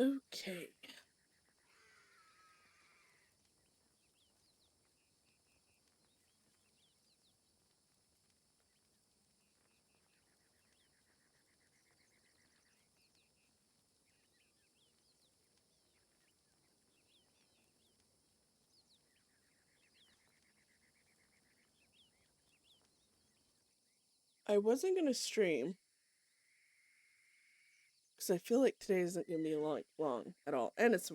Okay. I wasn't gonna stream because I feel like today isn't gonna be long at all, and it's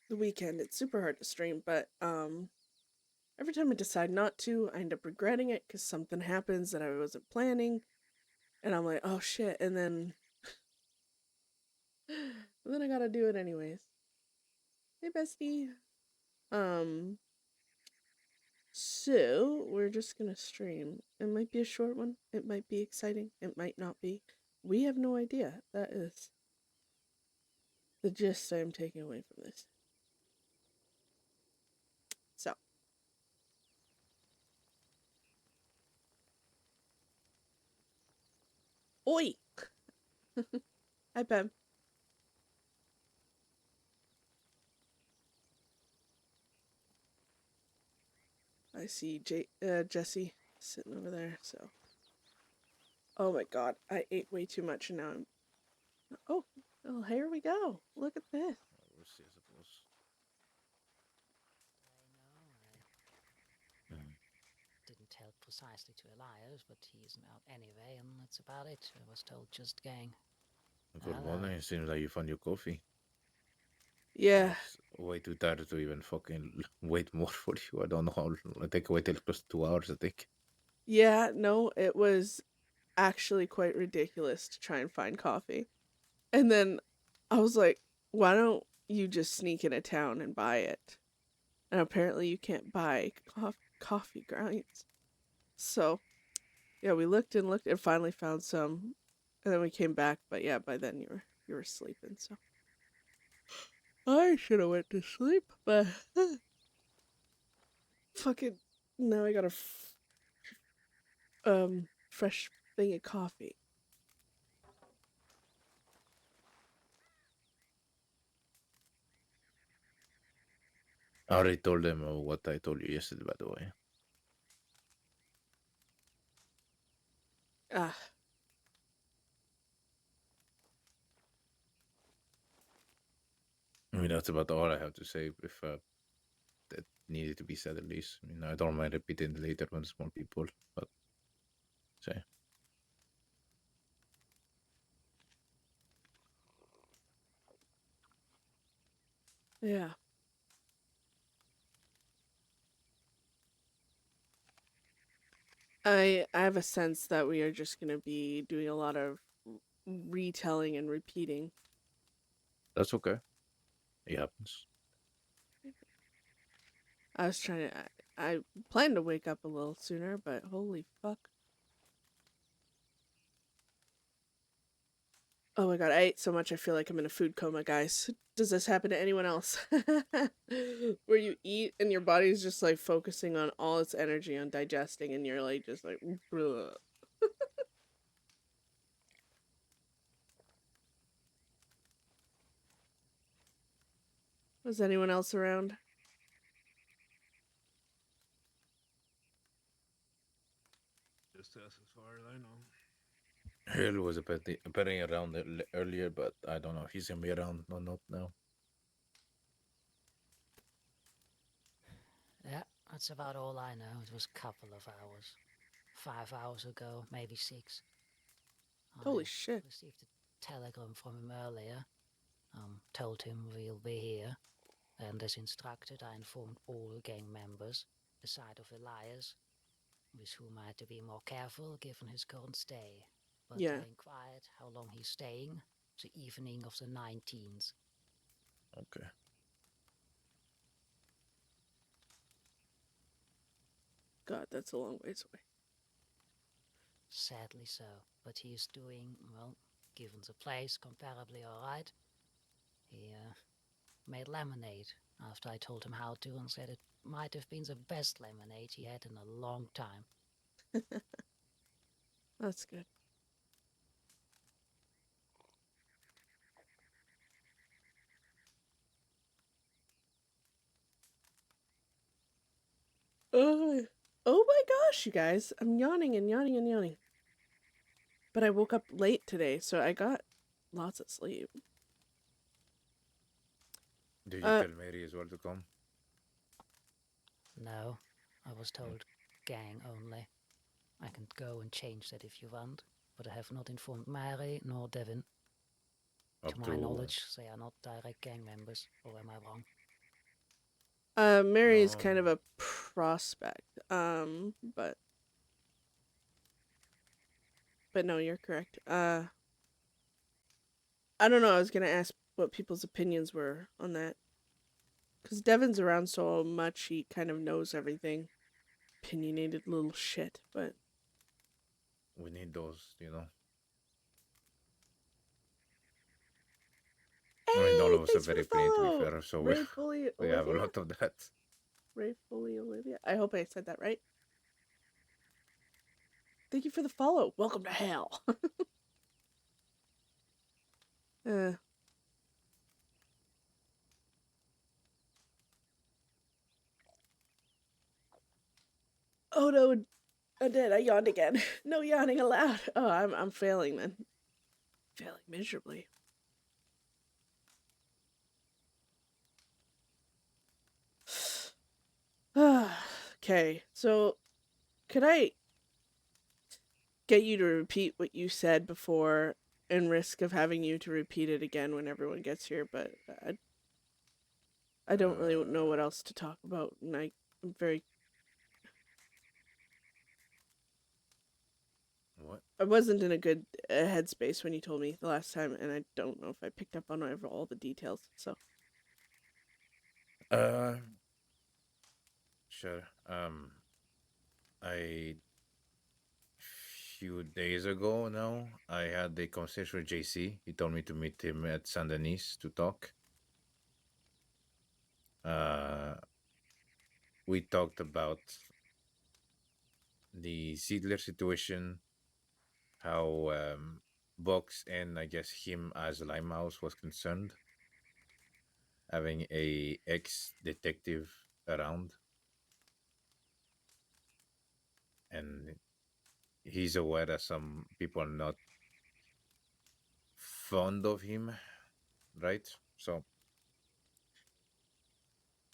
the weekend. It's super hard to stream, but every time I decide not to, I end up regretting it because something happens that I wasn't planning, and I'm like, oh shit, and then I gotta do it anyways. Hey, bestie. Um, so we're just gonna stream. It might be a short one. It might be exciting. It might not be. We have no idea. That is the gist I'm taking away from this. So, oi! Hi, Pam. I see Jesse sitting over there. So, oh my god, I ate way too much and now I'm. Oh, well, here we go. Look at this. We'll see, I suppose. I know. I didn't tell precisely to Elias, but he isn't out anyway, and that's about it. I was told just gang. For one, it seems like you found your coffee. Yeah. It's way too tired to even fucking wait more for you. I don't know how. I think I waited close to 2 hours, I think. Yeah, no, it was actually quite ridiculous to try and find coffee. And then I was like, why don't you just sneak into town and buy it? And apparently you can't buy coffee grinds. So, yeah, we looked and finally found some. And then we came back, but yeah, by then you were sleeping, so I should have went to sleep, but fucking now I got a fresh thing of coffee. I already told them what I told you yesterday, by the way. Ah, I mean, that's about all I have to say. If that needed to be said, at least. I mean, I don't mind repeating it later when there's more people, but say. yeah. I have a sense that we are just gonna be doing a lot of retelling and repeating. That's okay. It happens. I was trying to. I planned to wake up a little sooner, but holy fuck. Oh my god, I ate so much I feel like I'm in a food coma, guys. Does this happen to anyone else? Where you eat and your body's just like focusing on all its energy on digesting and you're like just like bleh. Was anyone else around? Just as far as I know. Hale was appearing around earlier, but I don't know if he's gonna be around or not now. Yeah, that's about all I know. It was a couple of hours. 5 hours ago, maybe 6. Holy I shit. received a telegram from him earlier. Told him we'll be here. And as instructed, I informed all gang members, aside of Elias, with whom I had to be more careful given his current stay. But Yeah. I inquired how long he's staying, the evening of the 19th. Okay. God, that's a long ways away. Sadly so, but he is doing, well, given the place, comparably alright. He made lemonade after I told him how to and said it might have been the best lemonade he had in a long time. That's good. Oh my gosh, you guys. I'm yawning and yawning and yawning. But I woke up late today, so I got lots of sleep. Did you tell Mary as well to come? No, I was told gang only. I can go and change that if you want, but I have not informed Mary nor Devin. To my knowledge, they are not direct gang members, or am I wrong? Mary is No. kind of a prospect. But no, you're correct. I don't know, I was gonna ask what people's opinions were on that. Because Devin's around so much, he kind of knows everything. Opinionated little shit, but... We need those, you know. Hey, I mean, all of us are thanks for very the plain, to be follow! fair, so Rayfully we have a Olivia? lot of that. Rayfully Olivia? I hope I said that right. Thank you for the follow. Welcome to hell. Oh no, I did. I yawned again. No yawning allowed. Oh, I'm failing then. Failing miserably. Okay, so could I get you to repeat what you said before, and risk of having you to repeat it again when everyone gets here? But I don't really know what else to talk about, and I'm very... What? I wasn't in a good headspace when you told me the last time, and I don't know if I picked up on all the details. So Sure. I few days ago now, I had a conversation with JC. He told me to meet him at Saint Denis to talk. We talked about the Ziedler situation, how Box and I guess him as Limehouse was concerned, having a ex-detective around, and he's aware that some people are not fond of him, right? So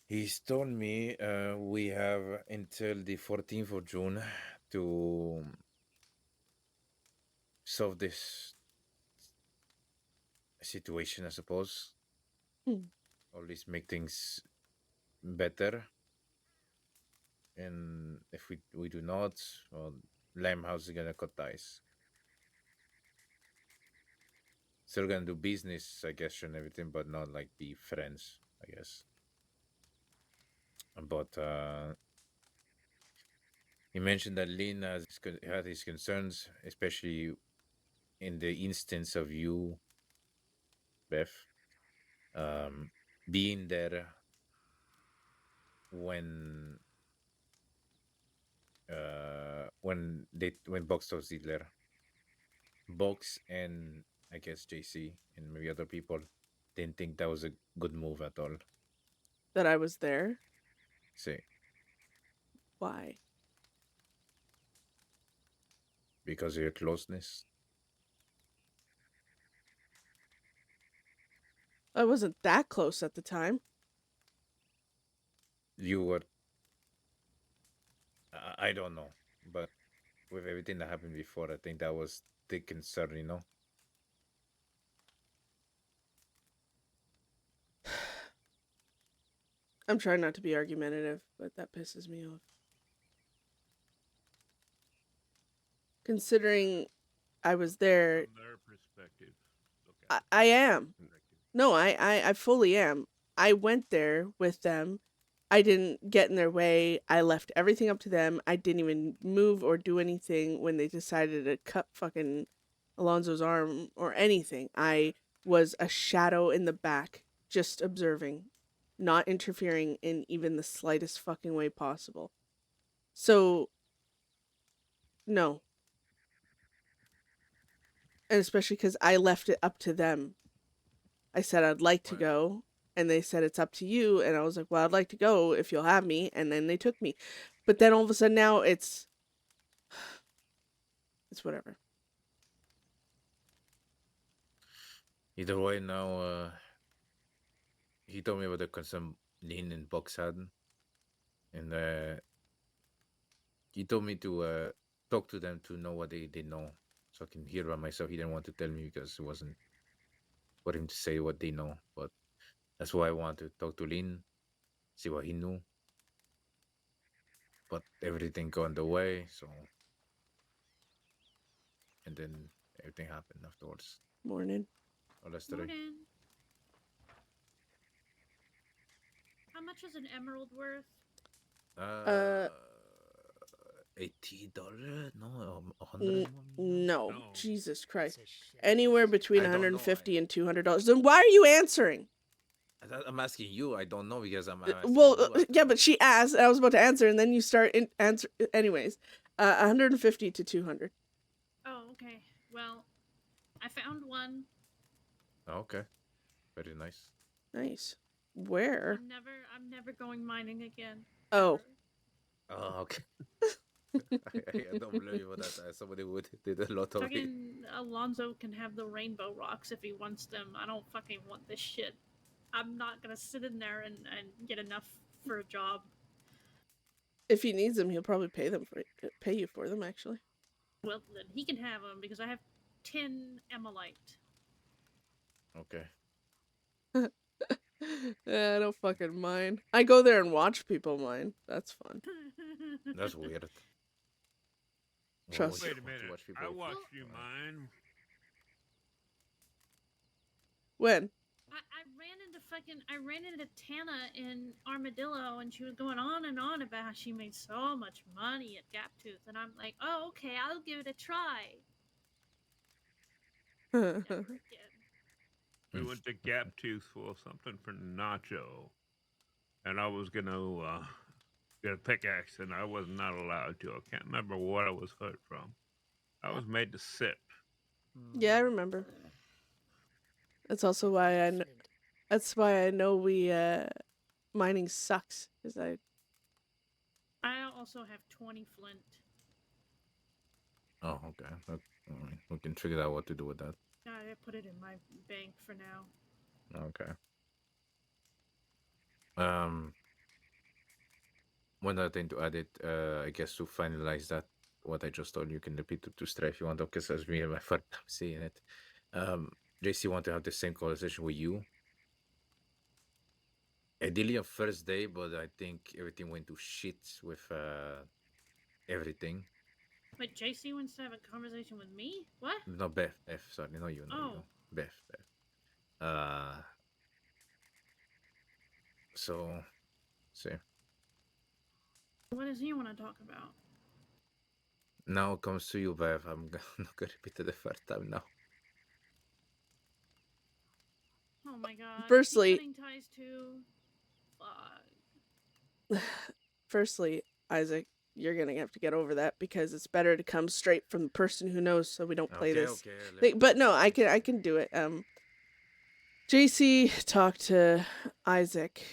he's told me we have until the 14th of June to solve this situation, I suppose, or at least make things better. And if we do not, well, Limehouse is gonna cut ties. Still gonna do business, I guess, and everything, but not like be friends, I guess. But he mentioned that Lin had his concerns, especially in the instance of you, Beth, being there when Box told Ziedler, Box and I guess JC and maybe other people didn't think that was a good move at all. that I was there. See, Why? because of your closeness. I wasn't that close at the time. You were, I don't know, but with everything that happened before, I think that was the concern, you know. I'm trying not to be argumentative, but that pisses me off. Considering I was there, From their perspective. Look at I it. am. Perspective. No, I fully am. I went there with them. I didn't get in their way. I left everything up to them. I didn't even move or do anything when they decided to cut fucking Alonzo's arm or anything. I was a shadow in the back, just observing, not interfering in even the slightest fucking way possible. So, no. And especially because I left it up to them. I said I'd like to Well, go. and they said it's up to you, and I was like, well, I'd like to go if you'll have me, and then they took me. But then all of a sudden now it's whatever. Either way, now he told me about the concern Lin and Box had, and he told me to talk to them to know what they know, so I can hear by myself. He didn't want to tell me because it wasn't for him to say what they know, but that's why I want to talk to Lin, see what he knew. But everything got the way, so and then everything happened afterwards. Morning. Or yesterday. Morning. How much is an emerald worth? $80? No, 100. No, No. Jesus Christ. It's a shit. Anywhere between I don't know, 150 and $200. Then why are you answering? I'm asking you. I don't know because I'm asking Well, you. I yeah, don't but know. she asked, and I was about to answer, and then you start answer. Anyways, 150 to 200. Oh, okay. Well, I found one. Oh, okay, very nice. Nice. Where? I'm never going mining again. Oh. Ever. Oh, okay. I don't blame you for that. Somebody would did a lot of it. Fucking Alonzo can have the rainbow rocks if he wants them. I don't fucking want this shit. I'm not gonna sit in there and get enough for a job. If he needs them, he'll probably pay you for them, actually. Well, then he can have them because I have 10 emelite. Okay. I don't fucking mind. I go there and watch people mine. That's fun. That's weird. Trust- Wait a minute. I watched you mine. When? I ran into Tana in Armadillo, and she was going on and on about how she made so much money at Gaptooth, and I'm like, oh, okay, I'll give it a try. Never again. We went to Gaptooth for something for Nacho, and I was gonna get a pickaxe, and I was not allowed to. I can't remember what I was hurt from. I was made to sit. Yeah, I remember. That's also why Flint. That's why I know mining sucks. Cause I also have 20 flint. Oh, okay. Alright, we can figure out what to do with that. I put it in my bank for now. Okay. One other thing to add it, I guess to finalize that, what I just told you, can repeat it to Stray if you want, because as me and my first time seeing it. JC want to have the same conversation with you. Ideally on first day, but I think everything went to shit with everything. But JC wants to have a conversation with me? What? No, Beth, sorry, no you, no you. Oh. Beth. So, see. What does he want to talk about? Now it comes to you, Beth. I'm not gonna repeat it the first time now. Oh my god. Firstly- Is he cutting ties too? Fuck. Firstly, Isaac, you're gonna have to get over that because it's better to come straight from the person who knows, so we don't play this. Okay. But no, I can do it. JC talked to Isaac,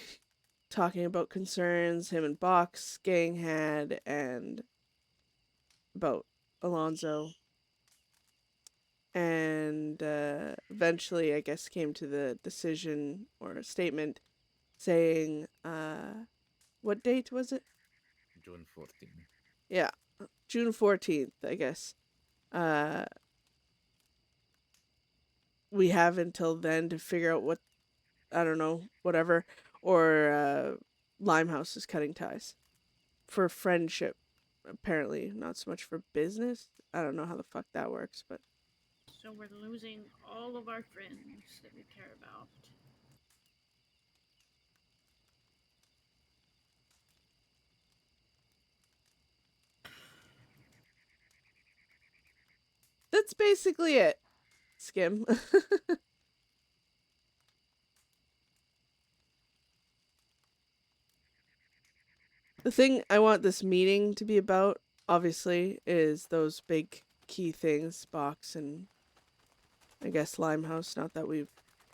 talking about concerns him and Box gang had, and about Alonzo. And eventually, I guess, came to the decision or a statement saying, what date was it? June 14th. Yeah, June 14th, I guess. We have until then to figure out what, I don't know, whatever, or Limehouse is cutting ties for friendship. Apparently, not so much for business. I don't know how the fuck that works, but So we're losing all of our friends that we care about. that's basically it. Skim. The thing I want this meeting to be about, obviously, is those big key things, Box and I guess Limehouse. Not that we've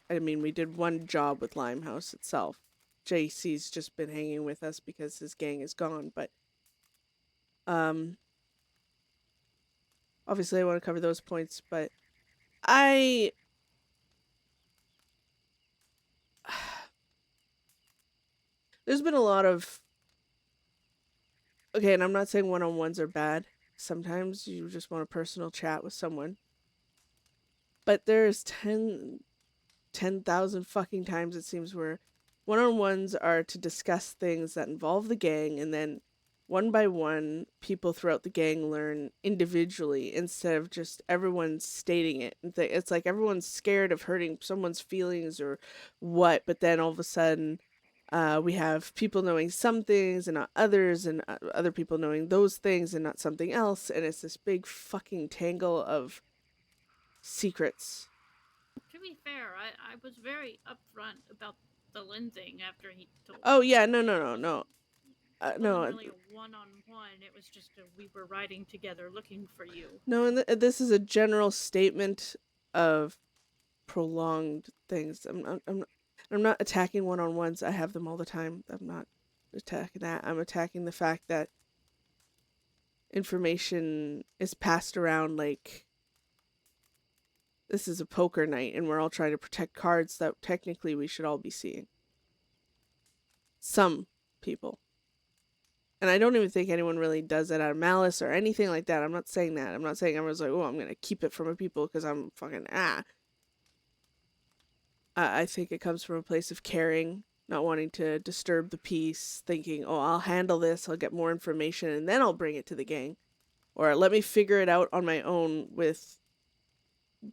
I mean, we did one job with Limehouse itself. JC's just been hanging with us because his gang is gone, but obviously I want to cover those points, but there's been a lot of, okay, and I'm not saying one-on-ones are bad. Sometimes you just want a personal chat with someone. But there's 10,000 fucking times it seems where one-on-ones are to discuss things that involve the gang, and then one by one, people throughout the gang learn individually instead of just everyone stating it. It's like everyone's scared of hurting someone's feelings or what, but then all of a sudden, we have people knowing some things and not others, and other people knowing those things and not something else, and it's this big fucking tangle of secrets. To be fair, I was very upfront about the Lynn thing after he told Oh me. yeah, no. It No, wasn't really a one-on-one. It was just we were riding together looking for you. no, and this is a general statement of prolonged things. I'm not attacking one-on-ones. I have them all the time. I'm not attacking that. I'm attacking the fact that information is passed around like this is a poker night and we're all trying to protect cards that technically we should all be seeing. Some people. And I don't even think anyone really does it out of malice or anything like that. I'm not saying that. I'm not saying everyone's like, oh, I'm going to keep it from people because I'm fucking I think it comes from a place of caring, not wanting to disturb the peace, thinking, oh, I'll handle this, I'll get more information, and then I'll bring it to the gang. Or let me figure it out on my own with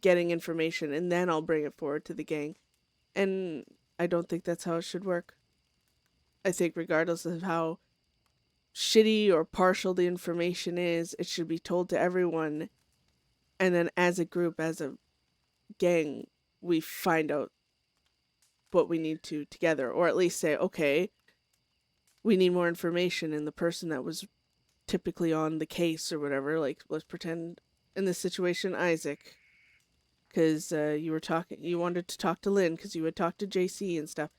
getting information, and then I'll bring it forward to the gang. And I don't think that's how it should work. I think regardless of how shitty or partial the information is, it should be told to everyone, and then as a group, as a gang, we find out what we need to together, or at least say, okay, we need more information, and the person that was typically on the case or whatever, like let's pretend in this situation Isaac, because you wanted to talk to Lynn because you had talked to JC and stuff.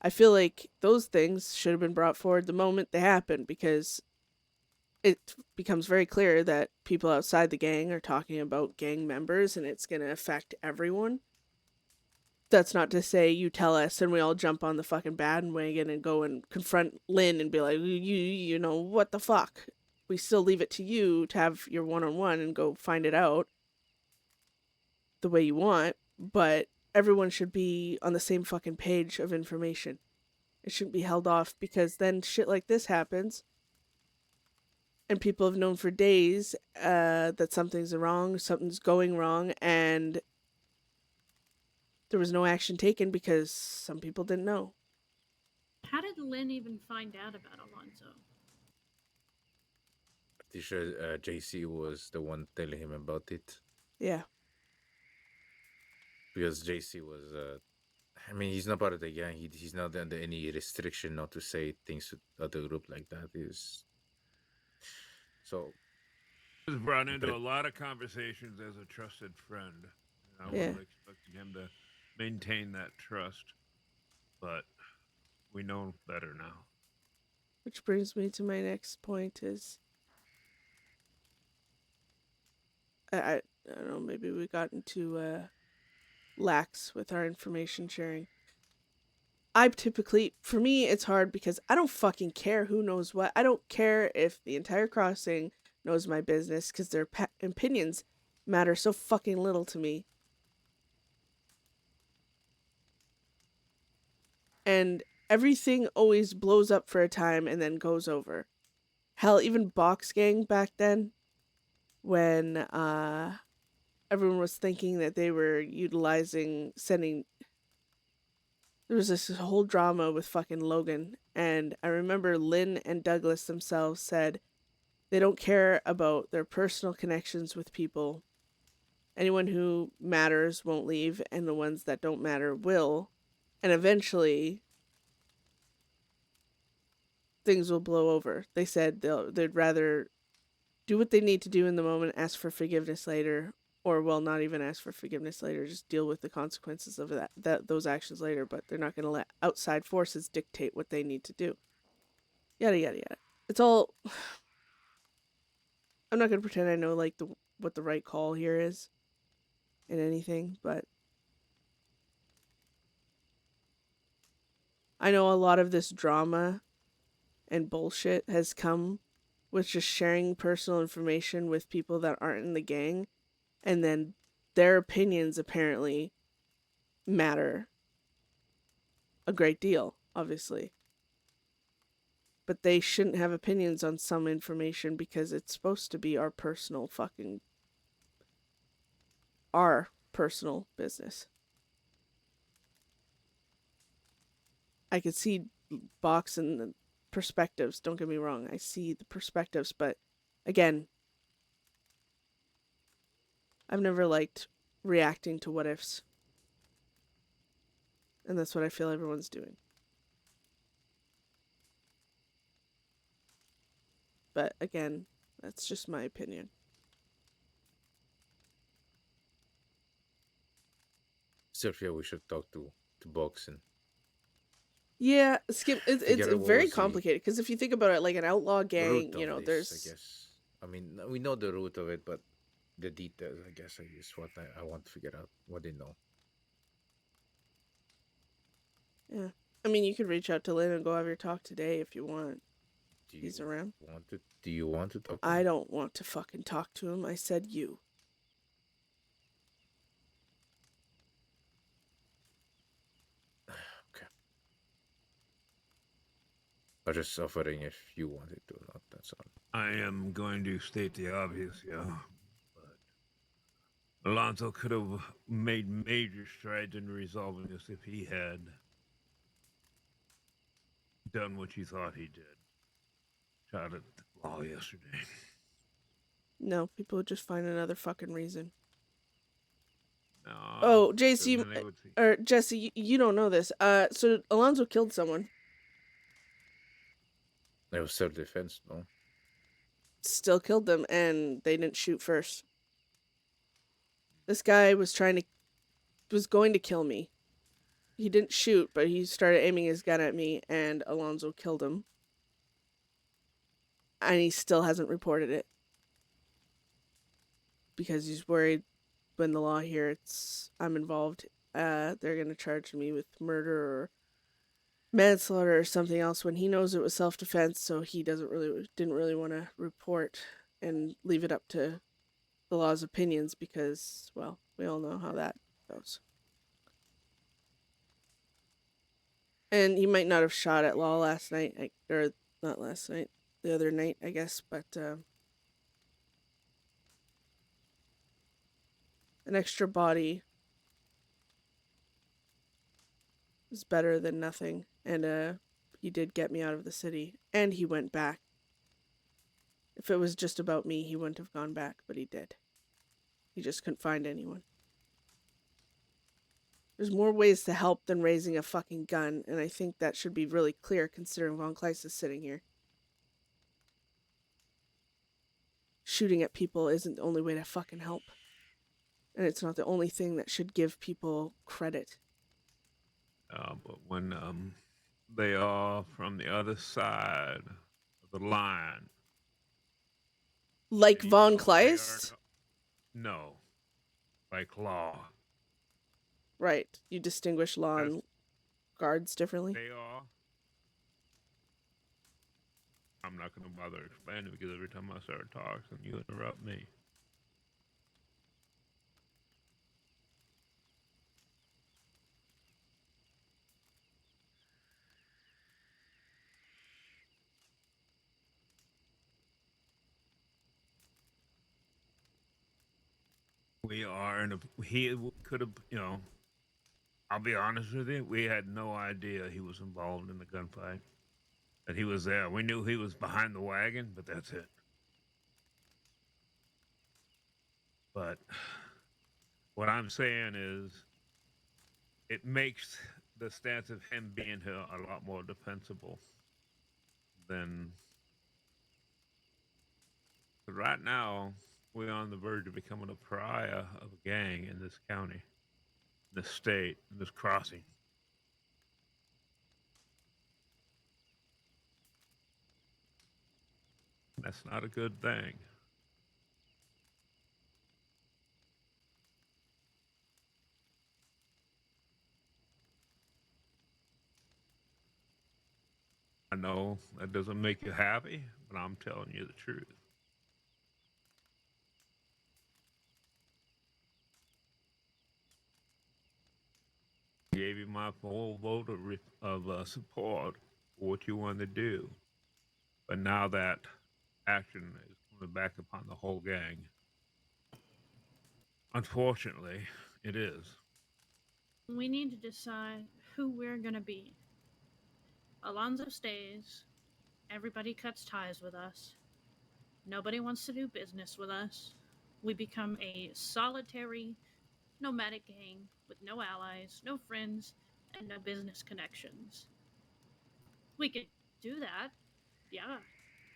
I feel like those things should have been brought forward the moment they happened, because it becomes very clear that people outside the gang are talking about gang members and it's going to affect everyone. That's not to say you tell us and we all jump on the fucking bandwagon and go and confront Lynn and be like, you know, what the fuck? We still leave it to you to have your one-on-one and go find it out the way you want, but everyone should be on the same fucking page of information. It shouldn't be held off, because then shit like this happens and people have known for days that something's wrong, something's going wrong, and there was no action taken because some people didn't know. How did Lynn even find out about Alonzo? Pretty sure JC was the one telling him about it. Yeah. Because JC was, I mean, he's not part of the gang. He's not under any restriction not to say things to other group like that. So He was brought into a lot of conversations as a trusted friend. I would have expected him to maintain that trust, but we know better now. Which brings me to my next point is, I don't know, maybe we got into lax with our information sharing. For me, it's hard because I don't fucking care who knows what. I don't care if the entire crossing knows my business, because their opinions matter so fucking little to me. And everything always blows up for a time and then goes over. Hell, even Box Gang back then, when everyone was thinking that they were sending. There was this whole drama with fucking Logan, and I remember Lynn and Douglas themselves said they don't care about their personal connections with people. Anyone who matters won't leave, and the ones that don't matter will. And eventually, things will blow over. They said they'd rather do what they need to do in the moment, ask for forgiveness later, or will not even ask for forgiveness later, just deal with the consequences of those actions later, but they're not going to let outside forces dictate what they need to do. Yada yada yada. It's all I'm not going to pretend I know like what the right call here is in anything, but I know a lot of this drama and bullshit has come with just sharing personal information with people that aren't in the gang, and then their opinions apparently matter a great deal, obviously. But they shouldn't have opinions on some information because it's supposed to be our personal business. I could see box and the perspectives, don't get me wrong. I see the perspectives, but again, I've never liked reacting to what ifs. And that's what I feel everyone's doing. But again, that's just my opinion. Sophia, we should talk to Box and Yeah, Skip, it's figure out what very was the complicated because if you think about it, like an outlaw gang, root you of know, this, there's I guess. I mean, we know the root of it, but the details, I guess, is what I want to figure out. What they know. yeah. I mean, you could reach out to Lynn and go have your talk today if you want. He's around. Do you want to talk to I him? don't want to fucking talk to him. I said you. Okay. I was just offering if you wanted to or not, that's all. I am going to state the obvious, yeah. But Alonso could have made major strides in resolving this if he had done what you thought he did. Shot at the law yesterday. No, people would just find another fucking reason. No, Oh, JC, then they would see. or Jesse, you don't know this. So Alonso killed someone. It was self-defense, no? Still killed them, and they didn't shoot first. This guy was going to kill me. He didn't shoot, but he started aiming his gun at me, and Alonso killed him. And he still hasn't reported it. Because he's worried when the law here I'm involved, they're gonna charge me with murder or manslaughter or something else when he knows it was self-defense, so he didn't really want to report and leave it up to the law's opinions because, well, we all know how that goes. And he might not have shot at Law last night, or not last night, the other night, I guess, but an extra body is better than nothing. And he did get me out of the city, and he went back. If it was just about me, he wouldn't have gone back, but he did. He just couldn't find anyone. There's more ways to help than raising a fucking gun, and I think that should be really clear considering Von Kleist is sitting here. Shooting at people isn't the only way to fucking help. And it's not the only thing that should give people credit. But when they are from the other side of the line. Like Von Kleist? No. Like Law. Right. You distinguish law and guards differently? They are. I'm not going to bother explaining because every time I start talking, you interrupt me. We are in a. He could have, I'll be honest with you, we had no idea he was involved in the gunfight. That he was there. We knew he was behind the wagon, but that's it. But what I'm saying is, it makes the stance of him being here a lot more defensible than right now. we're on the verge of becoming a pariah of a gang in this county, in this state, in this crossing. That's not a good thing. I know that doesn't make you happy, but I'm telling you the truth. I gave you my full vote of support for what you want to do. But now that action is coming back upon the whole gang, unfortunately, it is. We need to decide who we're gonna be. Alonzo stays. Everybody cuts ties with us. Nobody wants to do business with us. We become a solitary, nomadic gang with no allies, no friends, and no business connections. We could do that, yeah.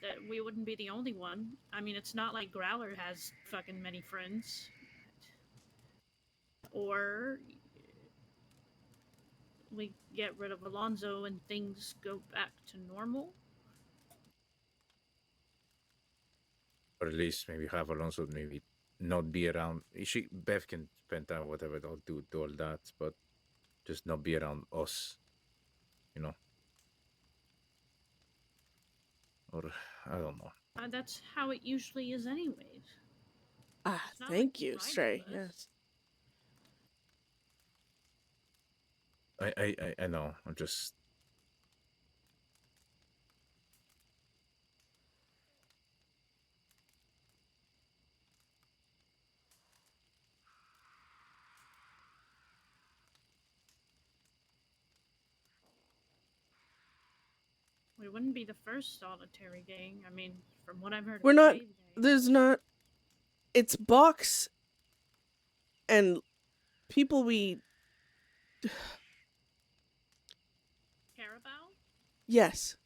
That we wouldn't be the only one. I mean, it's not like Growler has fucking many friends. Or we get rid of Alonzo and things go back to normal. Or at least maybe have Alonso maybe not be around. Beth can spend time whatever they'll do all that, but just not be around us, you know. Or I don't know. That's how it usually is, anyways. Ah, It's not like thank he you, rides Stray. with us. Yes. I know. I'm just We wouldn't be the first solitary gang. I mean, from what I've heard We're of not. Cave Gang. There's not. It's Box and people we. Carabao? Yes.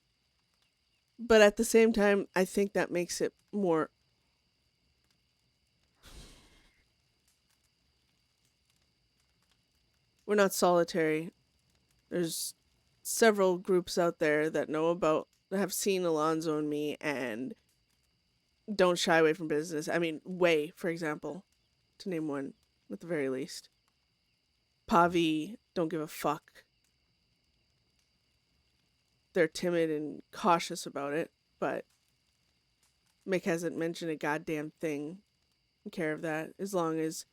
But at the same time, I think that makes it more. We're not solitary. There's several groups out there that know about, that have seen Alonzo and me and don't shy away from business. I mean, Way, for example, to name one at the very least. Pavi don't give a fuck. They're timid and cautious about it, but Mick hasn't mentioned a goddamn thing in care of that, as long as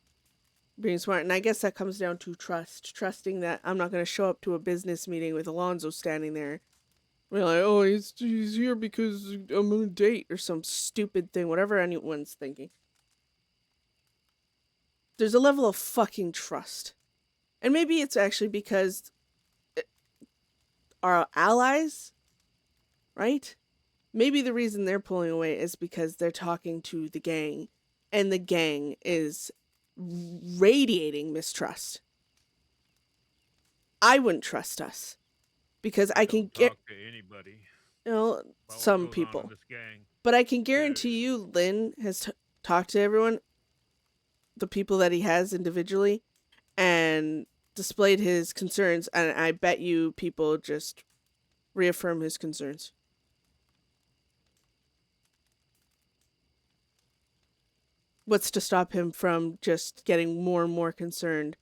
being smart. And I guess that comes down to trust. Trusting that I'm not going to show up to a business meeting with Alonzo standing there. We're like, oh, he's here because I'm on a date or some stupid thing, whatever anyone's thinking. There's a level of fucking trust. And maybe it's actually because our allies, right? Maybe the reason they're pulling away is because they're talking to the gang, and the gang is radiating mistrust. I wouldn't trust us because I can get, talk to anybody. you know, about what some goes on in people, this gang. but I can guarantee you, Lynn has talked to everyone, the people that he has individually, and displayed his concerns, and I bet you people just reaffirm his concerns. What's to stop him from just getting more and more concerned?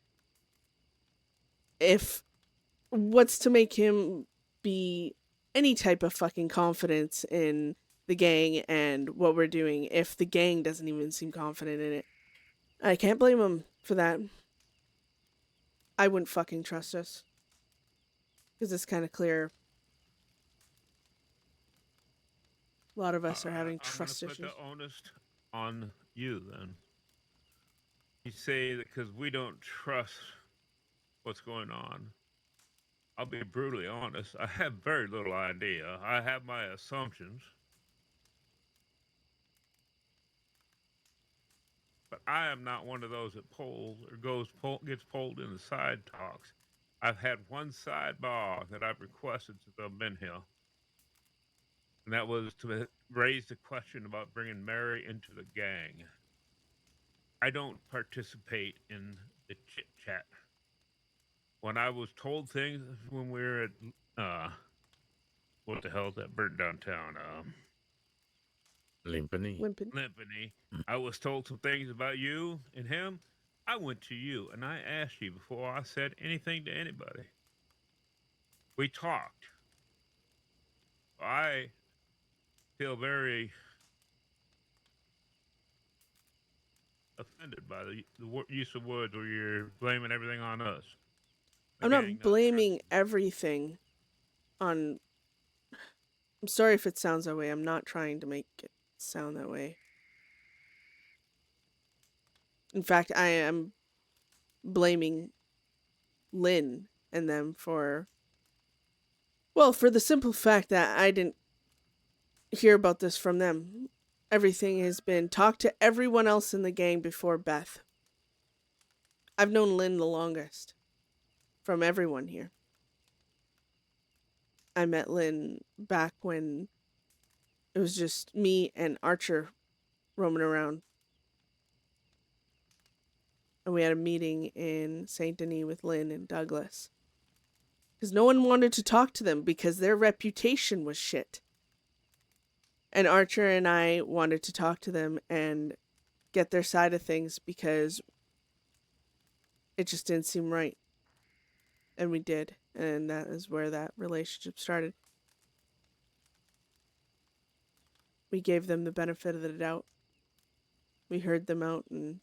What's to make him be any type of fucking confidence in the gang and what we're doing if the gang doesn't even seem confident in it? I can't blame him for that. I wouldn't fucking trust us. Because it's kind of clear a lot of us are having trust I'm issues. gonna put the onus on you then. You say that because we don't trust what's going on. I'll be brutally honest. I have very little idea. I have my assumptions. But I am not one of those that polls or gets pulled in the side talks. I've had one sidebar that I've requested since I've been here, and that was to raise the question about bringing Mary into the gang. I don't participate in the chit chat. When I was told things when we were at what the hell is that burnt down town? Limpany. Limpin. Limpany. I was told some things about you and him. I went to you and I asked you before I said anything to anybody. We talked. I feel very offended by the use of words where you're blaming everything on us. The I'm gang not not blaming everything on. I'm sorry if it sounds that way. I'm not trying to make it sound that way. In fact, I am blaming Lynn and them for. Well, for the simple fact that I didn't hear about this from them. Everything has been talked to everyone else in the gang before Beth. I've known Lynn the longest from everyone here. I met Lynn back when it was just me and Archer roaming around. And we had a meeting in St. Denis with Lynn and Douglas. Because no one wanted to talk to them because their reputation was shit. And Archer and I wanted to talk to them and get their side of things because it just didn't seem right. And we did. And that is where that relationship started. We gave them the benefit of the doubt. We heard them out and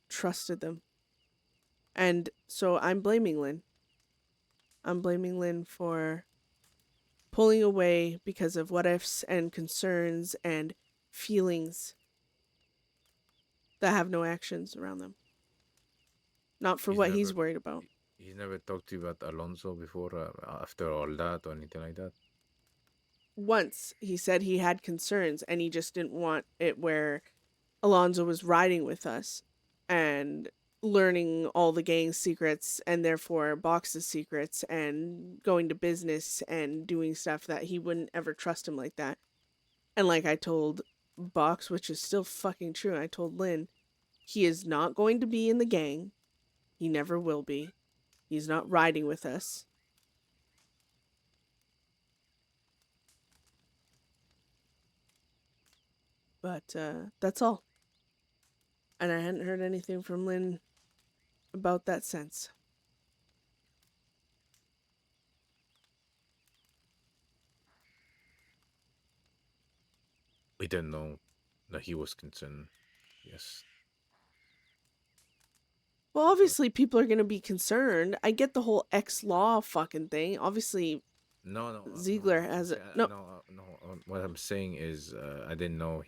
trusted them. And so I'm blaming Lynn. I'm blaming Lynn for pulling away because of what ifs and concerns and feelings that have no actions around them. Not for what he's worried about. He never talked to you about Alonso before, after all that, or anything like that? Once he said he had concerns and he just didn't want it where Alonso was riding with us and learning all the gang secrets and therefore Box's secrets and going to business and doing stuff that he wouldn't ever trust him like that. And like I told Box, which is still fucking true, I told Lynn, he is not going to be in the gang. He never will be. He's not riding with us. But that's all. And I hadn't heard anything from Lynn about that since. We didn't know that he was concerned. Yes. Well, obviously people are going to be concerned. I get the whole ex-law fucking thing. Obviously, No. Ziegler has it. No. No. What I'm saying is, I didn't know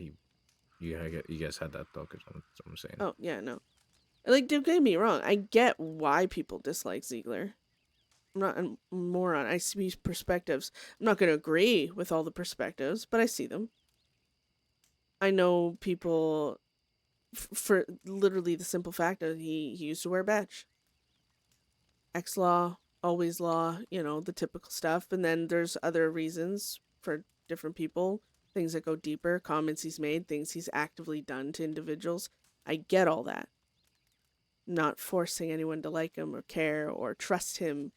you guys had that talk. Is what I'm saying. Oh, yeah, no. Like, don't get me wrong. I get why people dislike Ziegler. I'm not a moron. I see perspectives. I'm not going to agree with all the perspectives, but I see them. I know people for literally the simple fact that he used to wear a badge. Ex-law, always law, the typical stuff. And then there's other reasons for different people, things that go deeper, comments he's made, things he's actively done to individuals. I get all that. I'm not forcing anyone to like him or care or trust him.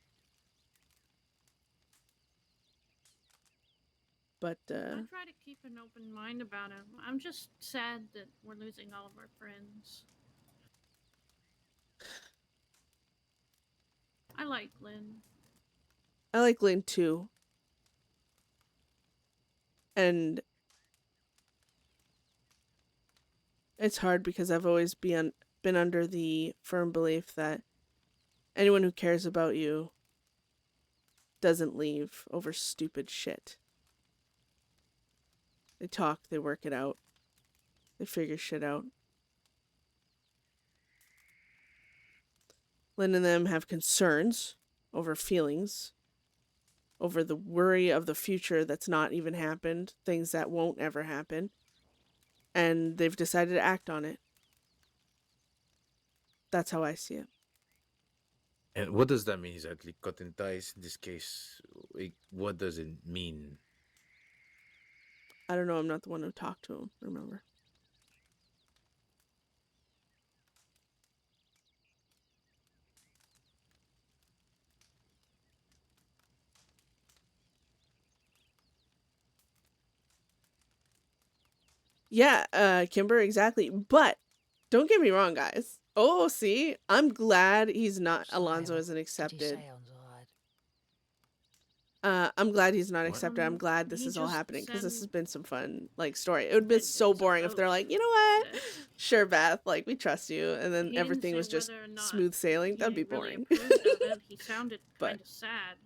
But I try to keep an open mind about him. I'm just sad that we're losing all of our friends. I like Lynn. I like Lynn too. And it's hard because I've always been under the firm belief that anyone who cares about you doesn't leave over stupid shit. They talk, they work it out, they figure shit out. Lynn and them have concerns over feelings, over the worry of the future that's not even happened, things that won't ever happen, and they've decided to act on it. That's how I see it. And what does that mean exactly? Cutting ties in this case. What does it mean? I don't know, I'm not the one who talked to him, remember? Yeah, Kimber, exactly. But don't get me wrong, guys. Oh, see, I'm glad he's not. Alonzo Sire, isn't did he accepted. sound alright? I'm glad he's not What? accepted. I'm glad this He is all just happening because said this has been some fun story. It would have been that it so was a boring if they're vote. like, you know what, That sure, Beth, like we trust you, and then he didn't everything say was just whether or not smooth sailing. That'd he be really boring. approved of it. He sounded But- kind of sad,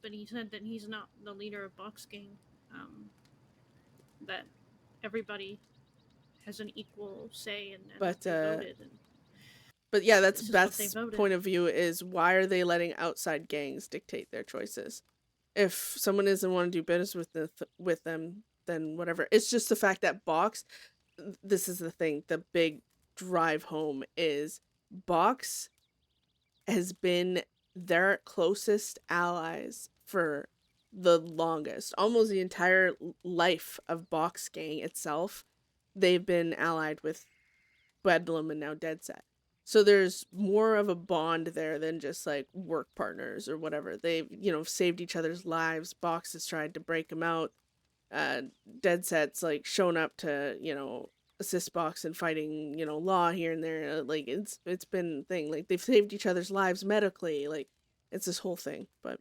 but he said that he's not the leader of Box Gang. That everybody has an equal say in But, what they voted. And But yeah, that's this is what they Beth's voted. point of view is why are they letting outside gangs dictate their choices? If someone doesn't want to do business with them, then whatever. It's just the fact that Box, this is the thing, the big drive home is Box has been their closest allies for the longest, almost the entire life of Box Gang itself. They've been allied with Bedlam and now Deadset. So there's more of a bond there than just like work partners or whatever. They've, saved each other's lives. Box has tried to break them out. Deadset's like shown up to, assist Box in fighting, Law here and there. Like it's been a thing. Like they've saved each other's lives medically. Like it's this whole thing. But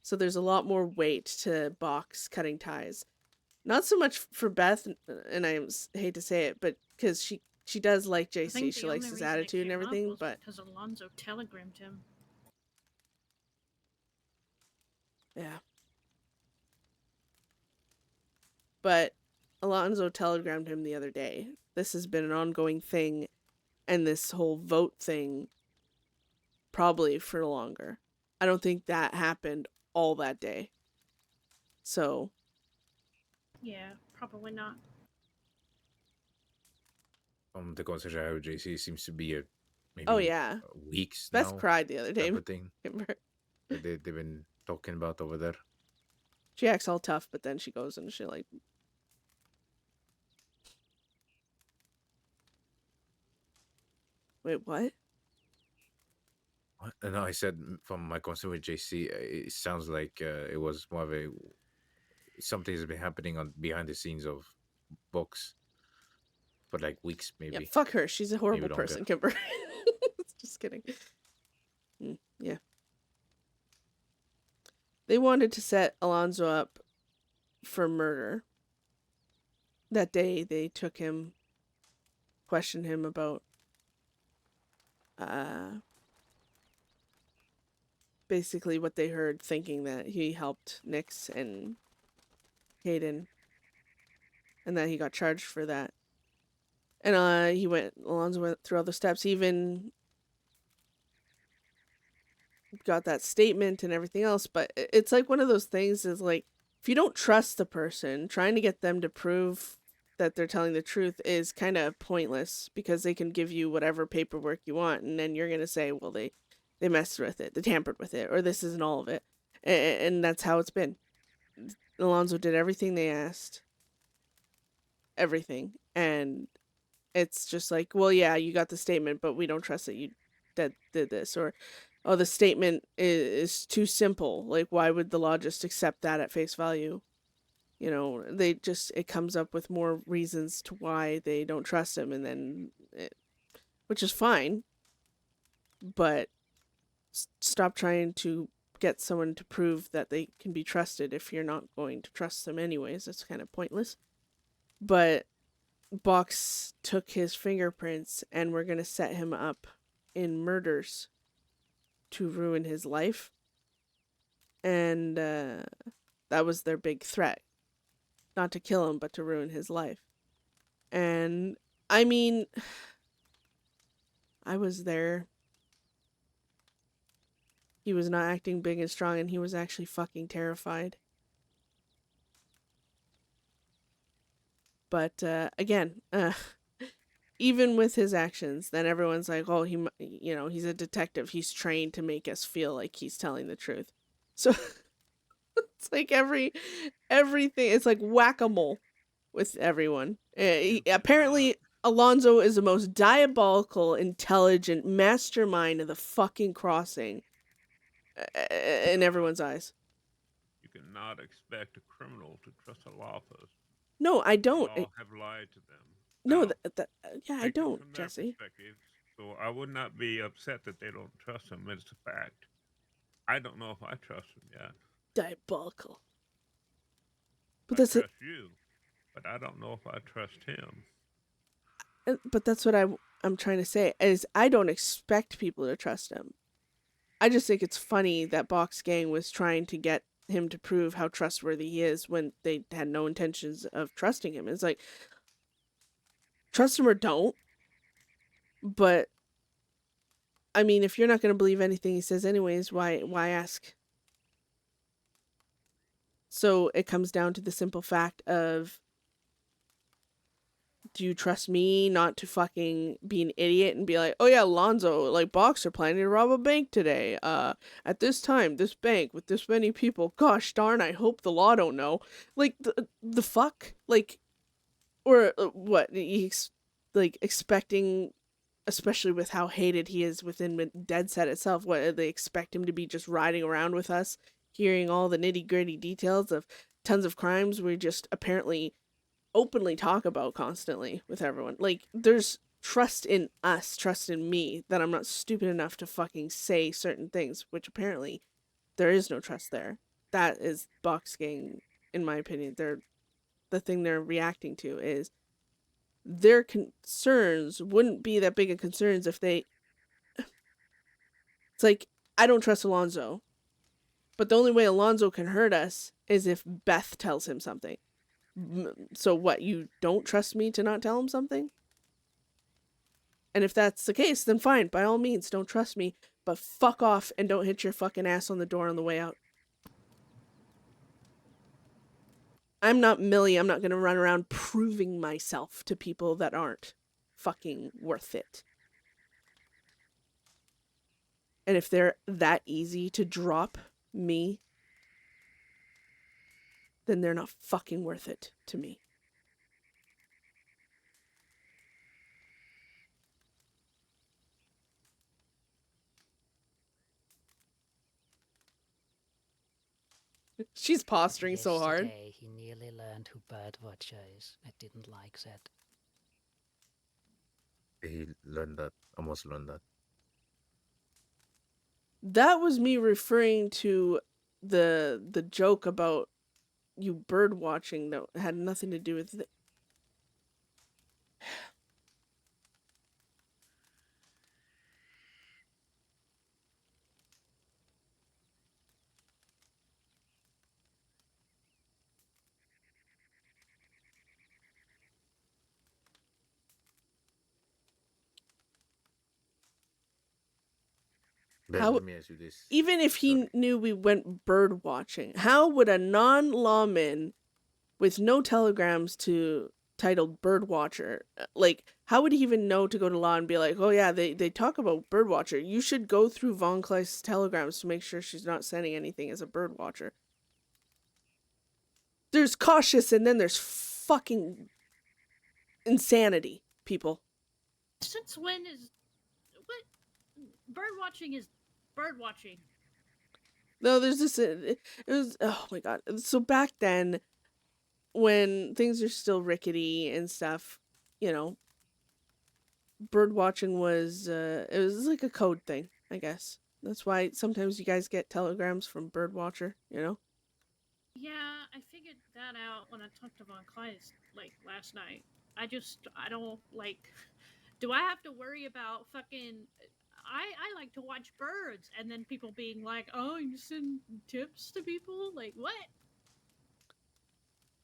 so there's a lot more weight to Box cutting ties. Not so much for Beth, and I hate to say it, but because she does like I think JC, she likes his attitude and everything, but because Alonzo telegrammed him. yeah. But Alonzo telegrammed him the other day. This has been an ongoing thing, and this whole vote thing probably for longer. I don't think that happened all that day. So Yeah, probably not. The conversation I had with JC seems to be maybe oh yeah, weeks Beth now cried the other day. type of thing that they've been talking about over there. She acts all tough, but then she goes and she like. Wait, what? No, I said from my conversation with JC, it sounds like it was more of something has been happening on behind the scenes of Box for like weeks, maybe. Yeah, fuck her. She's a horrible longer. person, Kimber. Just kidding. Yeah. They wanted to set Alonzo up for murder. That day, they took him, questioned him about basically what they heard, thinking that he helped Nyx and Hayden, and that he got charged for that. And Alonzo went through all the steps, even got that statement and everything else. But it's like one of those things is like, if you don't trust the person, trying to get them to prove that they're telling the truth is kind of pointless, because they can give you whatever paperwork you want, and then you're going to say, well, they messed with it, they tampered with it, or this isn't all of it. And that's how it's been. Alonzo did everything they asked. Everything. And it's just like, well, yeah, you got the statement, but we don't trust that you did this. Or, oh, the statement is too simple. Like, why would the law just accept that at face value? It comes up with more reasons to why they don't trust him, and then, which is fine, but stop trying to get someone to prove that they can be trusted if you're not going to trust them anyways. It's kind of pointless. But Box took his fingerprints, and we're going to set him up in murders to ruin his life. And that was their big threat. Not to kill him, but to ruin his life. And, I mean, I was there. He was not acting big and strong, and he was actually fucking terrified. But, again, even with his actions, then everyone's like, oh, he's a detective. He's trained to make us feel like he's telling the truth. So it's like everything. It's like whack-a-mole with everyone. Apparently, Alonzo is the most diabolical, intelligent mastermind of the fucking crossing in everyone's eyes. You cannot expect a criminal to trust a law post. No, I don't. Y'all have lied to them. No, Now, yeah, I take it don't, from their Jesse. perspective. So I would not be upset that they don't trust him. It's a fact. I don't know if I trust him yet. Diabolical. But I that's it. trust you, but I don't know if I trust him. But that's what I'm trying to say is I don't expect people to trust him. I just think it's funny that Box Gang was trying to get him to prove how trustworthy he is when they had no intentions of trusting him. It's like, trust him or don't. But I mean, if you're not going to believe anything he says anyways, why ask? So it comes down to the simple fact of, do you trust me not to fucking be an idiot and be like, oh yeah, Lonzo, like, Box are planning to rob a bank today. At this time, this bank with this many people. Gosh darn, I hope the law don't know. Like, the fuck? Like, or what? He's, like, expecting, especially with how hated he is within Deadset itself, what, they expect him to be just riding around with us, hearing all the nitty-gritty details of tons of crimes we just apparently openly talk about constantly with everyone. Like, there's trust in us, trust in me, that I'm not stupid enough to fucking say certain things, which apparently there is no trust there. That is Box Gang, in my opinion. The thing they're reacting to is their concerns wouldn't be that big of concerns if they... It's like, I don't trust Alonzo, but the only way Alonzo can hurt us is if Beth tells him something. So what, you don't trust me to not tell him something? And if that's the case, then fine, by all means, don't trust me, but fuck off and don't hit your fucking ass on the door on the way out. I'm not Millie, I'm not gonna run around proving myself to people that aren't fucking worth it. And if they're that easy to drop me, then they're not fucking worth it to me. She's posturing so hard. Yesterday he nearly learned who Birdwatcher is. I didn't like that. He learned that. Almost learned that. That was me referring to the joke about you bird watching that had nothing to do with it. Ben, How- let me ask you this. Even if he Sorry. knew we went bird watching, how would a non-lawman with no telegrams to titled bird watcher, like, how would he even know to go to law and be like, oh yeah, they talk about bird watcher, you should go through Von Kleist's telegrams to make sure she's not sending anything as a bird watcher? There's cautious and then there's fucking insanity, people. Since when is what? Bird watching is bird watching. No, there's this. It was, oh my god. So back then, when things are still rickety and stuff, you know, bird watching was it was like a code thing, I guess. That's why sometimes you guys get telegrams from Birdwatcher, you know? Yeah, I figured that out when I talked to Von Kleist, like, last night. I don't, like, do I have to worry about fucking... I like to watch birds, and then people being like, oh, you send tips to people? Like, what?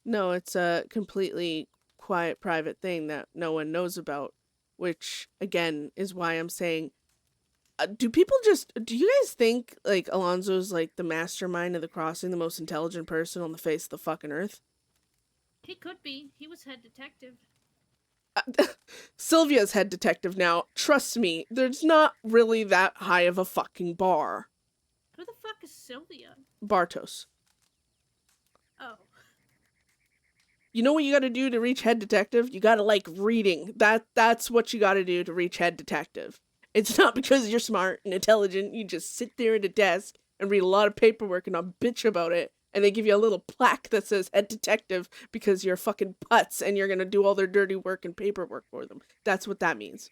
No, it's a completely quiet, private thing that no one knows about, which, again, is why I'm saying, do you guys think, like, Alonzo's, like, the mastermind of the crossing, the most intelligent person on the face of the fucking earth? He could be. He was head detective. Sylvia's head detective now. Trust me, there's not really that high of a fucking bar. Who the fuck is Sylvia? Bartos. Oh. You know what you gotta do to reach head detective? You gotta like reading. That's what you gotta do to reach head detective. It's not because you're smart and intelligent. You just sit there at a desk and read a lot of paperwork and not bitch about it And they give you a little plaque that says head detective because you're fucking putz and you're going to do all their dirty work and paperwork for them. That's what that means.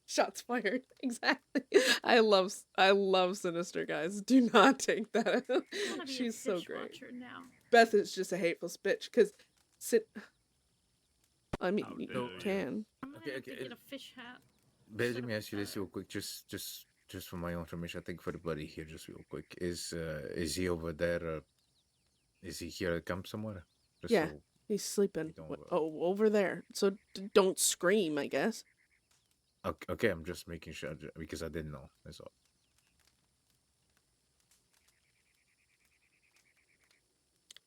Shots fired. Exactly. I love Sinister, guys. Do not take that. I want to be She's a so fish great. watcher now. Beth is just a hateful bitch because I mean, How you dare you. can. I'm gonna have to get a fish hat. But instead let of me a ask you this feather. real quick, just for my own information. I think for the buddy here, just real quick, is he over there? Is he here at camp somewhere? Just Yeah. so He's sleeping. we don't, over there. So don't scream, I guess. Okay, I'm just making sure because I didn't know. That's all.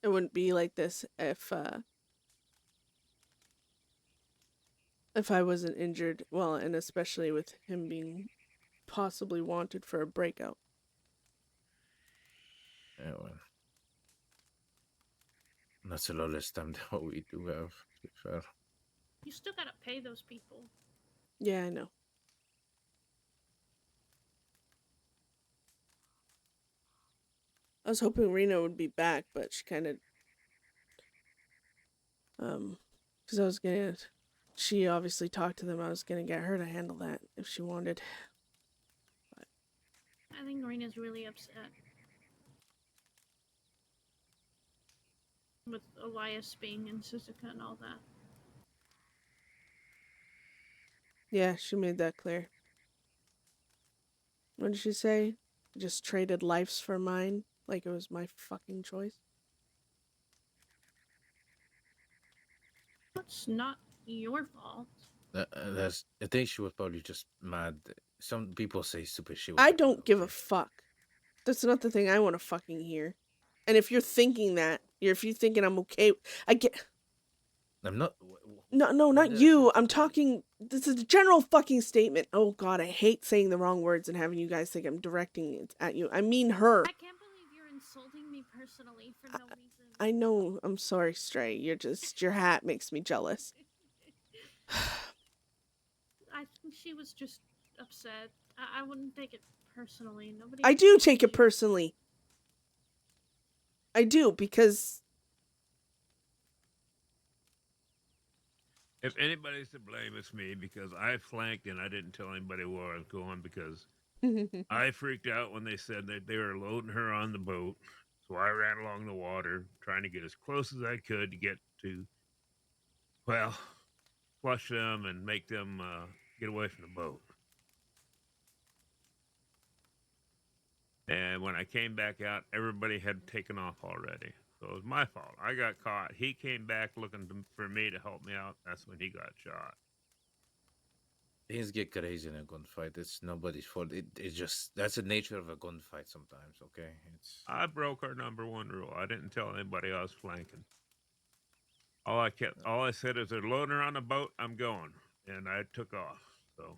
It wouldn't be like this if I wasn't injured. Well, and especially with him being possibly wanted for a breakout. Yeah, well, that's a lot less time than what we do have. To be fair. You still gotta pay those people. Yeah, I know. I was hoping Rena would be back, but she kind of because she obviously talked to them. I was gonna get her to handle that if she wanted. But I think Rena's really upset. With Elias being in Suzuka and all that. yeah, she made that clear. What did she say? Just traded lives for mine, like it was my fucking choice. It's not your fault. I think she was probably just mad. Some people say stupid shit. I don't give a fuck. That's not the thing I want to fucking hear. And if you're thinking that, if you're thinking I'm okay, I get. I'm not. No, not you. I'm talking. This is a general fucking statement. Oh god, I hate saying the wrong words and having you guys think I'm directing it at you. I mean her. I can't believe you're insulting me personally for no reason. I know. I'm sorry, Stray. Your hat makes me jealous. I think she was just upset. I wouldn't take it personally. Nobody. I do take it personally. I do, because If anybody's to blame, it's me because I flanked and I didn't tell anybody where I was going because I freaked out when they said that they were loading her on the boat. So I ran along the water trying to get as close as I could to get to, well, flush them and make them get away from the boat. And when I came back out, everybody had taken off already. So it was my fault. I got caught. He came back looking for me to help me out. That's when he got shot. Things get crazy in a gunfight. It's nobody's fault. It's just that's the nature of a gunfight sometimes. Okay, I broke our number one rule. I didn't tell anybody I was flanking. All I said is they're loading her on a boat. I'm going, and I took off. So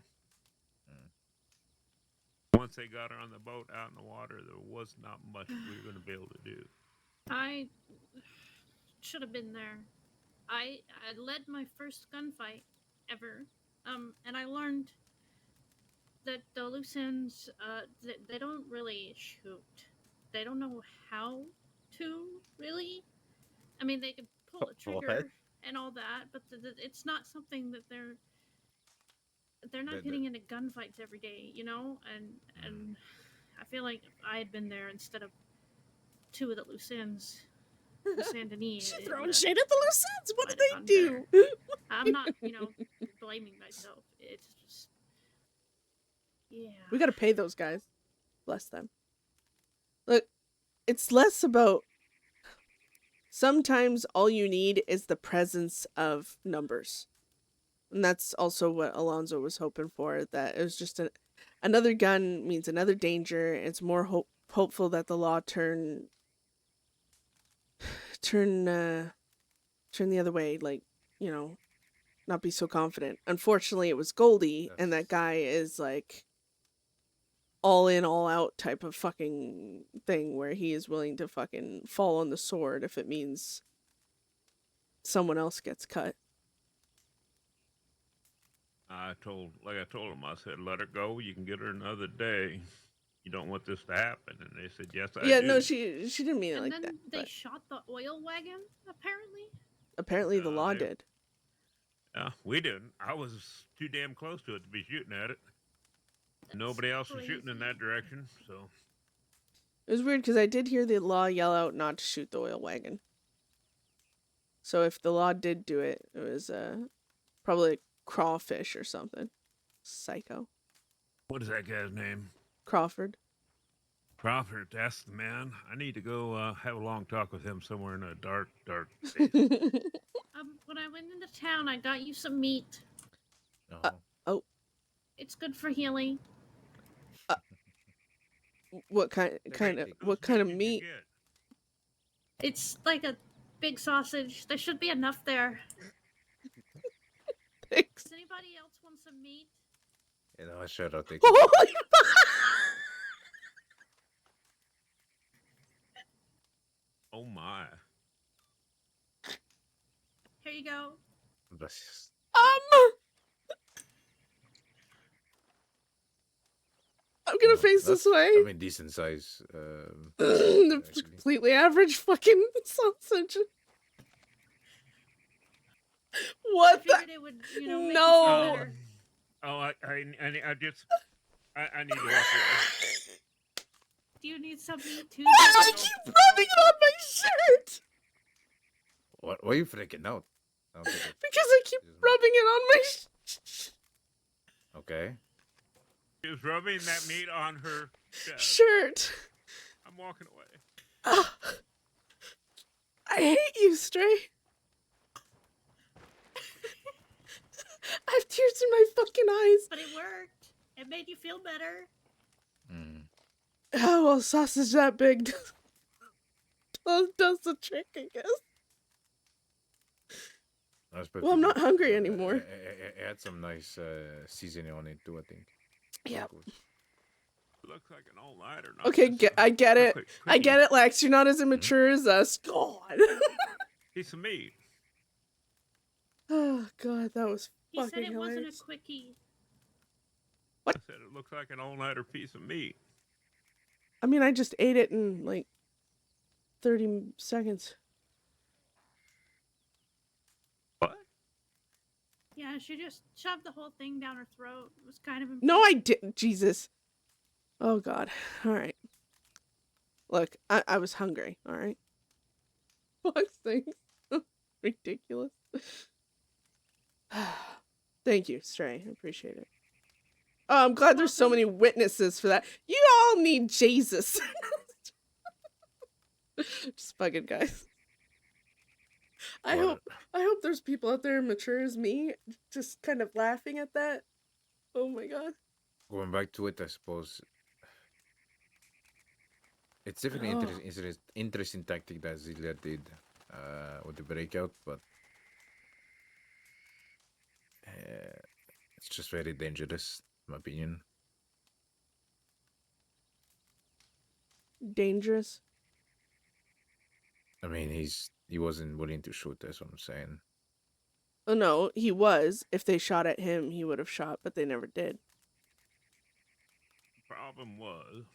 once they got her on the boat out in the water, there was not much we were going to be able to do. I should have been there. I led my first gunfight ever, and I learned that the loose ends, they don't really shoot. They don't know how to really. I mean, they can pull a trigger and all that, but it's not something that they're not getting into gunfights every day, you know. And I feel like if I had been there instead of two of the loose ends. Saint Denis. She's throwing shade at the loose ends. What did they do? I'm not, blaming myself. It's just, yeah. We gotta pay those guys. Bless them. Look, it's less about. Sometimes all you need is the presence of numbers. And that's also what Alonzo was hoping for. That it was just another gun means another danger. It's more hopeful that the law turn the other way, like, not be so confident. Unfortunately, it was Goldie, and that guy is like all in, all out type of fucking thing where he is willing to fucking fall on the sword if it means someone else gets cut. I told him, I said, let her go. You can get her another day. you don't want this to happen. And they said, yes, I Yeah, do. no, she didn't mean it And like then that. they But shot the oil wagon, apparently. apparently the law They, did. we didn't. I was too damn close to it to be shooting at it. That's Nobody else was crazy. shooting in that direction, so It was weird because I did hear the law yell out not to shoot the oil wagon. So if the law did do it, it was probably a crawfish or something. Psycho. what is that guy's name? Crawford. Crawford, that's the man. I need to go have a long talk with him somewhere in a dark, dark space. When I went into town, I got you some meat. No. Oh, It's good for healing. what kind of Did you meat? get? It's like a big sausage. There should be enough there. Thanks. Does anybody else want some meat? You know, I should have taken. Holy Oh my! Here you go. Gracias. I'm gonna No, face this that's- way. I mean, decent size. The actually. completely average fucking sausage. What I the? figured it would, make you No. feel better. Oh, I need to walk away. Do you need some meat too? Why do I keep rubbing it on my shirt? What? Why are you freaking out? Okay. Because I keep rubbing it on my Okay. She was rubbing that meat on her chest. shirt. I'm walking away. Ugh. I hate you, Stray. I have tears in my fucking eyes. But it worked. It made you feel better. Mm. Oh, well, sausage that big does the trick, I guess. Well, I'm not hungry anymore. I had some nice seasoning on it too, I think. Yeah. Looks like an all-nighter. Okay, I get it. I get it, Lex. You're not as immature as us. God. Piece of meat. Oh, God, that was He said fucking it wasn't a hilarious. quickie. I said it looks like an all-nighter piece of meat. I mean, I just ate it in, like, 30 seconds. What? Yeah, she just shoved the whole thing down her throat. It was kind of No, I didn't. Jesus. Oh, God. All right. Look, I was hungry, all right? Fuck things. Ridiculous. Thank you, Stray. I appreciate it. Oh, I'm glad there's so many witnesses for that. You all need Jesus. Just fucking guys. I hope there's people out there mature as me just kind of laughing at that. Oh my god. Going back to it, I suppose it's definitely interesting tactic that Zilia did with the breakout, but it's just very dangerous, in my opinion. Dangerous. I mean, he wasn't willing to shoot. That's what I'm saying. Oh no, he was. If they shot at him, he would have shot, but they never did. The problem was,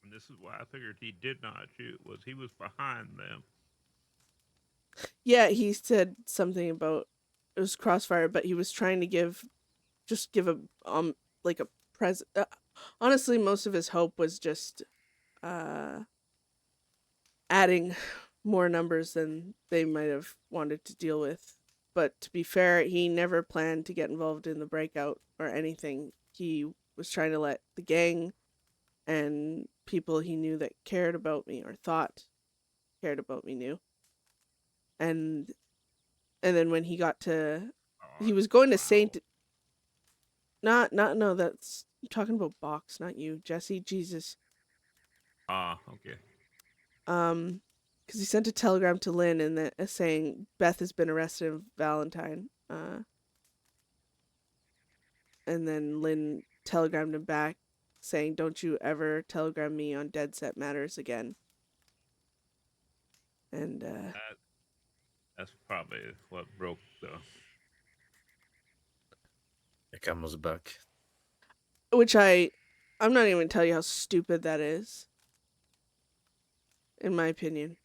and this is why I figured he did not shoot, was he was behind them. Yeah, he said something about it was crossfire, but he was trying to give a like a present. Honestly, most of his hope was just adding more numbers than they might have wanted to deal with. But to be fair, he never planned to get involved in the breakout or anything. He was trying to let the gang and people he knew that cared about me or thought cared about me knew. And then when he got to he was going to Saint no, that's I'm talking about Box, not you, Jesse. Jesus. Okay. Because he sent a telegram to Lynn and that saying Beth has been arrested in Valentine. And then Lynn telegrammed him back saying, "Don't you ever telegram me on Deadset matters again." And That's probably what broke the. The camel's back. which I I'm not even gonna tell you how stupid that is. In my opinion.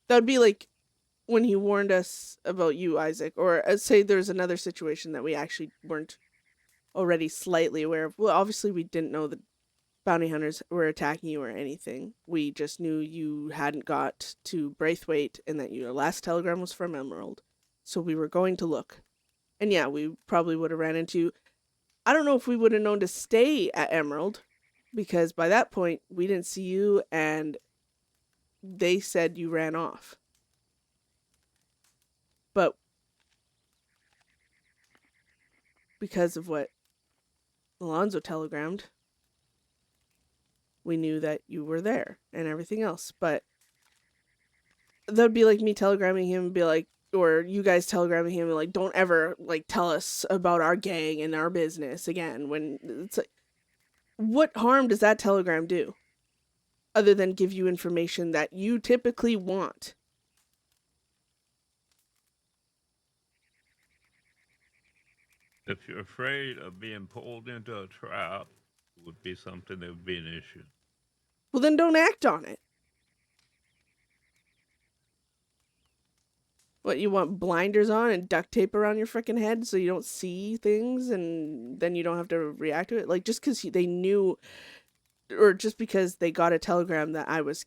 That would be like when he warned us about you, Isaac, or say there's another situation that we actually weren't already slightly aware of. Well, obviously we didn't know that bounty hunters were attacking you or anything. We just knew you hadn't got to Braithwaite and that your last telegram was from Emerald. So we were going to look. And yeah, we probably would have ran into... I don't know if we would have known to stay at Emerald, because by that point, we didn't see you, and they said you ran off. But because of what Alonzo telegrammed, we knew that you were there and everything else. But that would be like me telegramming him and be like, or you guys telegramming him and like, don't ever like tell us about our gang and our business again. When it's like, what harm does that telegram do? Other than give you information that you typically want. If you're afraid of being pulled into a trap, it would be something that would be an issue. Well, then don't act on it. What, you want blinders on and duct tape around your freaking head so you don't see things and then you don't have to react to it? Like, just because they knew, or just because they got a telegram that I was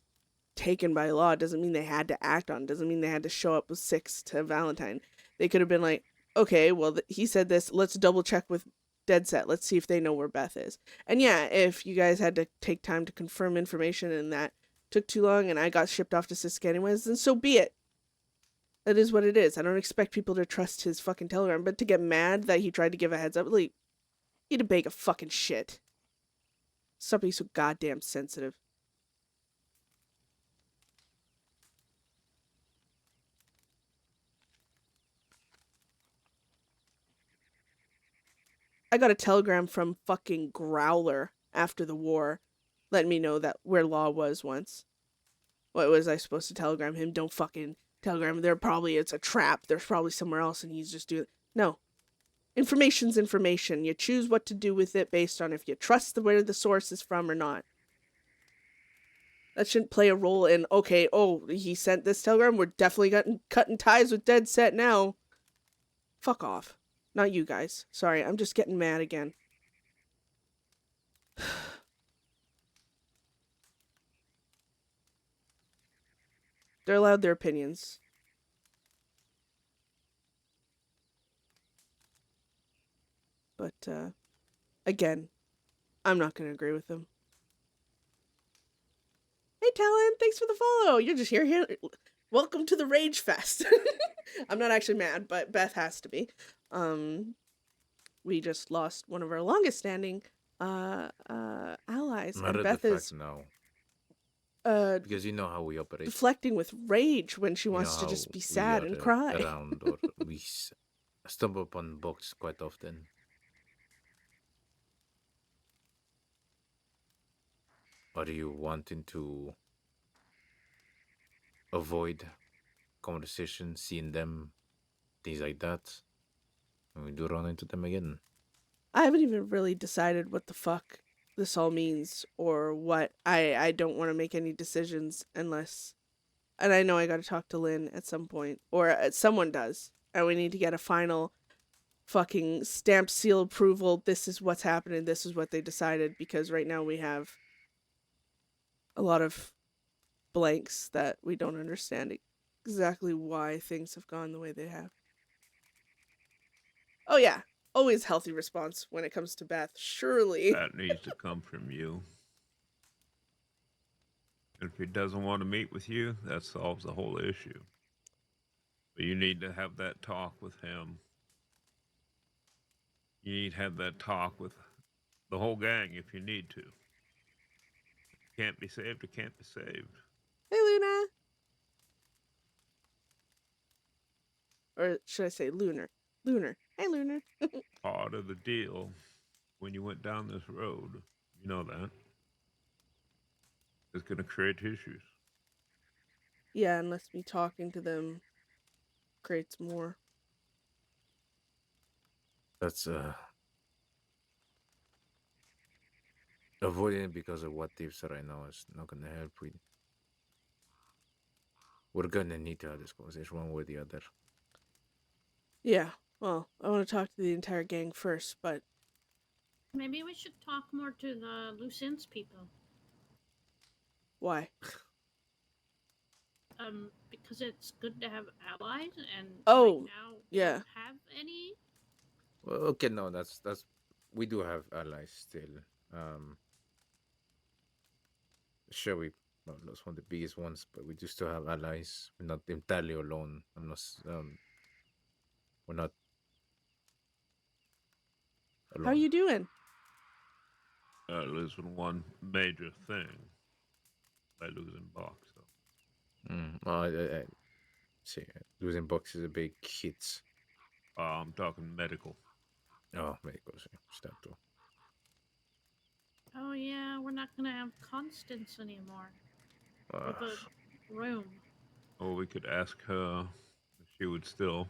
taken by law doesn't mean they had to act on it. Doesn't mean they had to show up with 6 to Valentine. They could have been like, okay, well, he said this. Let's double check with Deadset. Let's see if they know where Beth is. And yeah, if you guys had to take time to confirm information and that took too long and I got shipped off to Siska anyways, then so be it. That is what it is. I don't expect people to trust his fucking telegram, but to get mad that he tried to give a heads up, like, eat a bag of fucking shit. Stop being so goddamn sensitive. I got a telegram from fucking Growler after the war, letting me know that where Law was once. What was I supposed to telegram him? Don't fucking telegram him. It's a trap. There's probably somewhere else and he's just doing... No. Information's information. You choose what to do with it based on if you trust where the source is from or not. That shouldn't play a role in, okay, oh, he sent this telegram. We're definitely cutting ties with Deadset now. Fuck off. Not you guys. Sorry, I'm just getting mad again. They're allowed their opinions. But, again, I'm not going to agree with them. Hey, Talon, thanks for the follow. You're just here. Welcome to the Rage Fest. I'm not actually mad, but Beth has to be. We just lost one of our longest standing allies. Matter And of Beth fact, is no. Because you know how we operate. deflecting with rage when she You wants know to how just be we sad are, and cry. around, or we stumble upon books quite often. Are you wanting to avoid conversation, seeing them, things like that? And we do run into them again. I haven't even really decided what the fuck this all means or what. I don't want to make any decisions unless... And I know I got to talk to Lynn at some point, or someone does. And we need to get a final fucking stamped seal approval. This is what's happening. This is what they decided. Because right now we have a lot of blanks that we don't understand exactly why things have gone the way they have. Oh yeah, always healthy response when it comes to Beth. Surely. That needs to come from you. If he doesn't want to meet with you, that solves the whole issue. But you need to have that talk with him. You need to have that talk with the whole gang if you need to. Can't be saved, it can't be saved. Hey, Luna. Or should I say Lunar? Lunar. Hey, Lunar. Part of the deal when you went down this road, you know that, is going to create issues. Yeah, unless me talking to them creates more. That's avoiding it because of what ifs right now is not gonna help. We're gonna need to have this conversation one way or the other. Yeah. Well, I want to talk to the entire gang first, but Maybe we should talk more to the loose ends people. why? Because it's good to have allies, and right Oh, now we yeah. don't have any. Well, okay, no, that's we do have allies still. Sure, we lost one of the biggest ones, but we do still have allies. We're not entirely alone. We're not How alone. you doing? Losing one major thing by losing box. So. Well, I see. Losing box is a big hit. I'm talking medical. Oh, medical, step too. Oh yeah, we're not gonna have Constance anymore. With a room. Or we could ask her if she would still.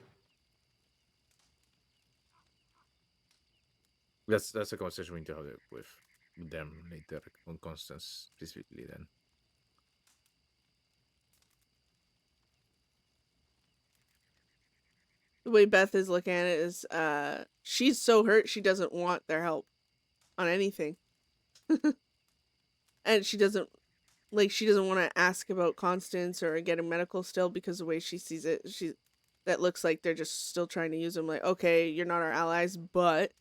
That's a conversation we need to have it with them later on Constance specifically. Then The way Beth is looking at it is, she's so hurt she doesn't want their help on anything. And she doesn't want to ask about Constance or getting medical still, because the way she sees it, that looks like they're just still trying to use them. Like, okay, you're not our allies, but,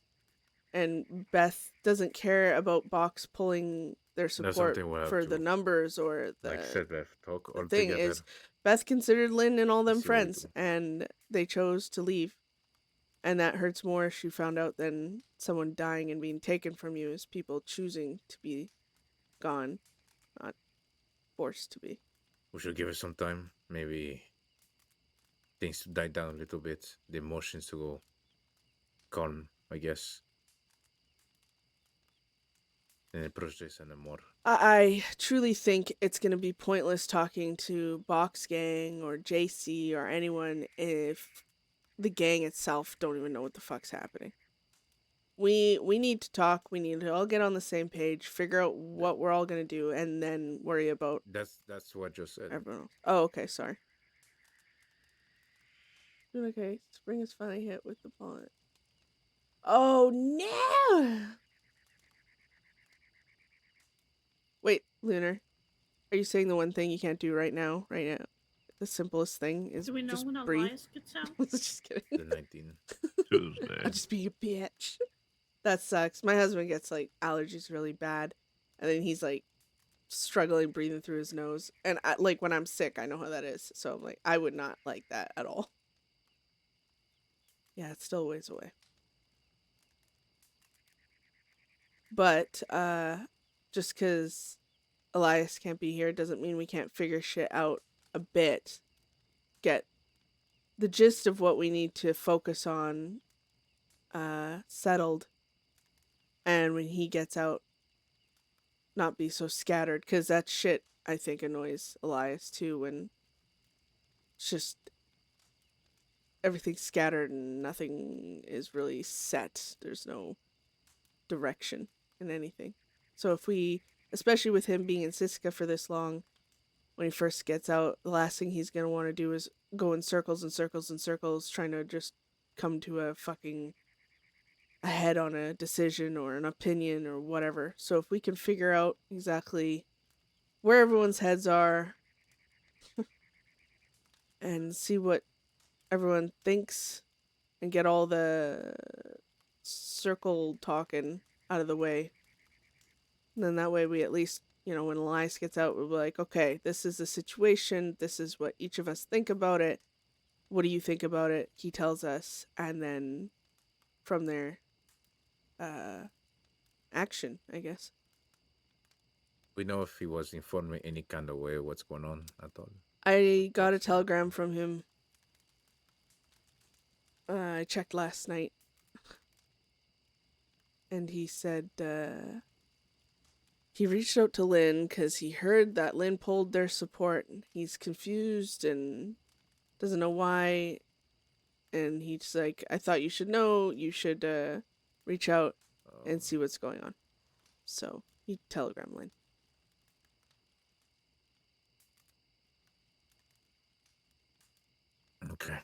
and Beth doesn't care about Box pulling their support we'll for the numbers or like the said, Beth, talk the all thing together. is, Beth considered Lynn and all them See what we friends, do. and they chose to leave. And that hurts more if she found out than someone dying and being taken from you, is people choosing to be gone, not forced to be. We should give it some time. Maybe things to die down a little bit. The emotions to go calm, I guess. And approach this and more. I truly think it's going to be pointless talking to Box Gang or JC or anyone if the gang itself don't even know what the fuck's happening. We need to talk. We need to all get on the same page, figure out what we're all going to do, and then worry about That's what I just said. everyone else. Oh, okay, sorry. Okay, spring is finally hit with the pollen. Oh no! Wait, Lunar, are you saying the one thing you can't do right now? Right now, the simplest thing is Do we know just when breathe. Elias gets out? Just kidding. The 19. Tuesday. I'll just be a bitch. That sucks. My husband gets like allergies really bad, and then he's like struggling breathing through his nose. And like when I'm sick, I know how that is. So I'm like, I would not like that at all. Yeah, it's still a ways away. But just because Elias can't be here doesn't mean we can't figure shit out a bit. Get the gist of what we need to focus on settled. And when he gets out, not be so scattered. Because that shit, I think, annoys Elias too, when it's just everything's scattered and nothing is really set. There's no direction in anything. So if we, especially with him being in Siska for this long, when he first gets out, the last thing he's going to want to do is go in circles and circles and circles, trying to just come to a head on a decision or an opinion or whatever. So if we can figure out exactly where everyone's heads are and see what everyone thinks and get all the circle talking out of the way, and then that way we at least, when Elias gets out, we'll be like, okay, this is the situation, this is what each of us think about it, what do you think about it? He tells us, and then from there, action, I guess. We know if he was informed in any kind of way what's going on at all. I got a telegram from him. I checked last night. And he said he reached out to Lynn because he heard that Lynn pulled their support. He's confused and doesn't know why. And he's like, I thought you should know. You should reach out and see what's going on. So You telegram Lynn. Okay.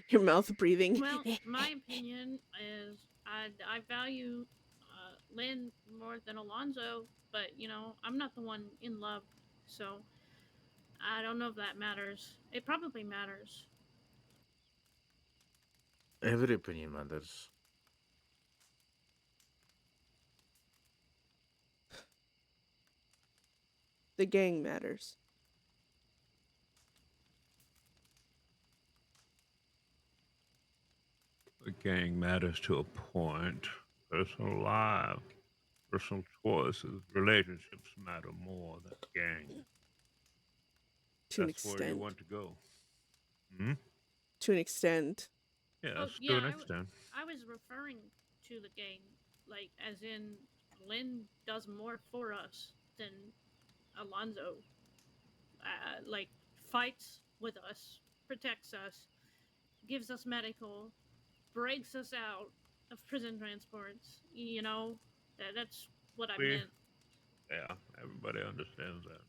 Your mouth breathing. Well, my opinion is I value Lynn more than Alonzo, but you know I'm not the one in love, so I don't know if that matters. It probably matters. Every opinion matters. The gang matters. The gang matters to a point. Personal life, personal choices, relationships matter more than gang. To an That's where you extent. want to go. Hmm? To an extent. Yes, Oh to yeah, an extent. I was referring to the gang, like as in Lynn does more for us than Alonzo. Like fights with us, protects us, gives us medical, breaks us out of prison transports. You know, that's what I We, meant. yeah, everybody understands that.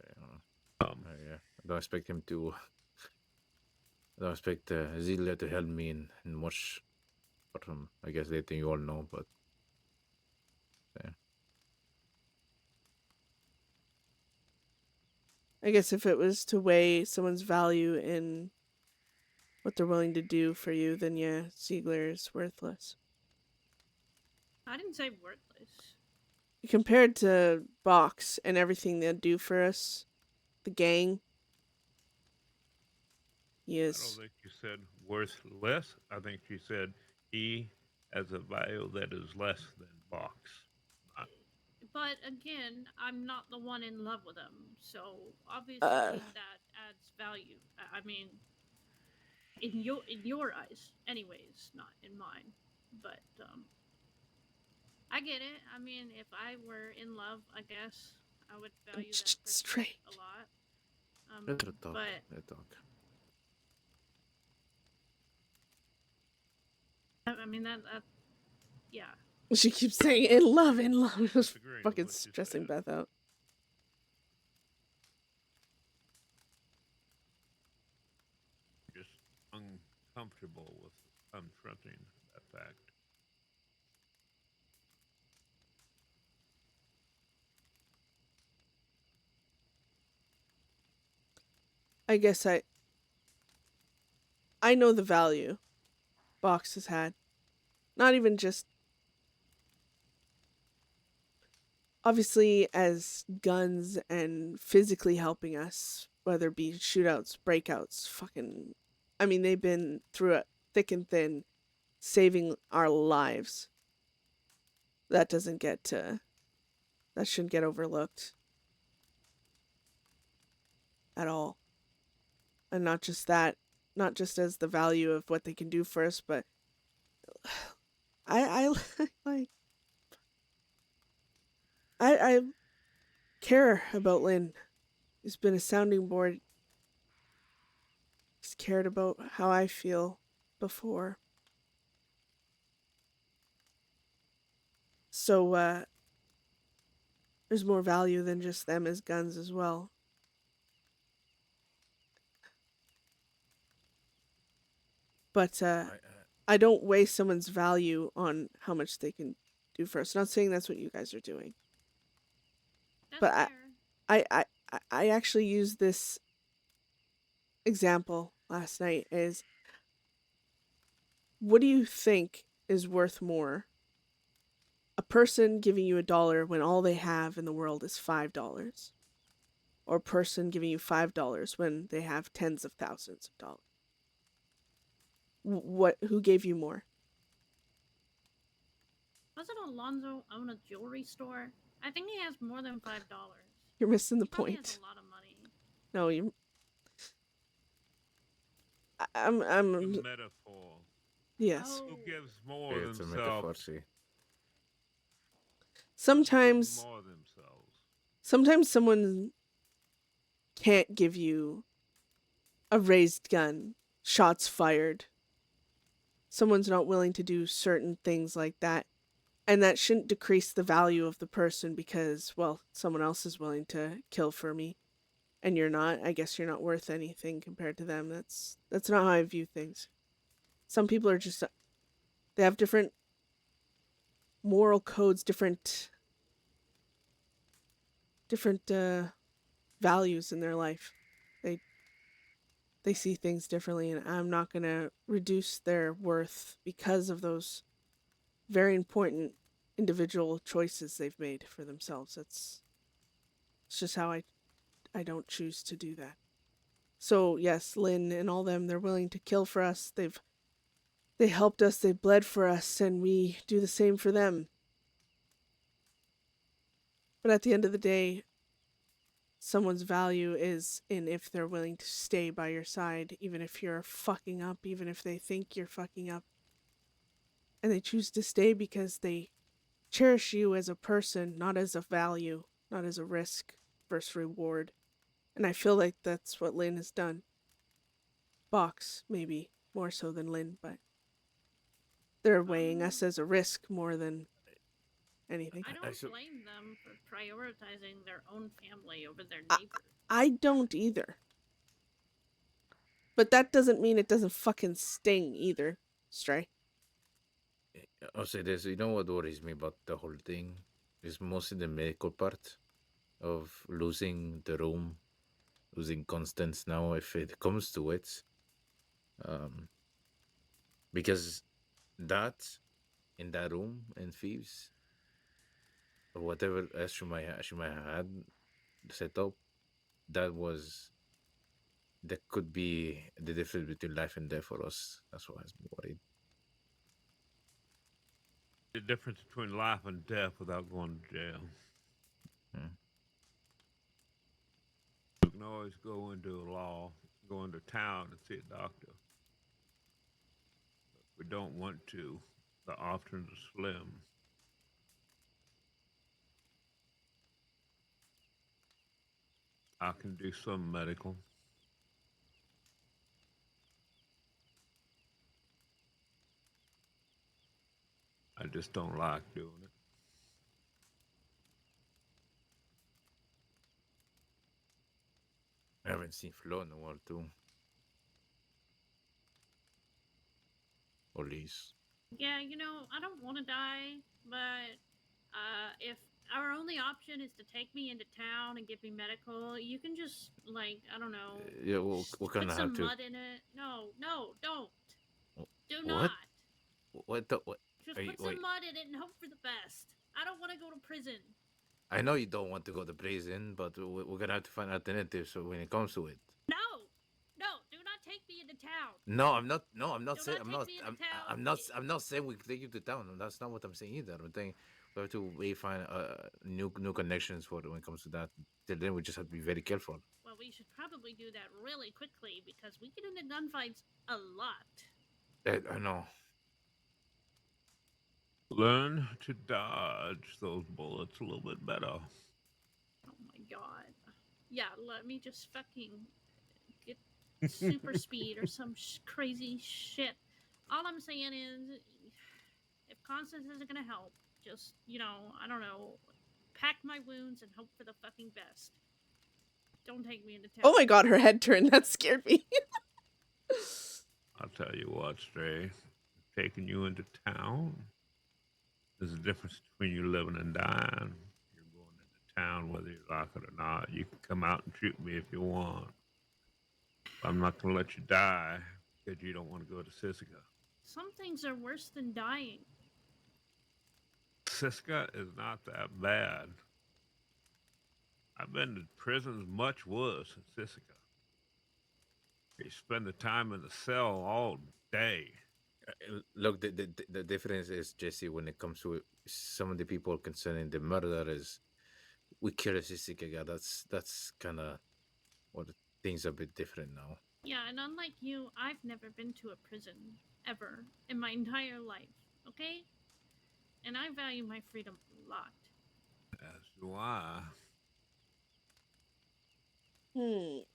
Yeah. I don't expect him to. I don't expect Zilla to help me in much. But I guess they think you all know. But yeah. I guess if it was to weigh someone's value in what they're willing to do for you, then yeah, Ziegler is worthless. I didn't say worthless. Compared to Box and everything they do for us, the gang, he I is. don't think she said worth less. I think she said he has a value that is less than Box. Not, But again, I'm not the one in love with him, so Uh, obviously that adds value. I mean, in your eyes, anyways, not in mine. But I get it. I mean, if I were in love, I guess I would value that person straight. a lot. Let her talk. But Let her talk. I mean that yeah. She keeps saying in love, in love. It was disagreeing with fucking what she stressing said. Beth out. Just uncomfortable with confronting that fact. I guess I know the value Box has had. Not even just obviously as guns and physically helping us, whether it be shootouts, breakouts, fucking I mean they've been through it thick and thin, saving our lives. That shouldn't get overlooked at all. And not just that, not just as the value of what they can do for us, but I like I care about Lynn. He's been a sounding board. He's cared about how I feel before. So there's more value than just them as guns as well. But I don't weigh someone's value on how much they can do for us. Not saying that's what you guys are doing. That's But fair. I actually used this example last night is what do you think is worth more? A person giving you $1 when all they have in the world is $5, or a person giving you $5 when they have tens of thousands of dollars. Who gave you more? Doesn't Alonzo own a jewelry store? I think he has more than $5. You're missing the He probably has point. a lot of money. No, you. The I'm. metaphor. Yes. Who Oh, gives more Yeah, it's a themselves? metaphor. See. Sometimes, More themselves. sometimes someone can't give you a raised gun, shots fired, someone's not willing to do certain things like that. And that shouldn't decrease the value of the person because, well, someone else is willing to kill for me and you're not. I guess you're not worth anything compared to them. That's not how I view things. Some people are just, they have different moral codes, different values in their life. They see things differently, and I'm not going to reduce their worth because of those very important individual choices they've made for themselves. It's just how I don't choose to do that. So yes, Lynn and all them, they're willing to kill for us. They helped us, they bled for us, and we do the same for them. But at the end of the day, someone's value is in if they're willing to stay by your side, even if you're fucking up, even if they think you're fucking up. And they choose to stay because they cherish you as a person, not as a value, not as a risk versus reward. And I feel like that's what Lynn has done. Box, maybe, more so than Lynn, but they're weighing us as a risk more than anything. I don't blame them for prioritizing their own family over their neighbor. I don't either. But that doesn't mean it doesn't fucking sting either, Stray. I'll say this, you know what worries me about the whole thing? Is mostly the medical part of losing the room, losing Constance now if it comes to it. Because that, in that room in Thieves, or whatever else she might have had set up, that could be the difference between life and death for us. That's why I'm worried. The difference between life and death without going to jail. You can always go into town and see a doctor. But we don't want to. The options are slim. I can do some medical. I just don't like doing it. I haven't seen Flo in a while too. Or Liz. Yeah, I don't want to die, but if our only option is to take me into town and give me medical, you can just, like, I don't know, Yeah, we're put gonna have some to. mud in it. No, don't. Do What? not. What? What? Just put some mud in it and hope for the best. I don't want to go to prison. I know you don't want to go to prison, but we're gonna have to find alternatives when it comes to it. No, do not take me into town. No, I'm not. No, I'm not Do saying. not I'm take not. me into town. I'm not saying we take you to town. That's not what I'm saying either. I'm saying we have to find new connections for when it comes to that. Till then, we just have to be very careful. Well, we should probably do that really quickly because we get into gunfights a lot. I know. Learn to dodge those bullets a little bit better. Oh my god. Yeah, let me just fucking get super speed or some crazy shit. All I'm saying is, if Constance isn't gonna help, just, I don't know, pack my wounds and hope for the fucking best. Don't take me into town. Oh my god, her head turned. That scared me. I'll tell you what, Stray. Taking you into town. There's a difference between you living and dying. You're going into town whether you like it or not. You can come out and shoot me if you want. I'm not going to let you die because you don't want to go to Siska. Some things are worse than dying. Siska is not that bad. I've been to prisons much worse than Siska. You spend the time in the cell all day. Look, the difference is, Jesse, when it comes to some of the people concerning the murder is we kill a Sissika guy. That's kind of what things are a bit different now. Yeah, and unlike you, I've never been to a prison ever in my entire life, okay? And I value my freedom a lot. As do I. Don't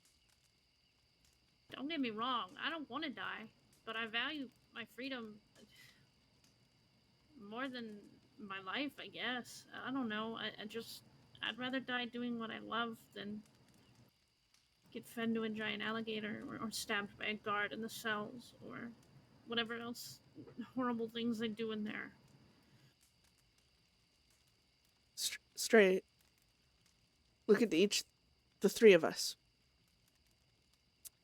get me wrong, I don't want to die, but I value my freedom more than my life, I guess. I don't know. I'd rather die doing what I love than get fed to a giant alligator or stabbed by a guard in the cells or whatever else horrible things they do in there. Straight. Look at the three of us.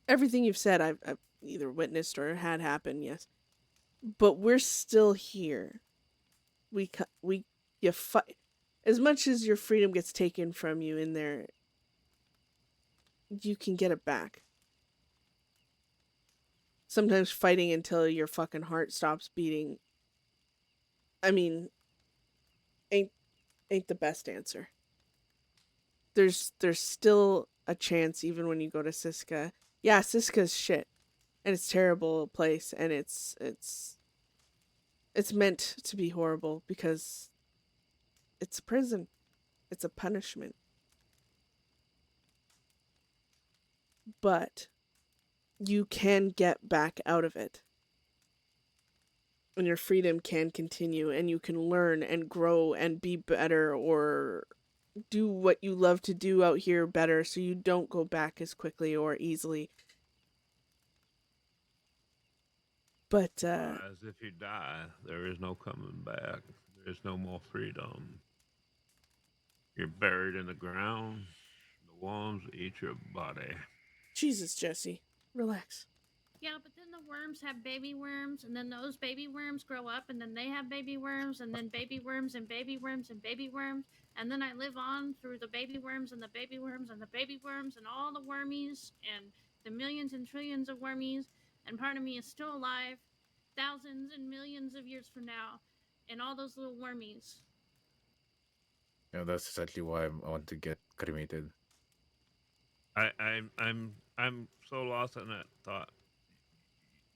Everything you've said, I've either witnessed or had happen, yes. But we're still here. You fight. As much as your freedom gets taken from you in there, you can get it back. Sometimes fighting until your fucking heart stops beating, I mean, ain't the best answer. There's still a chance even when you go to Siska. Yeah, Siska's shit. And it's a terrible place, and it's meant to be horrible because it's a prison. It's a punishment. But you can get back out of it. And your freedom can continue, and you can learn and grow and be better or do what you love to do out here better so you don't go back as quickly or easily. But As if you die, there is no coming back. There is no more freedom. You're buried in the ground. The worms eat your body. Jesus, Jesse, relax. Yeah, but then the worms have baby worms, and then those baby worms grow up, and then they have baby worms, and then baby worms, and baby worms, and baby worms, and then I live on through the baby worms, and the baby worms, and the baby worms, and all the wormies, and the millions and trillions of wormies, and part of me is still alive, thousands and millions of years from now, and all those little wormies. That's exactly why I want to get cremated. I'm so lost in that thought.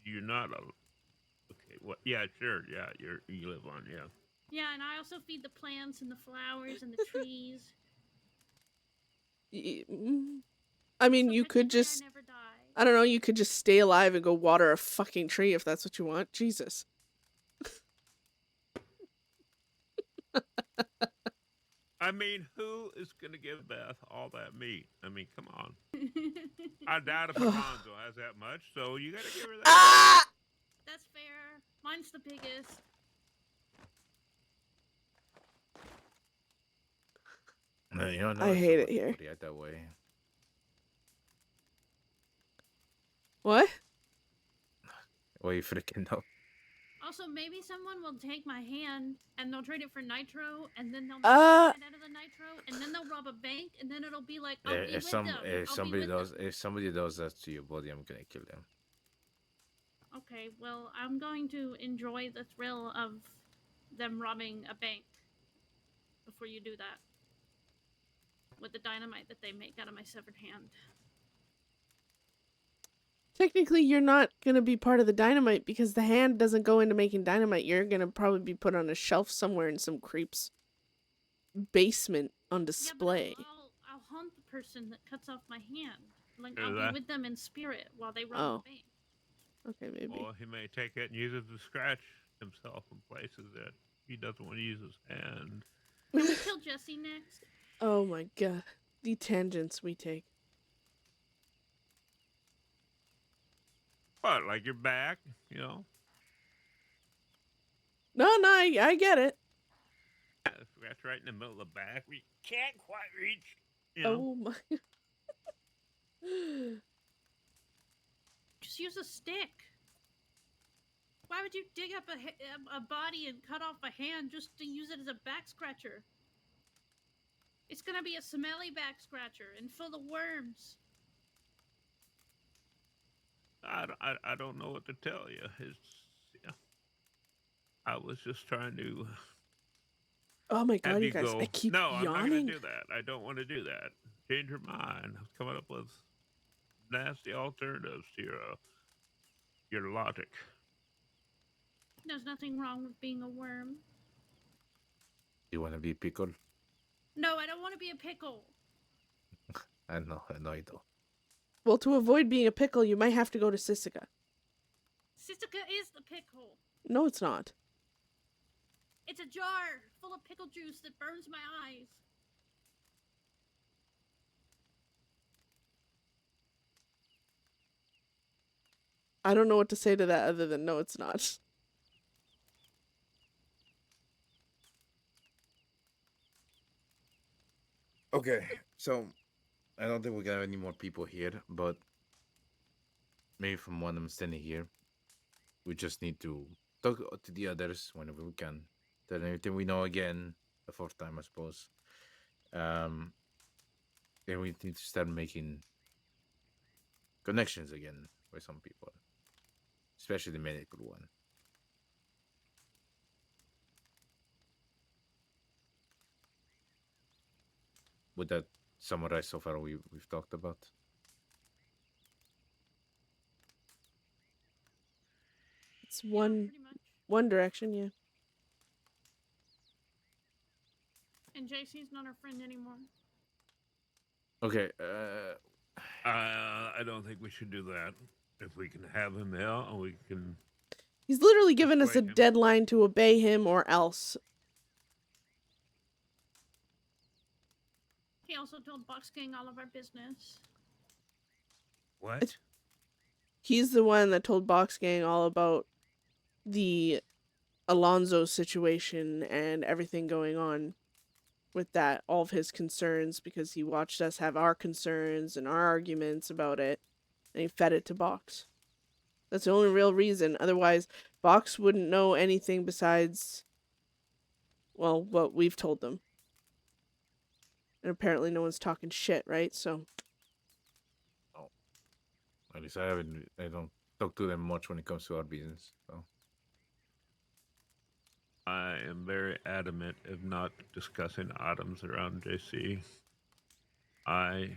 You're not a okay. What? Yeah, sure. Yeah, you live on. Yeah. Yeah, and I also feed the plants and the flowers and the trees. I mean, So you could technically, just, I never die. I don't know, you could just stay alive and go water a fucking tree if that's what you want. Jesus. I mean, who is gonna give Beth all that meat? I mean, come on. I doubt if Alonzo has that much, so you gotta give her that. Ah! That's fair. Mine's the biggest. I hate it here. React that way. What? Well, you freaking know. Also, maybe someone will take my hand and they'll trade it for nitro, and then they'll make out of the nitro, and then they'll rob a bank, and then it'll be like, I'll be with them. If somebody does that to your body, I'm gonna kill them. Okay, well, I'm going to enjoy the thrill of them robbing a bank before you do that with the dynamite that they make out of my severed hand. Technically, you're not going to be part of the dynamite because the hand doesn't go into making dynamite. You're going to probably be put on a shelf somewhere in some creep's basement on display. Yeah, but I'll haunt the person that cuts off my hand. Like, I'll be with them in spirit while they rob the bank. Okay, maybe. Or he may take it and use it to scratch himself in places that he doesn't want to use his hand. Can we kill Jesse next? Oh my god. The tangents we take. What, like your back, you know? No, I get it. Scratch right in the middle of the back. We can't quite reach, you know? Oh my. Just use a stick. Why would you dig up a body and cut off a hand just to use it as a back scratcher? It's gonna be a smelly back scratcher and full of worms. I don't know what to tell you. I was just trying to. Oh my god, have you guys! go, I keep no, yawning. I'm not going to do that. I don't want to do that. Change your mind. I'm coming up with nasty alternatives to your logic. There's nothing wrong with being a worm. You want to be pickled? No, I don't want to be a pickle. I know you don't. Well, to avoid being a pickle, you might have to go to Sisica. Sisika is the pickle. No, it's not. It's a jar full of pickle juice that burns my eyes. I don't know what to say to that other than no, it's not. Okay, so I don't think we got any more people here, but maybe from one of them standing here, we just need to talk to the others whenever we can. Tell everything we know again, the fourth time, I suppose. Um, then we need to start making connections again with some people, especially the medical one. Would that summarize so far we've talked about? It's Yeah, one pretty much. direction, yeah. And JC's not our friend anymore. Okay. I don't think we should do that. If we can have him out, and we can. He's literally given us a Persuade him. deadline to obey him or else. He also told Box King all of our business. What? He's the one that told Box Gang all about the Alonzo situation and everything going on with that, all of his concerns, because he watched us have our concerns and our arguments about it, and he fed it to Box. That's the only real reason. Otherwise, Box wouldn't know anything besides, well, what we've told them. And apparently no one's talking shit, right? So, At least I don't talk to them much when it comes to our business. So I am very adamant of not discussing items around JC. I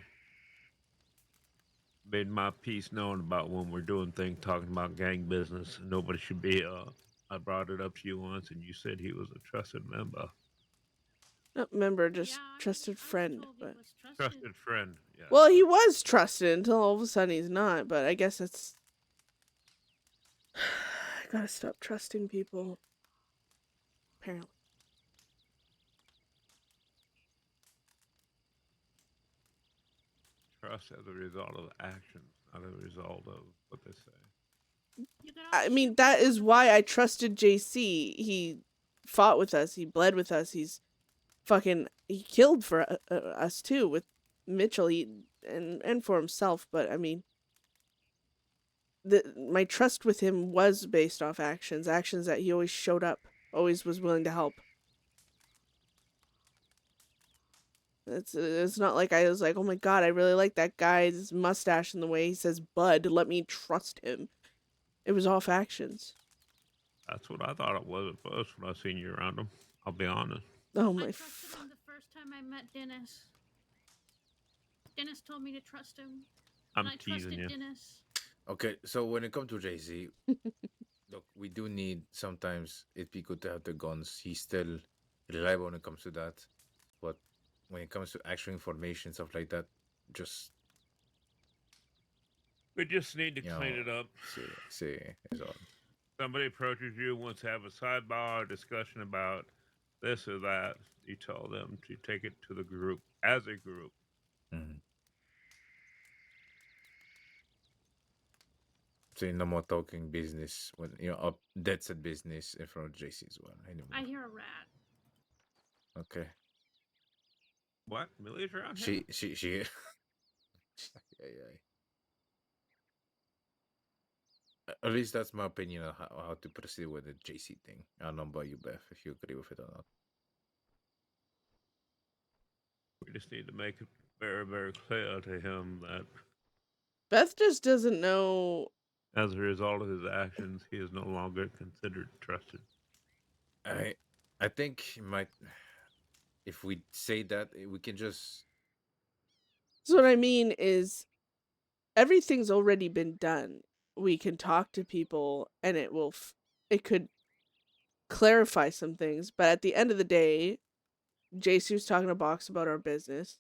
made my piece known about when we're doing things, talking about gang business. Nobody should be. I brought it up to you once, and you said he was a trusted member. not member, just Yeah, I trusted was friend. told he But was trusted. Trusted friend. Yes. well, he was trusted until all of a sudden he's not. But I guess it's. I gotta stop trusting people. Apparently. Trust as a result of actions, not a result of what they say. You could I always mean, ship that him is to why the- I trusted JC. He fought with us. He bled with us. He's fucking. He killed for us too with Mitchell. And for himself. But I mean, my trust with him was based off actions. Actions that he always showed up, always was willing to help. It's not like I was like, oh my god, I really like that guy's mustache and the way he says bud. Let me trust him. It was off actions. That's what I thought it was at first when I seen you around him. I'll be honest. Oh I my. trusted him the first time I met Dennis. Dennis told me to trust him. I'm and I teasing trusted you. Dennis. okay, so when it comes to JC, look, we do need sometimes it'd be good to have the guns. He's still reliable when it comes to that, but when it comes to actual information, stuff like that, just We just need to You clean know, it up. see is all. Somebody approaches you, wants to have a sidebar discussion about this or that. You tell them to take it to the group as a group. Mm-hmm. So no more talking business when up Deadset business in front of JC as well anymore. I hear a rat. Okay. What? Millie's around here? She yeah. At least that's my opinion on how to proceed with the JC thing. I don't know about you, Beth, if you agree with it or not. We just need to make it very, very clear to him that Beth just doesn't know. as a result of his actions, he is no longer considered trusted. I think if we say that, we can just. So what I mean is, everything's already been done. We can talk to people, and it could clarify some things. But at the end of the day, JC was talking to Box about our business.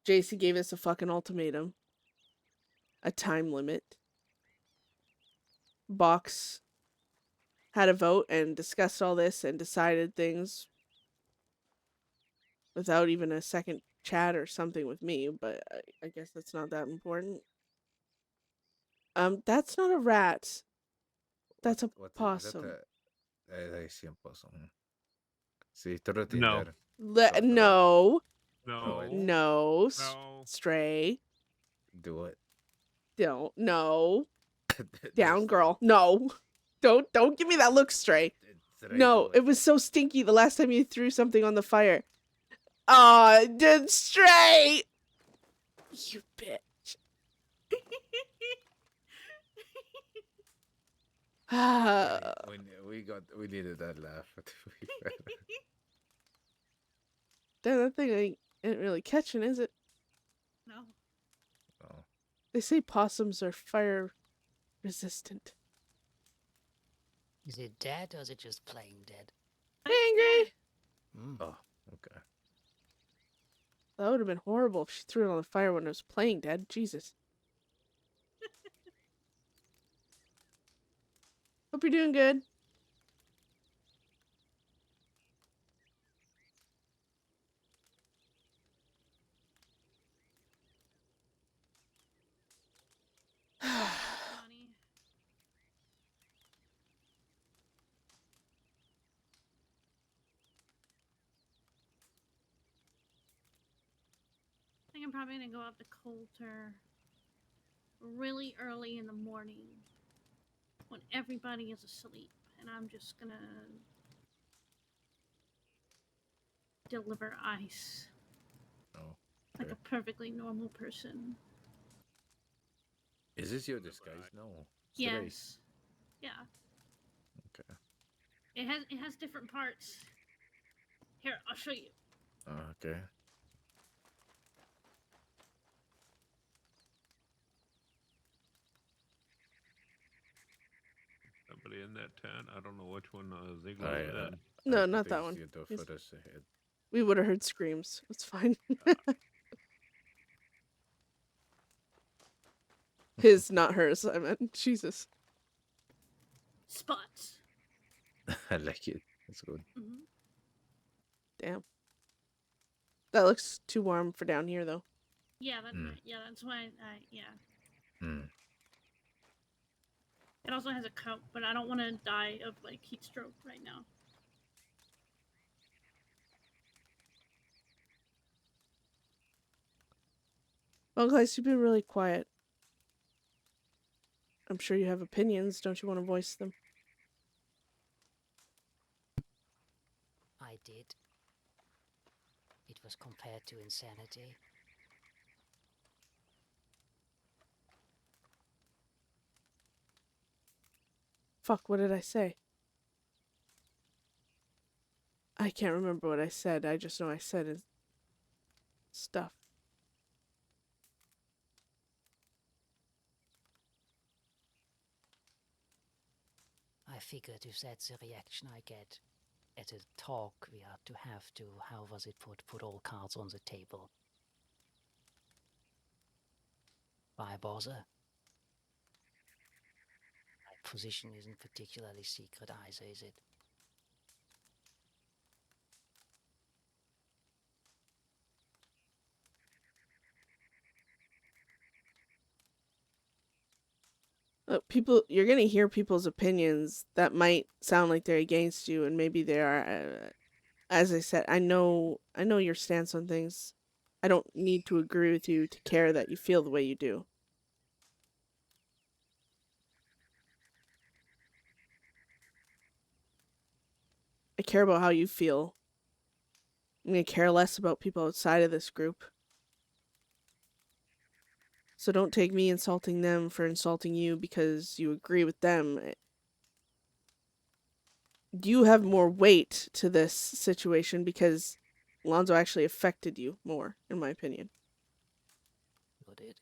JC gave us a fucking ultimatum, a time limit. Box had a vote and discussed all this and decided things without even a second chat or something with me, but I guess that's not that important. That's not a rat. That's a What is possum. that? I see a possum. See, throw it in No. there. Le- Throw it. no, Throw it. no, No. Stray. Do it. Don't, no. There's Down, the- girl. No. Don't give me that look, Stray. Stray, No, do it was so stinky the last time you threw something on the fire. Aw, did Stray! You bitch. Ah, We needed that laugh. damn, that thing ain't really catching, is it? No. Oh. They say possums are fire resistant. Is it dead or is it just plain dead? Angry! Mm. Oh, okay. That would have been horrible if she threw it on the fire when it was playing dead. Jesus. Hope you're doing good. Funny. I think I'm probably gonna go out to Coulter really early in the morning when everybody is asleep, and I'm just gonna deliver ice Oh. like Okay. a perfectly normal person. Is this your disguise? No. Stray. Yes. Yeah. Okay. It has different parts. Here, I'll show you. Okay. Somebody in that tent. I don't know which one Ziegler I, was in. No, I not think that it's one. the door He's- furthest ahead. We would have heard screams. It's fine. His, not hers, I meant. Jesus. Spots. I like it. It's good. Hmm. Damn. That looks too warm for down here, though. Yeah, Mm. that's why yeah. Mm. It also has a coat, but I don't want to die of like heat stroke right now. Well, guys, you've been really quiet. I'm sure you have opinions. Don't you want to voice them? I did. It was compared to insanity. Fuck, what did I say? I can't remember what I said. I just know I said stuff. I figured if that's the reaction I get at a talk we are to have to, how was it put all cards on the table? Why bother? My position isn't particularly secret either, is it? People, you're gonna hear people's opinions that might sound like they're against you, and maybe they are. As I said, I know your stance on things. I don't need to agree with you to care that you feel the way you do. I care about how you feel. I'm gonna care less about people outside of this group. So don't take me insulting them for insulting you because you agree with them. You have more weight to this situation because Lonzo actually affected you more, in my opinion. You did.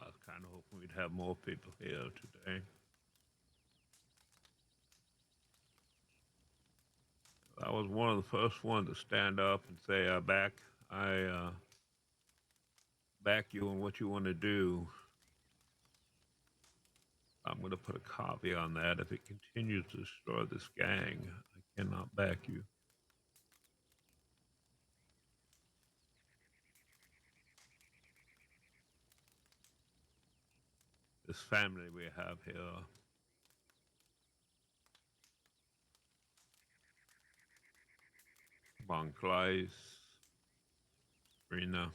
I was kind of hoping we'd have more people here today. I was one of the first ones to stand up and say, I back you on what you want to do. I'm going to put a copy on that. If it continues to destroy this gang, I cannot back you. This family we have here, Monclais, Rena,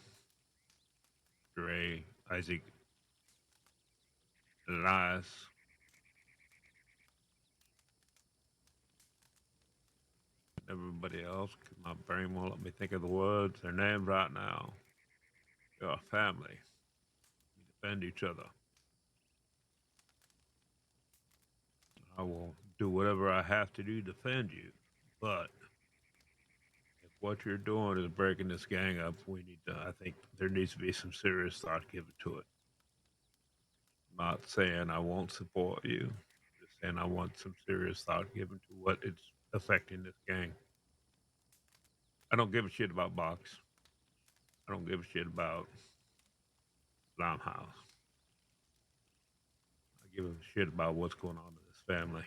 Dre, Isaac, Elias, everybody else. My brain won't let me think of the words, their names right now. You're a family. You defend each other. I will do whatever I have to do to defend you. But if what you're doing is breaking this gang up, I think there needs to be some serious thought given to it. I'm not saying I won't support you. I'm just saying I want some serious thought given to what it's affecting this gang. I don't give a shit about Box. I don't give a shit about Limehouse. I give a shit about what's going on in this family.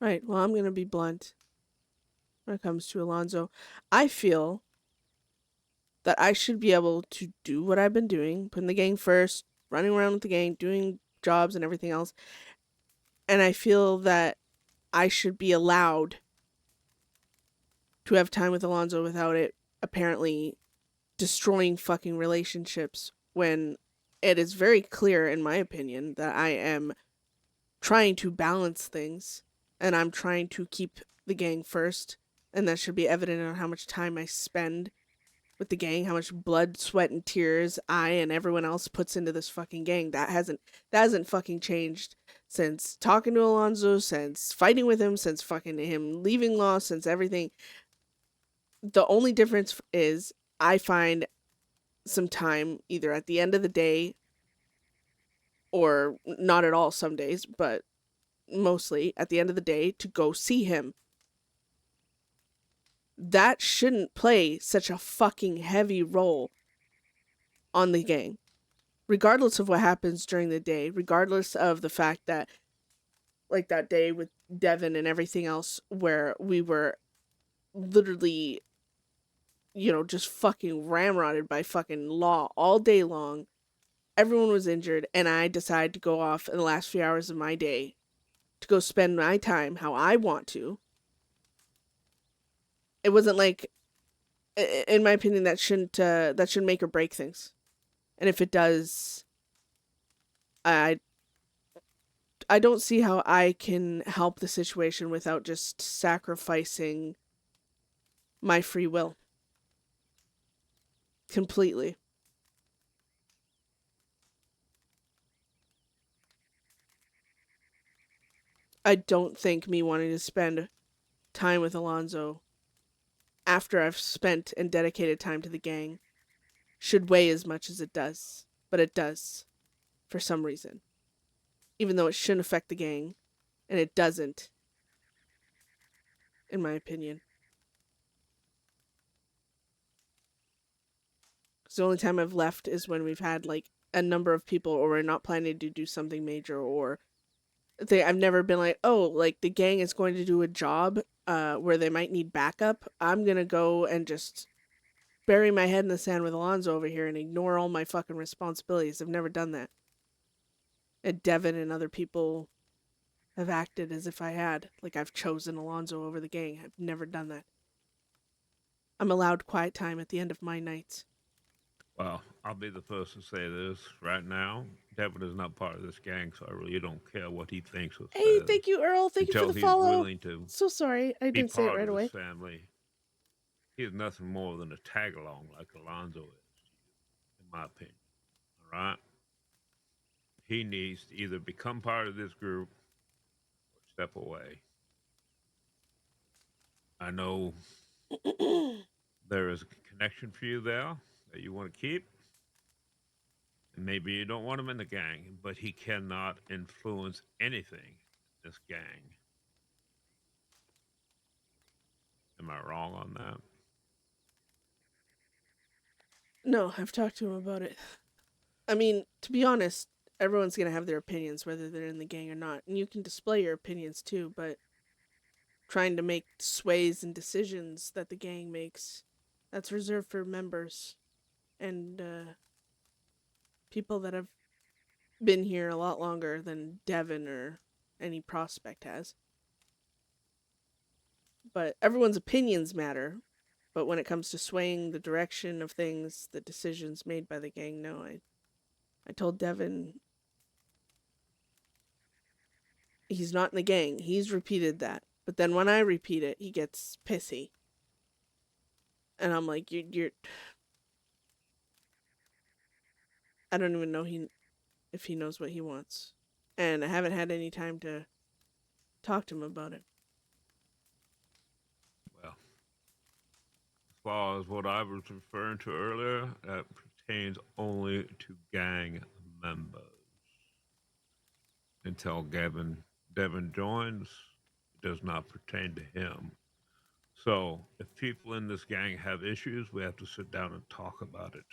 Right. Well, I'm going to be blunt when it comes to Alonzo. I feel that I should be able to do what I've been doing, putting the gang first, running around with the gang, doing jobs and everything else. And I feel that I should be allowed to have time with Alonzo without it apparently destroying fucking relationships, when it is very clear, in my opinion, that I am trying to balance things and I'm trying to keep the gang first. And that should be evident on how much time I spend with the gang, how much blood, sweat, and tears I and everyone else puts into this fucking gang. That hasn't fucking changed since talking to Alonzo, since fighting with him, since fucking him leaving Law, since everything. The only difference is I find some time either at the end of the day or not at all some days, but mostly at the end of the day to go see him. That shouldn't play such a fucking heavy role on the gang. Regardless of what happens during the day, regardless of the fact that, like that day with Devin and everything else, where we were literally, just fucking ramrodded by fucking Law all day long. Everyone was injured, and I decided to go off in the last few hours of my day to go spend my time how I want to. It wasn't like, in my opinion, that shouldn't make or break things. And if it does, I don't see how I can help the situation without just sacrificing my free will completely. I don't think me wanting to spend time with Alonzo after I've spent and dedicated time to the gang should weigh as much as it does. But it does, for some reason. Even though it shouldn't affect the gang, and it doesn't, in my opinion. Because the only time I've left is when we've had like a number of people, or we're not planning to do something major, or I've never been like, oh, like the gang is going to do a job where they might need backup. I'm going to go and just bury my head in the sand with Alonzo over here and ignore all my fucking responsibilities. I've never done that. And Devin and other people have acted as if I had. Like I've chosen Alonzo over the gang. I've never done that. I'm allowed quiet time at the end of my nights. Well, I'll be the first to say this right now. Devin is not part of this gang, so I really don't care what he thinks or says. Hey, thank you, Earl. Thank you for Until the he's follow. willing to So sorry, I be didn't say it part right of away. this family. He is nothing more than a tag along like Alonzo is, in my opinion. All right? He needs to either become part of this group or step away. I know there is a connection for you there that you want to keep. And maybe you don't want him in the gang, but he cannot influence anything in this gang. Am I wrong on that? No, I've talked to him about it. I mean, to be honest, everyone's gonna have their opinions whether they're in the gang or not, and you can display your opinions too, but trying to make sways and decisions that the gang makes, that's reserved for members and people that have been here a lot longer than Devin or any prospect has. But everyone's opinions matter. But when it comes to swaying the direction of things, the decisions made by the gang, no, I told Devin he's not in the gang. He's repeated that. But then when I repeat it, he gets pissy. And I'm like, you're I don't even know if he knows what he wants. And I haven't had any time to talk to him about it. Well, as far as what I was referring to earlier, that pertains only to gang members. Until Devin joins, it does not pertain to him. So if people in this gang have issues, we have to sit down and talk about it.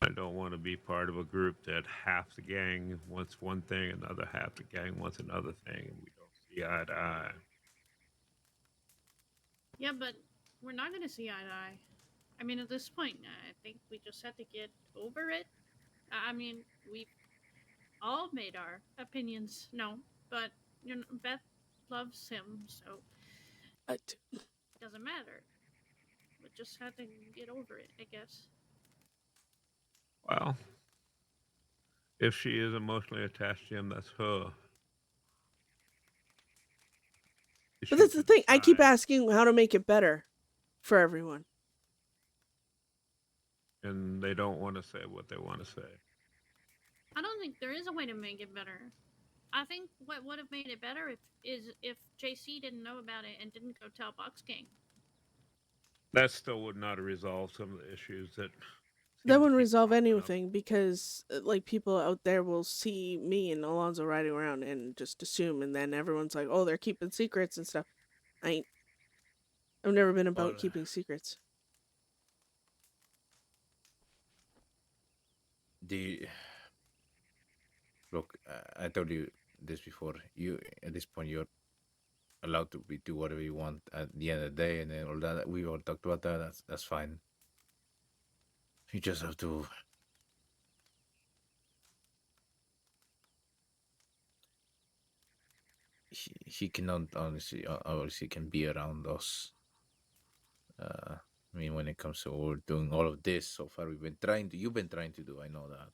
I don't want to be part of a group that half the gang wants one thing, another half the gang wants another thing, and we don't see eye to eye. Yeah, but we're not going to see eye to eye. I mean, at this point, I think we just have to get over it. I mean, we've all made our opinions known, but Beth loves him, so But it doesn't matter. We just have to get over it, I guess. Well, if she is emotionally attached to him, that's her but issue that's to the thing. I keep decide. asking how to make it better for everyone. And they don't want to say what they want to say. I don't think there is a way to make it better. I think what would have made it better if JC didn't know about it and didn't go tell Box King. That still would not resolve some of the issues that That seem to wouldn't keep resolve popping up. anything because like people out there will see me and Alonzo riding around and just assume, and then everyone's like, "Oh, they're keeping secrets and stuff." I've never been about Well, keeping secrets. the look, I told you this before. You at this point you're allowed to do whatever you want at the end of the day, and then all that we all talked about that. That's fine. You just have to. He cannot honestly, obviously, can be around us. I mean, when it comes to all doing all of this so far, you've been trying to do. I know that,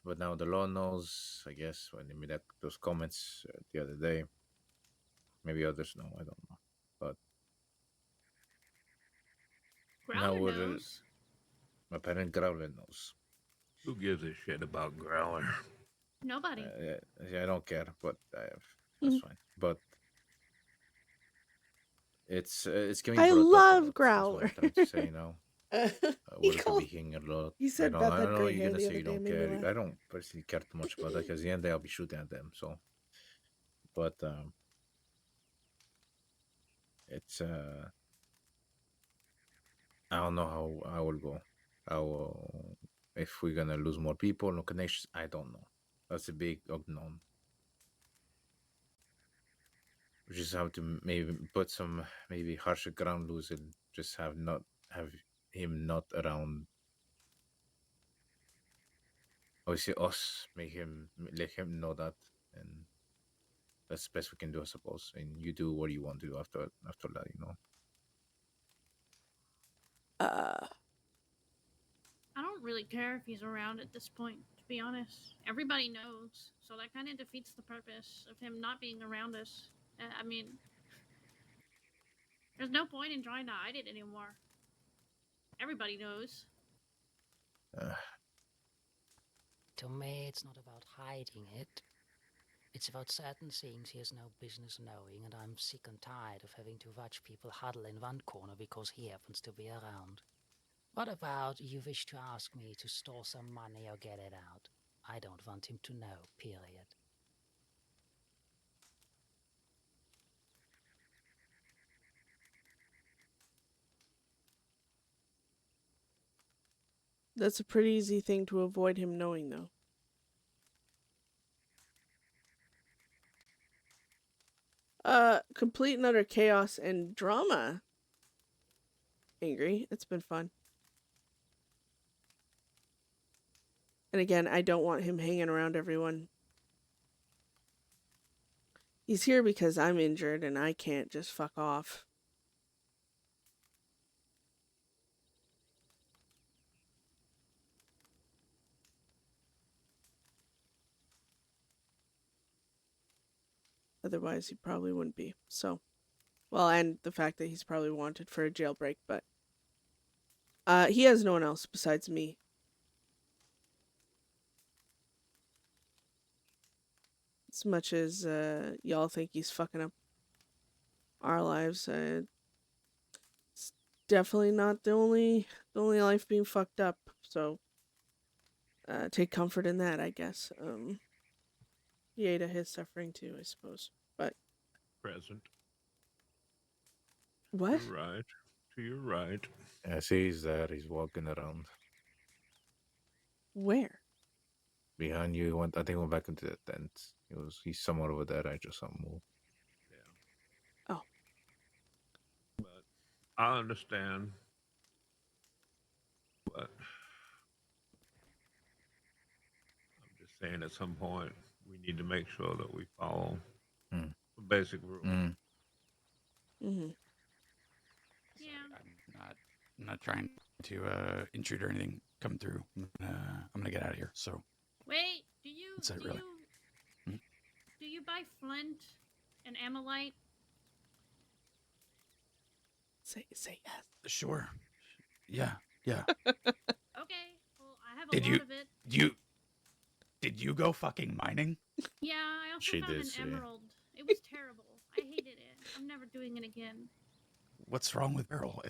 but now the law knows. I guess when they made those comments the other day, maybe others know. I don't know, but now Growler knows. my parent Growler knows. Who gives a shit about Growler? Nobody. I don't care, but that's fine. But it's getting I brought up a love lot. Is what Growler. I'm trying to say now. He WILDRP called. being a lot. He said I Beth had know gray you're hair gonna the say other you day. don't Made me care. laugh. I don't personally care too much about that because at the end I'll be shooting at them. So, but it's I don't know how I will go. How if we're gonna lose more people, no connections. I don't know. That's a big unknown. We just have to maybe put some maybe harsher ground rules and just have him not around. Obviously, us let him know that, and that's the best we can do, I suppose. And you do what you want to do after that, you know. Uh, I don't really care if he's around at this point, to be honest. Everybody knows, so that kind of defeats the purpose of him not being around us. I mean, there's no point in trying to hide it anymore. Everybody knows. Uh, To me, it's not about hiding it. It's about certain things he has no business knowing, and I'm sick and tired of having to watch people huddle in one corner because he happens to be around. What about you wish to ask me to store some money or get it out? I don't want him to know, period. That's a pretty easy thing to avoid him knowing, though. Complete and utter chaos and drama. Angry. It's been fun. And again, I don't want him hanging around everyone. He's here because I'm injured and I can't just fuck off. Otherwise, he probably wouldn't be. So, well, and the fact that he's probably wanted for a jailbreak, but he has no one else besides me. As much as y'all think he's fucking up our lives, it's definitely not the only life being fucked up. So, take comfort in that, I guess. Yada his suffering too, I suppose. But Present. what? You're right. You're right. I see he's there. He's walking around Where? behind you. I think he went back into the tent. He's somewhere over there. I just saw him move. Oh, But I understand. But I'm just saying at some point we need to make sure that we follow Mm. the basic rules. Mm. mm-hmm. Yeah. I'm not trying to intrude or anything come through. I'm gonna get out of here. So Wait, do you That's it, really. do you buy flint and amylite? Say yes. sure, yeah. Okay, well I have a Did lot you- of it. Did you go fucking mining? Yeah, I also She found did an say. emerald. It was terrible. I hated it. I'm never doing it again. What's wrong with Beryl?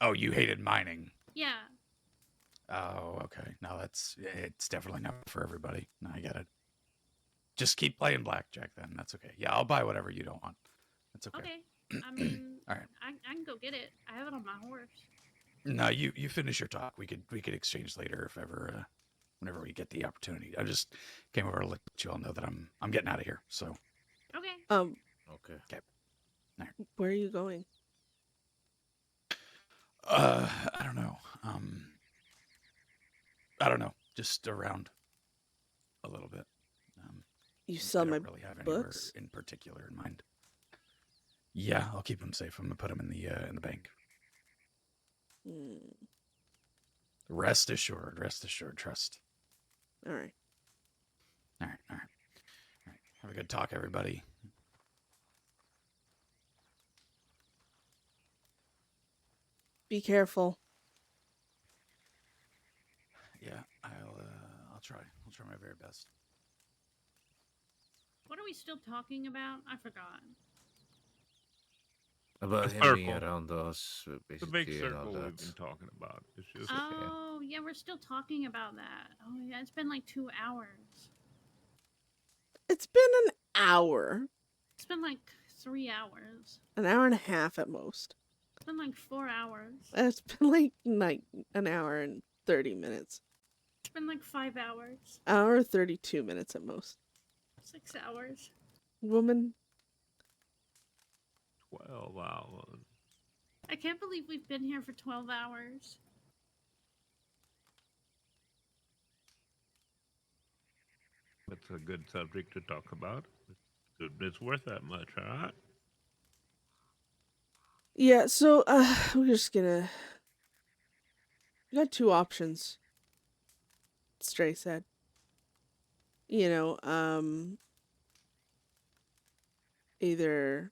Oh, you hated mining. Yeah. Oh, okay. No, it's definitely not for everybody. No, I get it. Just keep playing blackjack then. That's okay. Yeah, I'll buy whatever you don't want. That's okay. Okay. I mean, All right. I can go get it. I have it on my horse. No, you finish your talk. We could exchange later if ever, whenever we get the opportunity. I just came over to let you all know that I'm getting out of here. So Okay. Okay. Where are you going? I don't know. I don't know. Just around a little bit. You sell I my don't really have anywhere books? in particular in mind. Yeah, I'll keep them safe. I'm gonna put them in the bank. Mm, Rest assured. Trust. all right. All right. Have a good talk, everybody. Be careful. Yeah, I'll try. I'll try my very best. What are we still talking about? I forgot. About The him being circle. around us, The basically, big and all circle that. we've been talking about. It's just Oh, yeah, we're still talking about that. Oh, yeah, it's been like 2 hours. It's been an hour. It's been like 3 hours. An hour and a half at most. It's been like 4 hours. It's been like an hour and 30 minutes. It's been like 5 hours. Hour 32 minutes at most. 6 hours. Woman, 12 hours. I can't believe we've been here for 12 hours. It's a good subject to talk about. It's worth that much, all right? yeah, so we're just gonna. We got two options. Stray said. You know, either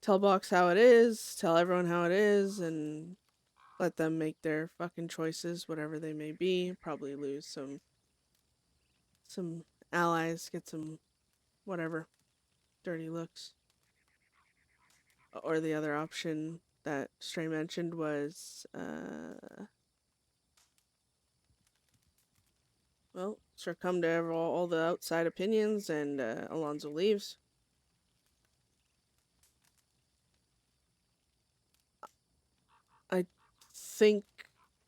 tell Box how it is, tell everyone how it is, and let them make their fucking choices, whatever they may be. Probably lose some some allies, get some whatever dirty looks. Or the other option that Stray mentioned was, well, succumb to all the outside opinions and Alonzo leaves. I think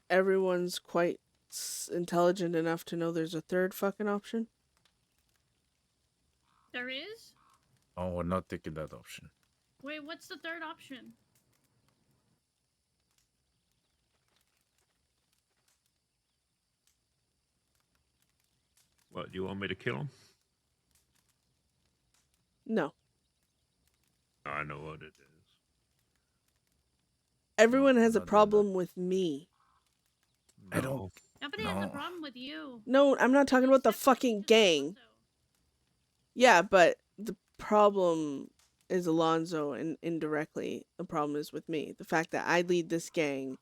everyone's quite intelligent enough to know there's a third fucking option. There is? Oh, we're not taking that option. Wait, what's the third option? What, you want me to kill him? No. I know what it is. Everyone has a not that. problem with me. I don't. No. Nobody has a No. problem with you. No, I'm not talking about the Except for fucking just gang. Alonzo. Yeah, but the problem is Alonzo, and indirectly, the problem is with me. The fact that I lead this gang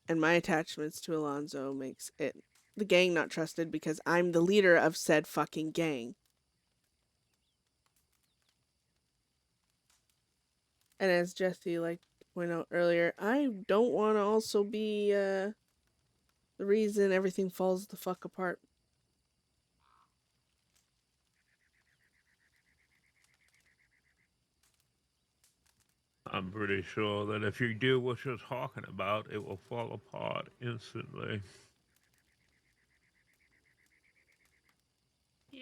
and my attachments to Alonzo makes the gang not trusted because I'm the leader of said fucking gang. And as Jesse like to point out earlier, I don't want to also be the reason everything falls the fuck apart. I'm pretty sure that if you do what you're talking about, it will fall apart instantly. Yeah.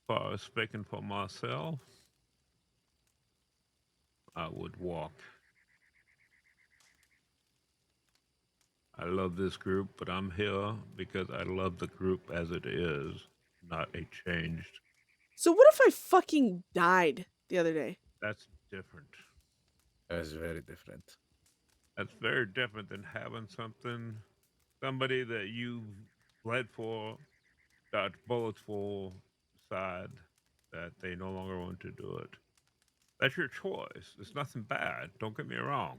If I was speaking for myself, I would walk. I love this group, but I'm here because I love the group as it is, not a changed. So what if I fucking died the other day? That's different. That's very different. That's very different than having somebody that you bled for, dodged bullets for, decide that they no longer want to do it. That's your choice. It's nothing bad. Don't get me wrong.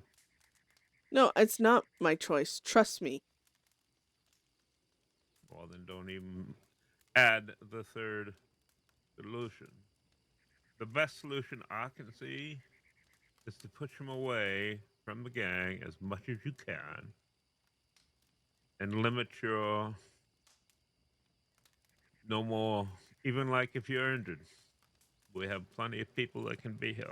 No, it's not my choice. Trust me. Well, then don't even add the third solution. The best solution I can see is to push him away from the gang as much as you can and limit your no more, even like if you're injured. We have plenty of people that can be here.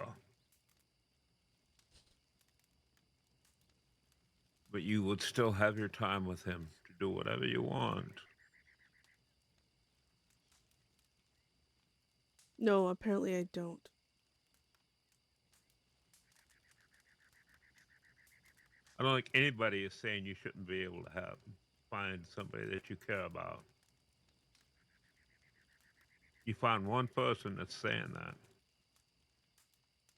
But you would still have your time with him to do whatever you want. No, apparently I don't. I don't think anybody is saying you shouldn't be able to find somebody that you care about. You find one person that's saying that.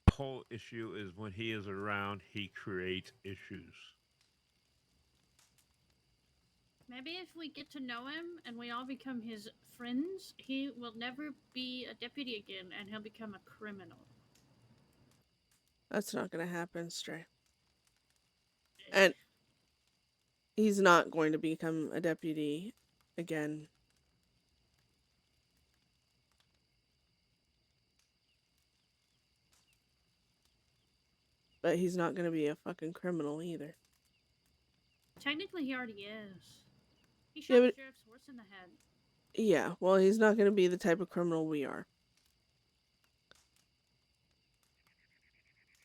The whole issue is when he is around, he creates issues. Maybe if we get to know him and we all become his friends, he will never be a deputy again and he'll become a criminal. That's not gonna happen, Stray. And he's not going to become a deputy again. But he's not gonna be a fucking criminal either. Technically, he already is. He shot Yeah, the but sheriff's horse in the head. yeah, well, he's not gonna be the type of criminal we are.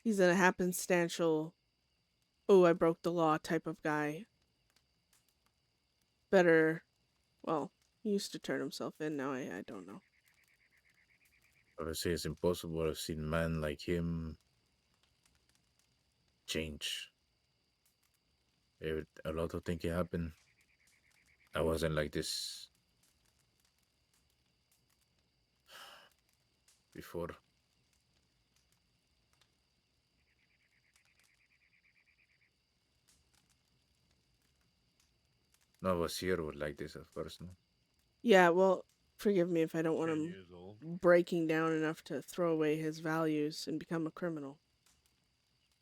He's a happenstantial, oh, I broke the law type of guy. Better, well, he used to turn himself in, now I don't know. Obviously, it's impossible. I've seen men like him change. A lot of things can happen. I wasn't like this before. No, I was here was like this at first. No, Yeah, well, forgive me if I don't want 10 him years old. breaking down enough to throw away his values and become a criminal.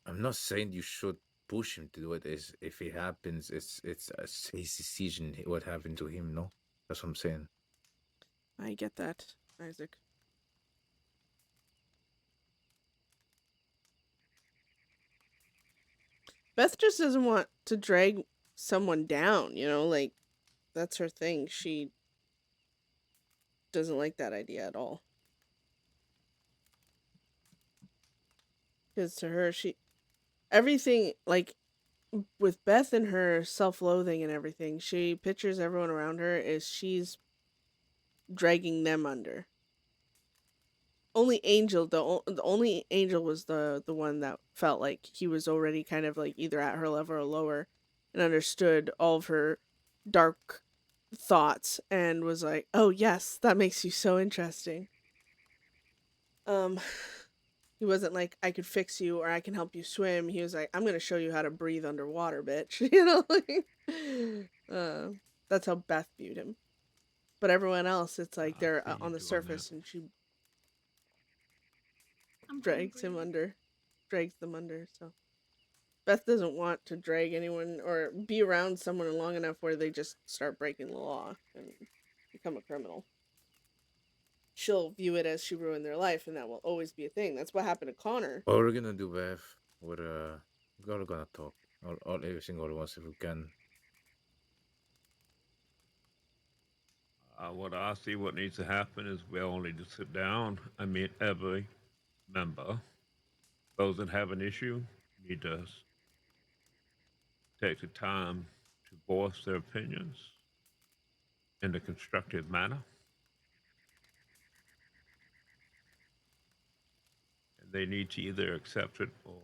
I'm not saying you should push him to do it. Is if it happens, it's his decision. What happened to him? No, that's what I'm saying. I get that, Isaac. Beth just doesn't want to drag someone down, you know, like, that's her thing. She doesn't like that idea at all. Because to her, everything, like, with Beth and her self-loathing and everything, she pictures everyone around her as she's dragging them under. Only Angel, the only Angel was the one that felt like he was already kind of like either at her level or lower, and understood all of her dark thoughts and was like, "Oh yes, that makes you so interesting." He wasn't like, "I could fix you" or "I can help you swim." He was like, "I'm gonna show you how to breathe underwater, bitch." You know, like, that's how Beth viewed him. But everyone else, it's like I they're feel on you the doing surface, that. and she I'm drags him hungry. under, drags them under. So Beth doesn't want to drag anyone or be around someone long enough where they just start breaking the law and become a criminal. She'll view it as she ruined their life, and that will always be a thing. That's what happened to Connor. What we're gonna do, Beth? We're all gonna talk all every single once if we can. What I see what needs to happen is we all need to sit down. I mean, every member, those that have an issue, need to take the time to voice their opinions in a constructive manner. And they need to either accept it or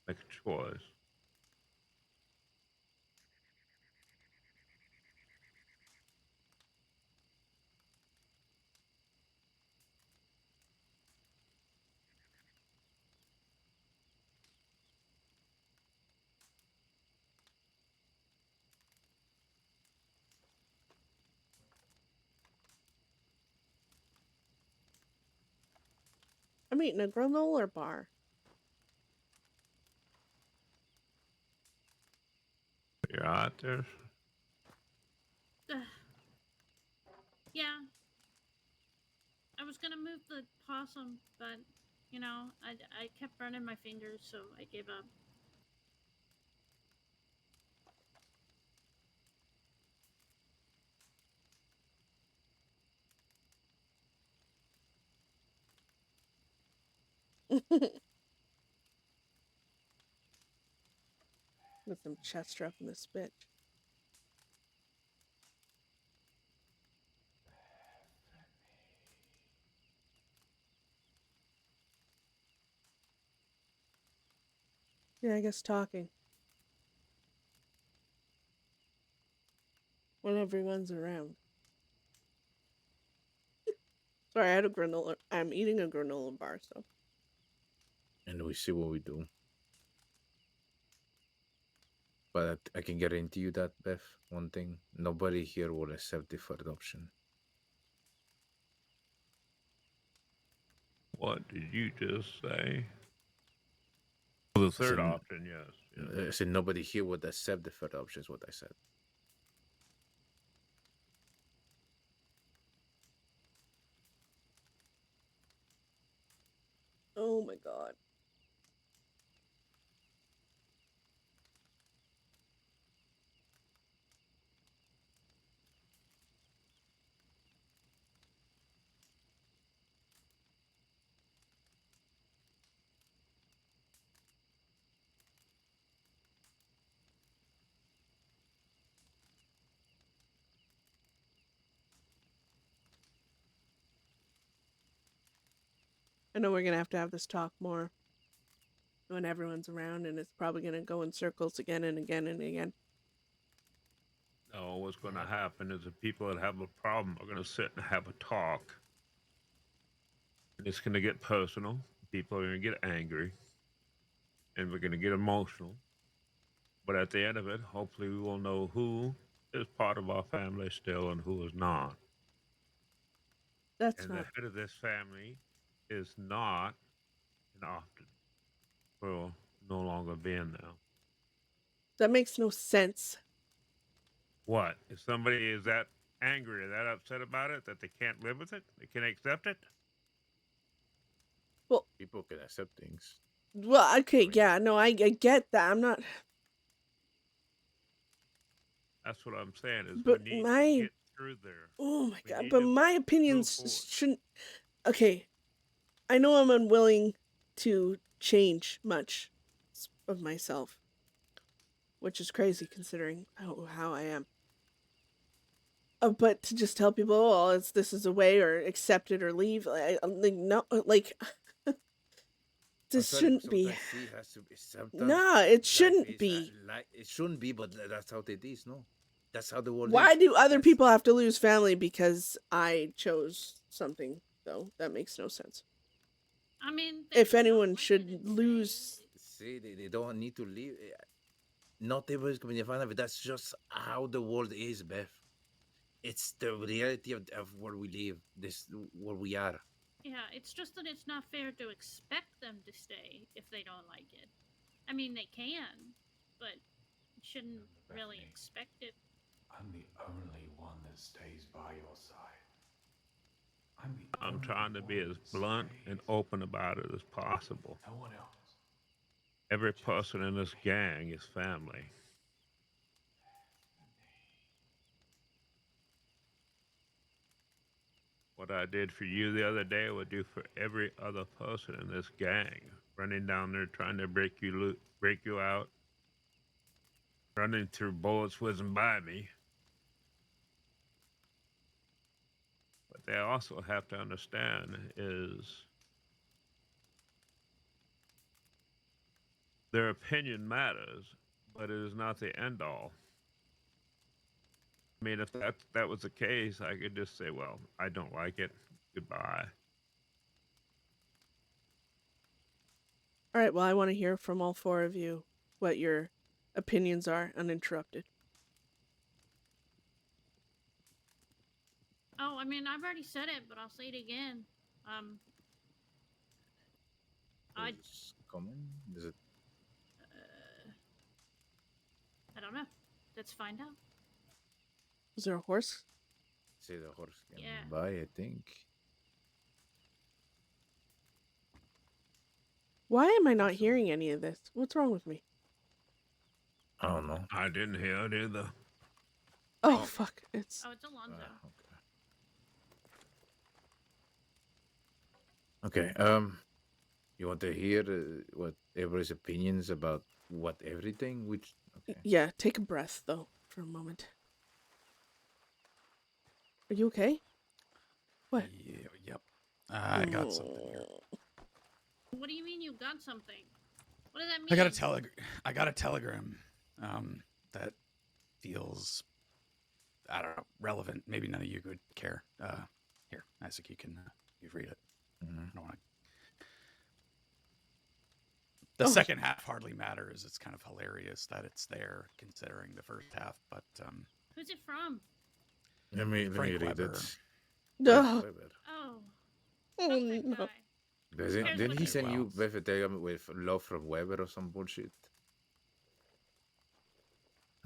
make a choice. I'm eating a granola bar. You're out there. Yeah. I was gonna move the possum, but you know, I kept burning my fingers, so I gave up. With some chester up in this bitch. Yeah, I guess talking. When everyone's around. Sorry, I had a granola. I'm eating a granola bar, so. And we see what we do. But I can guarantee you that, Beth, one thing: nobody here will accept the third option. What did you just say? The third said- option, yes. I said nobody here would accept the third option. Is what I said. Oh my god. I know we're gonna have this talk more when everyone's around, and it's probably gonna go in circles again and again and again. No, what's going to happen is the people that have a problem are going to sit and have a talk. And it's going to get personal. People are going to get angry. And we're going to get emotional. But at the end of it, hopefully, we will know who is part of our family still and who is not. That's And the not. head of this family is not an often will no longer being there. That makes no sense. What? If somebody is that angry, that upset about it, that they can't live with it, they can't accept it. Well, People can accept things. well, okay, mean- yeah, no, I get that. I'm not, That's what I'm saying. Is but we need my, to get through there. oh my We god, need but to my move opinions forward. shouldn't. Okay, I know I'm unwilling to change much of myself, which is crazy considering how I am. But to just tell people, oh, well, this is a way, or accept it or leave, like no, like I'm this sorry, shouldn't be. sometimes C has to be. Sometimes Nah, it life shouldn't is be. it shouldn't be, but that's how it is. No, that's how the world Why is. do other That's- people have to lose family because I chose something, though? That makes no sense. I mean, If don't anyone like should it and lose, See, they don't need to leave. Not everybody's going to be a fan of it. That's just how the world is, Beth. It's the reality of where we live. This where we are. Yeah, it's just that it's not fair to expect them to stay if they don't like it. I mean, they can, but you shouldn't really Bethany. expect it. I'm the only one that stays by your side. I'm trying to be as blunt and open about it as possible. No one else. Every person in this gang is family. What I did for you the other day, I would do for every other person in this gang. Running down there trying to break you out, running through bullets whizzing by me. What they also have to understand is their opinion matters, but it is not the end all. I mean, if that was the case, I could just say, well, I don't like it. Goodbye. all right. Well, I want to hear from all four of you what your opinions are, uninterrupted. Oh, I mean, I've already said it, but I'll say it again. Who's coming? Is it? I don't know. Let's find out. Is there a horse? Say the horse can Yeah. buy. I think. Why am I not hearing any of this? What's wrong with me? I don't know. I didn't hear it either. Oh, fuck! It's Oh, it's Alonzo. Okay. You want to hear what everybody's opinions about what everything? Which okay. yeah. Take a breath though for a moment. Are you okay? What? Yep. I got something here. What do you mean you got something? What does that mean? I got a telegram. That feels, I don't know, relevant. Maybe none of you would care. Here, Isaac, you can read it. Mhm. I don't want to. The Oh. second half hardly matters. It's kind of hilarious that it's there, considering the first half. But Who's it from? Let me Frank read Weber. it. No. Weber. Oh, Oh, fuck that no. guy. Didn't what he he send you wants. Beth a telegram with love from Weber or some bullshit?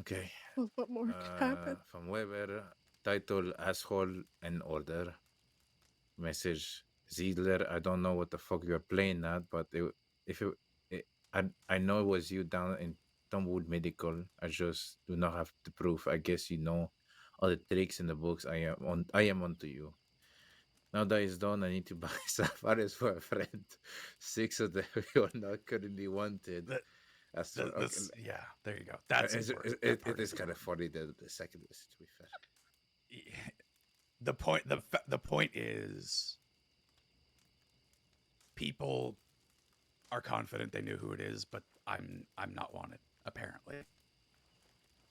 Okay. Well, what more could happen? From Weber, title Asshole and Order. Message Ziedler, I don't know what the fuck you're playing at, but I know it was you down in Tomwood Medical. I just do not have the proof. I guess you know all the tricks in the books. I am onto you. Now that it's done, I need to buy safaris for a friend. 6 of them are not currently wanted. Yeah, there you go. That's important. That It part is kind of funny the second message, to be fair. The point is, people are confident they knew who it is, but I'm not wanted, apparently.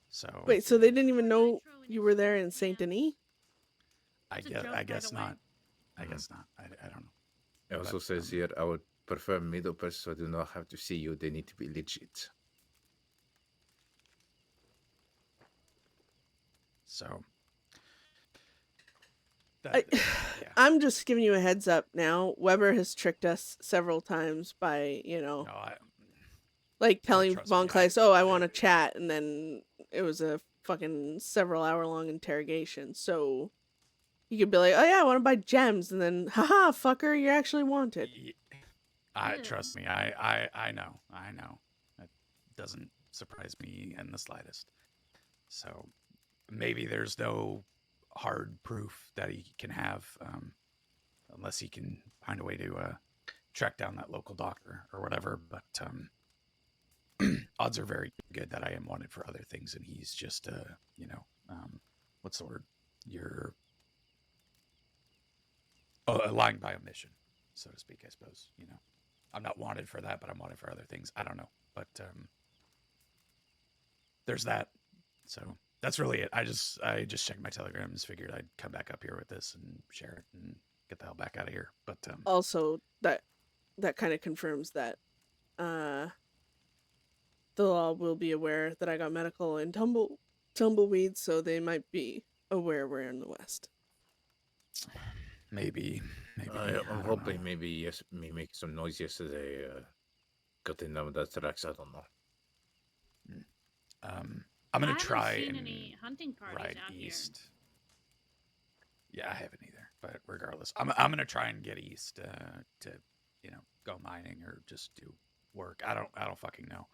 So Wait, so they didn't even Or know Nitro and you his were there in friends, Saint yeah. Denis? I It's a guess joke, I by guess the way. not. I Mhm. guess not. I don't know. It also But, says here, I would prefer middle person, so I do not have to see you. They need to be legit. So I, yeah. I'm just giving you a heads up now. Weber has tricked us several times by, No, like telling trust Von me, Kleist, oh, I want to chat, and then it was a fucking several hour long interrogation. So you could be like, oh yeah, I want to buy gems, and then haha, fucker, you're actually wanted. Yeah. Trust me, I know. That doesn't surprise me in the slightest. So maybe there's no hard proof that he can have, unless he can find a way to track down that local doctor or whatever. But odds are very good that I am wanted for other things, and he's just, what's the word? You're lying by omission, so to speak, I suppose. I'm not wanted for that, but I'm wanted for other things. I don't know, but there's that. So that's really it. I just checked my telegrams, figured I'd come back up here with this and share it and get the hell back out of here. But Also, that kind of confirms that the law will be aware that I got medical and tumbleweed, so they might be aware we're in the West. maybe I'm hoping maybe me making some noise yesterday got in them that tracks. I don't know. I'm gonna I try haven't seen and any hunting parties ride out east. Yeah, I haven't either. But regardless, I'm gonna try and get east to go mining or just do work. I don't fucking know.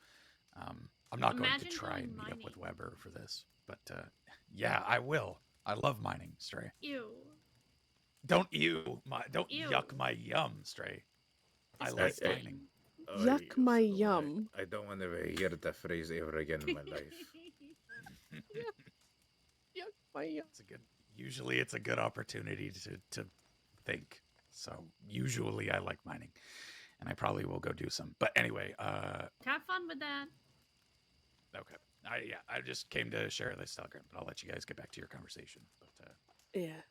I'm not going to Imagine try doing and meet up with mining. Weber for this, but yeah, I will. I love mining, Stray. Ew. Don't Ew. yuck my yum, Stray. I like Disgusting. mining. Yuck my yum. I don't want to hear that phrase ever again in my life. Yuck my yum. Usually it's a good opportunity to think. So usually I like mining, and I probably will go do some. But anyway, Have fun with that. okay. I just came to share this telegram, but I'll let you guys get back to your conversation. But Yeah.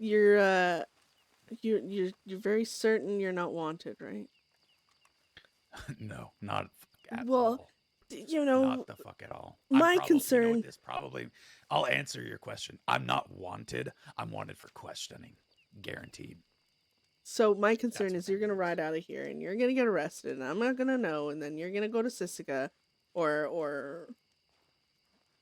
You're very certain you're not wanted, right? no, not at Well, all. Not the fuck at all. My I'm concern. I'll answer your question. I'm not wanted. I'm wanted for questioning, guaranteed. So my concern is you're gonna ride out of here and you're gonna get arrested, and I'm not gonna know, and then you're gonna go to Sisika, or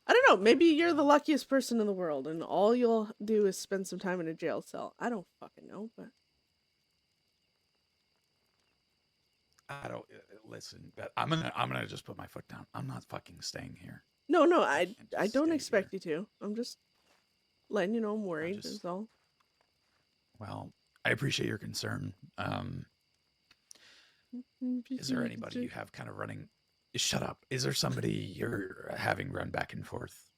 I don't know. Maybe you're the luckiest person in the world, and all you'll do is spend some time in a jail cell. I don't fucking know, but I don't listen. I'm gonna just put my foot down. I'm not fucking staying here. no, I I can't just don't stay expect here. you to. I'm just letting you know I'm worried. That's all. Well, I appreciate your concern. Is there anybody you have kind of running? Shut up. Is there somebody you're having run back and forth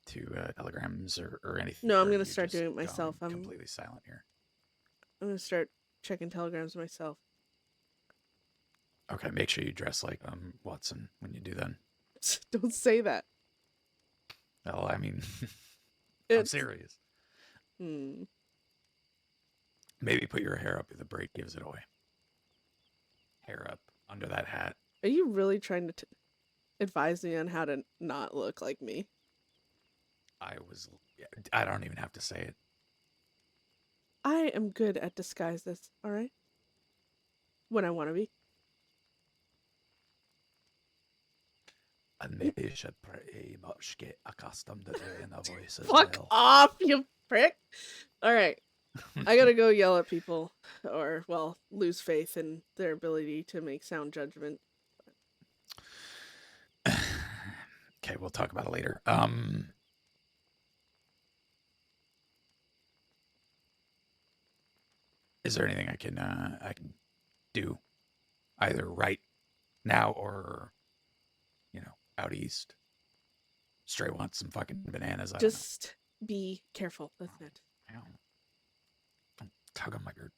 to telegrams or anything? No, I'm or gonna you're start just doing it myself. gone I'm completely silent here. gonna start checking telegrams myself. Okay, make sure you dress like Watson when you do that. Don't say that. Well, I mean, I'm serious. Hmm. Maybe put your hair up if the braid gives it away. Hair up under that hat. Are you really trying to advise me on how to not look like me? I don't even have to say it. I am good at disguises, alright? When I want to be. And maybe you should pretty much get accustomed to doing a voice as Fuck well. off, you prick! Alright. I gotta go yell at people, or, well, lose faith in their ability to make sound judgment. Okay, we'll talk about it later. Is there anything I can do, either right now or, out east? Stray wants some fucking bananas. Just be careful. That's it. Don't tug on my beard.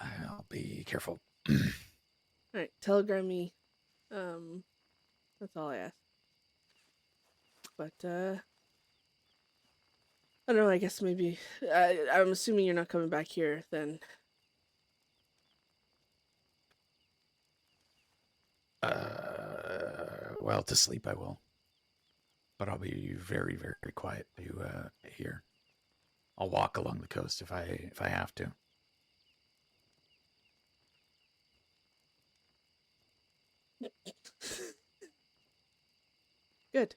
I'll be careful. Alright, telegram me. That's all I ask. But, I don't know, I guess maybe... I'm assuming you're not coming back here, then. Well, to sleep I will. But I'll be very, very quiet to here. I'll walk along the coast if I have to. Good.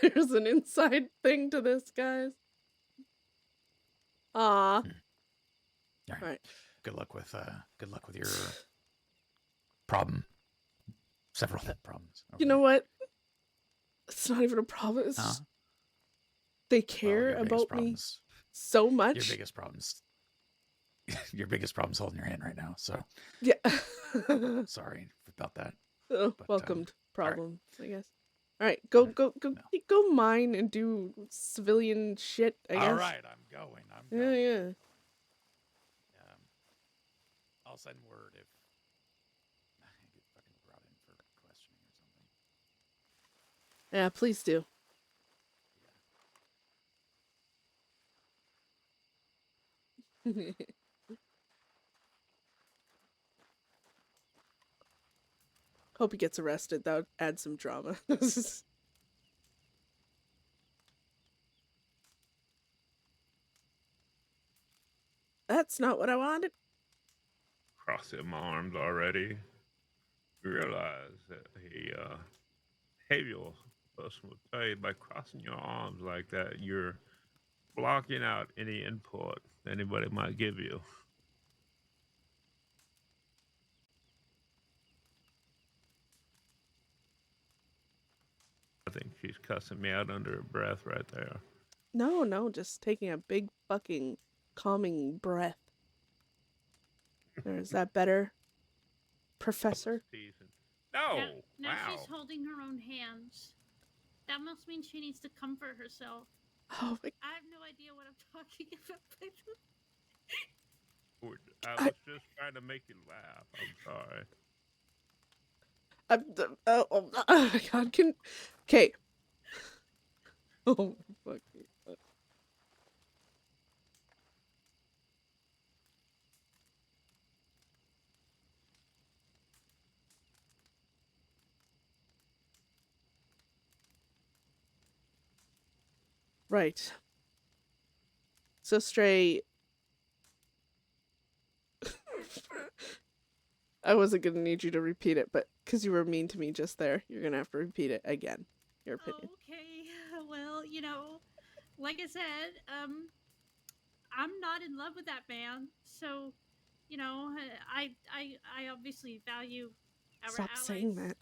There's an inside thing to this, guys. Aw. All right. All right. Good luck with your problem. Several problems. You know what? It's not even a problem. It's just they care about me so much. Your biggest problems. Your biggest problem's holding your hand right now. So yeah. sorry about that. Oh, But, welcomed problem, right. I guess. All right, go mine and do civilian shit, I guess. All right, I'm going. Yeah. I'll send word if I get fucking brought in for questioning or something. Yeah, please do. Hope he gets arrested. That would add some drama. That's not what I wanted. Crossing my arms already. Realize that a behavioral person will tell you by crossing your arms like that, you're blocking out any input anybody might give you. I think she's cussing me out under her breath right there. No, just taking a big fucking calming breath. Or is that better, Professor? No! Now Wow. she's holding her own hands. That must mean she needs to comfort herself. Oh my... I have no idea what I'm talking about. I was just trying to make you laugh. I'm sorry. oh my god, okay. Oh my fucking god. Right. So Stray, I wasn't gonna need you to repeat it, but because you were mean to me just there, you're gonna have to repeat it again. Your opinion. Okay, well, like I said, I'm not in love with that man, so, I obviously value our Stop allies. saying that.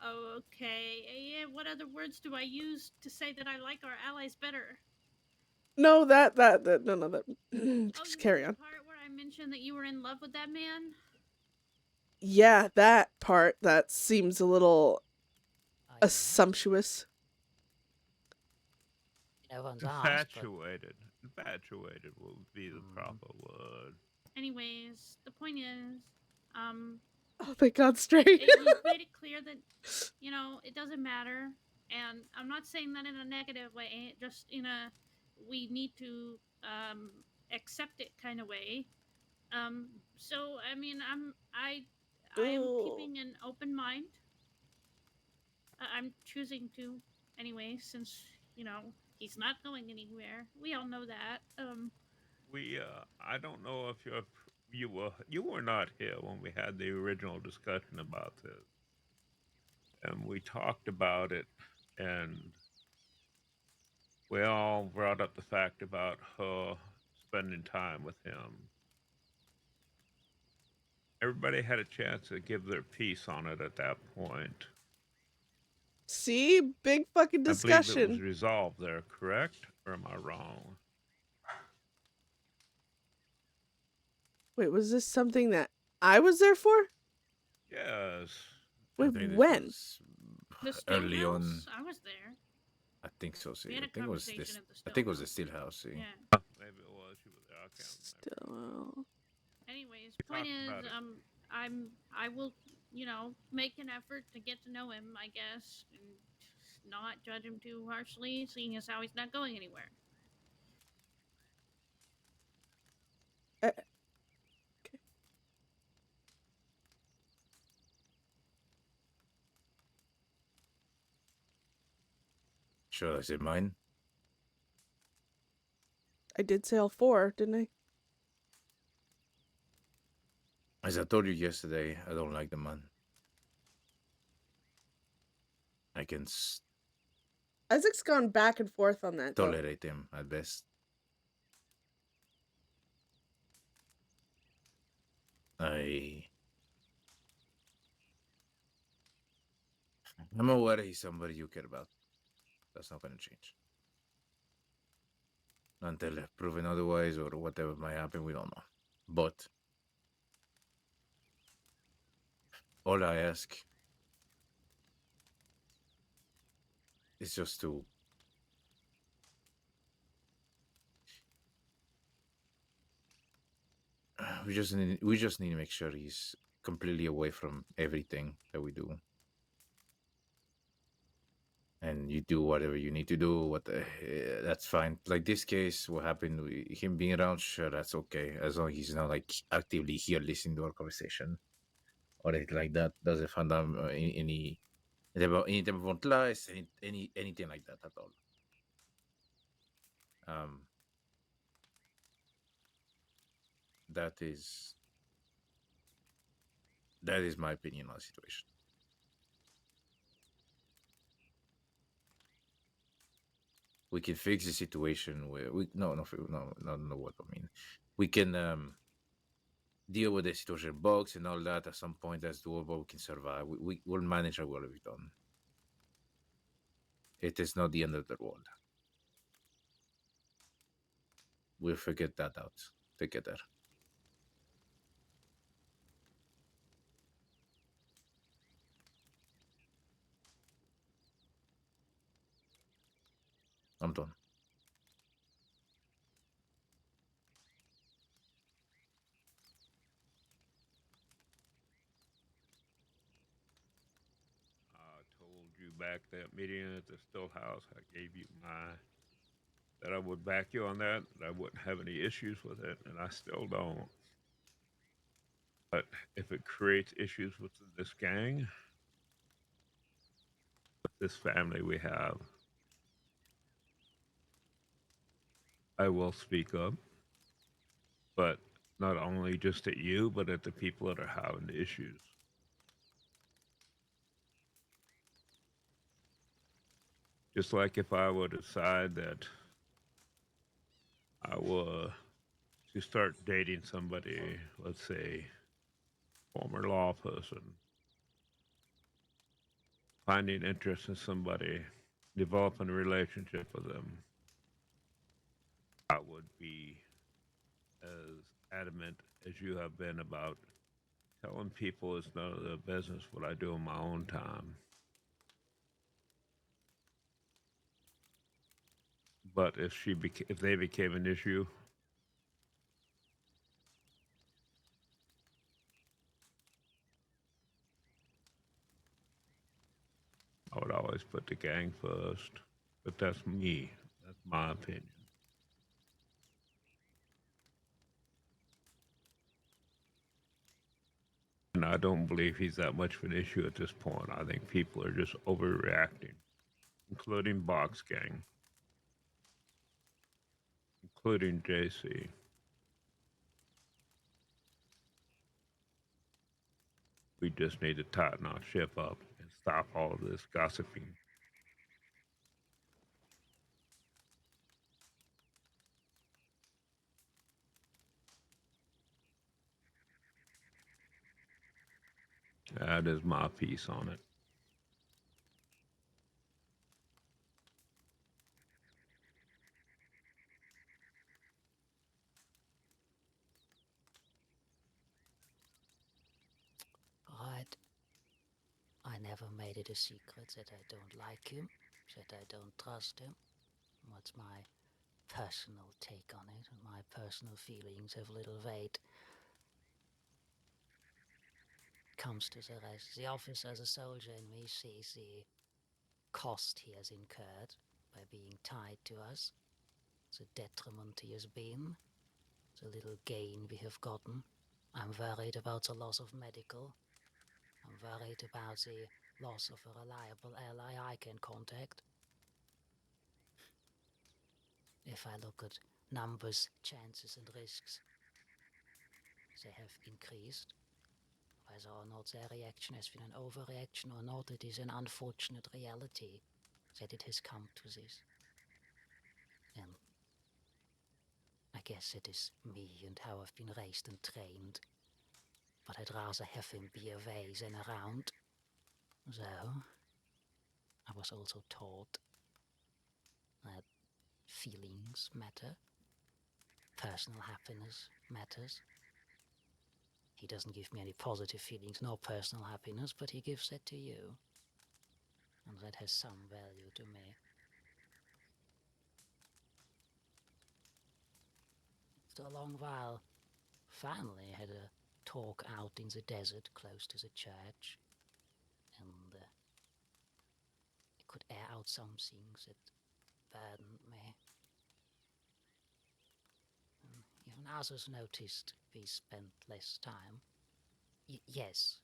Okay. Yeah, what other words do I use to say that I like our allies better? No, that just carry on. The part where I mentioned that you were in love with that man? Yeah, that part, that seems a little assumptuous. Everyone's asked, but... Infatuated will be the proper word. Anyways, the point is, oh thank God, Stray. You've made it clear that, it doesn't matter. And I'm not saying that in a negative way, just in a, we need to accept it kind of way. So, I mean, I'm keeping an open mind. I'm choosing to, anyway, since, he's not going anywhere. We all know that. I don't know if you were not here when we had the original discussion about this, and we talked about it, and we all brought up the fact about her spending time with him. Everybody had a chance to give their piece on it at that point. See? Big fucking discussion. I believe it was resolved there, correct? Or am I wrong? Wait, was this something that I was there for? Yes. Wait, when? Early on. I was there. I think so, see. We had I a think it was conversation this. at the I think it was Stillhouse. the still house, see. Yeah. Maybe it was. You were there. I can't remember. Still. Anyways, point is, I will, make an effort to get to know him, I guess, and not judge him too harshly, seeing as how he's not going anywhere. Okay. Should I say mine? I did say all 4, didn't I? As I told you yesterday, I don't like the man. I can Isaac's gone back and forth on that, though. tolerate him at best. I'm aware he's somebody you care about. That's not going to change. Until proven otherwise or whatever might happen, we don't know. But all I ask is just to we just need to make sure he's completely away from everything that we do. And you do whatever you need to do. That's fine. Like this case, what happened? Him being around, sure, that's okay. As long as he's not like actively here listening to our conversation or anything like that. Doesn't find any type of lies, anything like that at all. That is my opinion on the situation. We can fix the situation where we no what I mean. We can deal with the situation bugs and all that at some point. That's doable. We can survive. We'll manage our will of it on. It is not the end of the world. We'll figure that out together. I'm done. I told you back that meeting at the Still House, I gave you that I would back you on that I wouldn't have any issues with it, and I still don't. But if it creates issues with this gang, with this family we have, I will speak up. But not only just at you, but at the people that are having the issues. Just like if I would decide that I were to start dating somebody, let's say, former law person, finding interest in somebody, developing a relationship with them, I would be as adamant as you have been about telling people it's none of their business what I do in my own time. But if they became an issue, I would always put the gang first. But that's me. That's my opinion. And I don't believe he's that much of an issue at this point. I think people are just overreacting, including Box Gang, including JC. We just need to tighten our ship up and stop all of this gossiping. That is my piece on it. Right. I never made it a secret that I don't like him, that I don't trust him. What's my personal take on it? My personal feelings have little weight. Comes to the rest. The officer, the soldier in me sees the cost he has incurred by being tied to us, the detriment he has been, the little gain we have gotten. I'm worried about the loss of medical. I'm worried about the loss of a reliable ally I can contact. if I look at numbers, chances, and risks, they have increased. Whether or not their reaction has been an overreaction or not, it is an unfortunate reality that it has come to this. And I guess it is me and how I've been raised and trained, but I'd rather have him be away than around. Though, I was also taught that feelings matter, personal happiness matters. He doesn't give me any positive feelings nor personal happiness, but he gives that to you. And that has some value to me. After a long while, finally had a talk out in the desert close to the church, and I could air out some things that burdened me. And even others noticed we spent less time. Yes,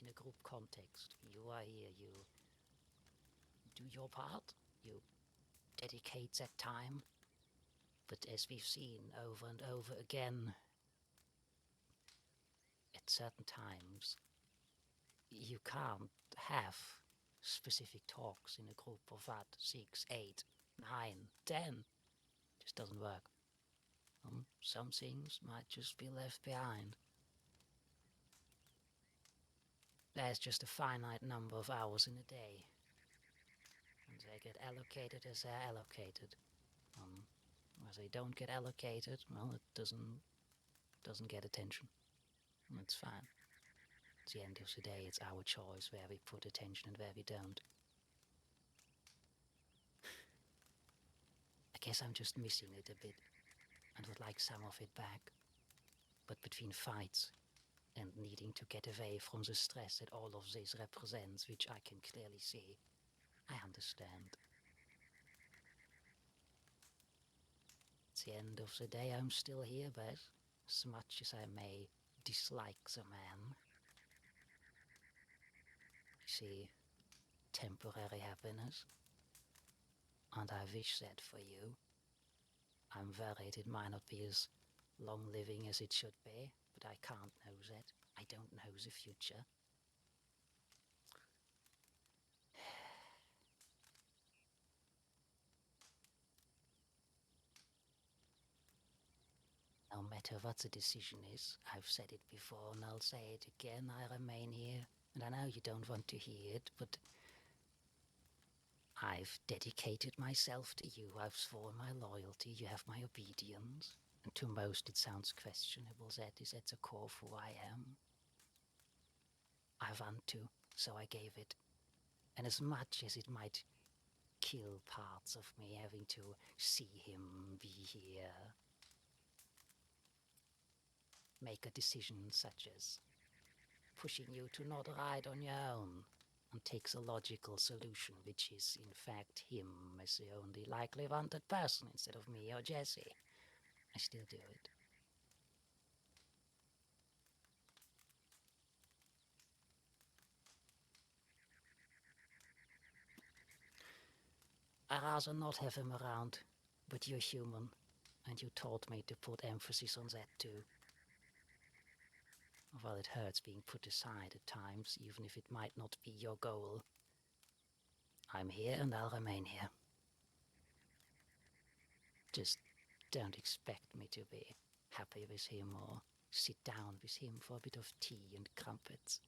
in a group context, you are here, you do your part, you dedicate that time. But as we've seen over and over again, at certain times, you can't have specific talks in a group of 6, 8, 9, 10. Just doesn't work. Some things might just be left behind. There's just a finite number of hours in a day, and they get allocated as they're allocated. Where they don't get allocated, well, it doesn't get attention. It's fine. At the end of the day, it's our choice where we put attention and where we don't. I guess I'm just missing it a bit, and would like some of it back. But between fights and needing to get away from the stress that all of this represents, which I can clearly see, I understand. At the end of the day, I'm still here, Beth, as much as I may dislike the man. I see temporary happiness, and I wish that for you. I'm worried it might not be as long-living as it should be, but I can't know that. I don't know the future. No matter what the decision is, I've said it before and I'll say it again, I remain here. And I know you don't want to hear it, but I've dedicated myself to you. I've sworn my loyalty. You have my obedience. And to most it sounds questionable. That is at the core of who I am. I want to, so I gave it. And as much as it might kill parts of me having to see him be here, make a decision such as pushing you to not ride on your own, and takes a logical solution, which is in fact him as the only likely wanted person instead of me or Jesse. I still do it. I'd rather not have him around, but you're human, and you taught me to put emphasis on that too. While it hurts being put aside at times, even if it might not be your goal, I'm here and I'll remain here. Just don't expect me to be happy with him or sit down with him for a bit of tea and crumpets.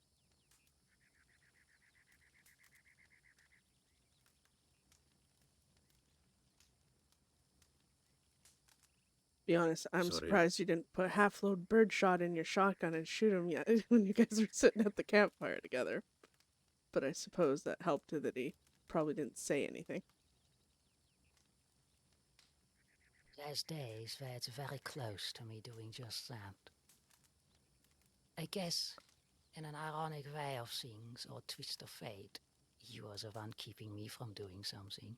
Be honest, I'm Sorry. surprised you didn't put half-load birdshot in your shotgun and shoot him yet when you guys were sitting at the campfire together. But I suppose that helped that he probably didn't say anything. There's days where it's very close to me doing just that. I guess, in an ironic way of things, or twist of fate, you are the one keeping me from doing something.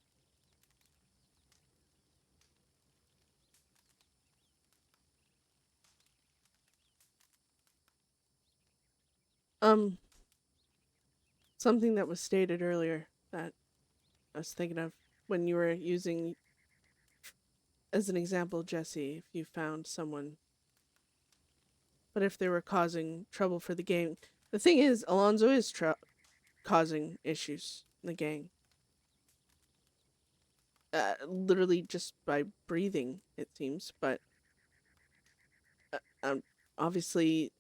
Something that was stated earlier that I was thinking of when you were using as an example, Jesse, if you found someone, but if they were causing trouble for the gang, the thing is, Alonzo is causing issues in the gang. Literally just by breathing, it seems. But obviously,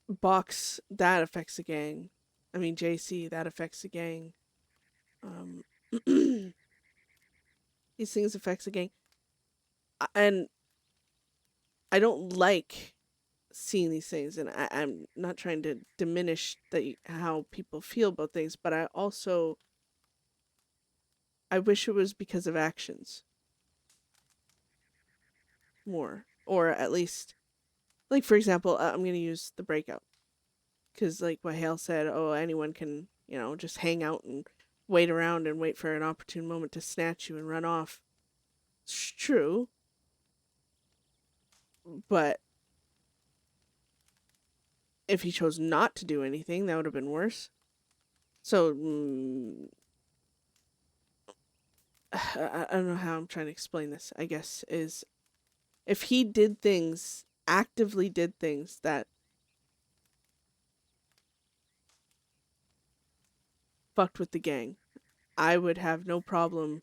Box, that affects the gang. I mean, JC, that affects the gang. These things affects the gang. And I don't like seeing these things, and I'm not trying to diminish how people feel about things, but I wish it was because of actions more, or at least, like, for example, I'm gonna use the breakout, because like what Hale said, oh, anyone can, just hang out and wait around and wait for an opportune moment to snatch you and run off. It's true, but if he chose not to do anything, that would have been worse. So I don't know how I'm trying to explain this. I guess is if he actively did things that fucked with the gang, I would have no problem.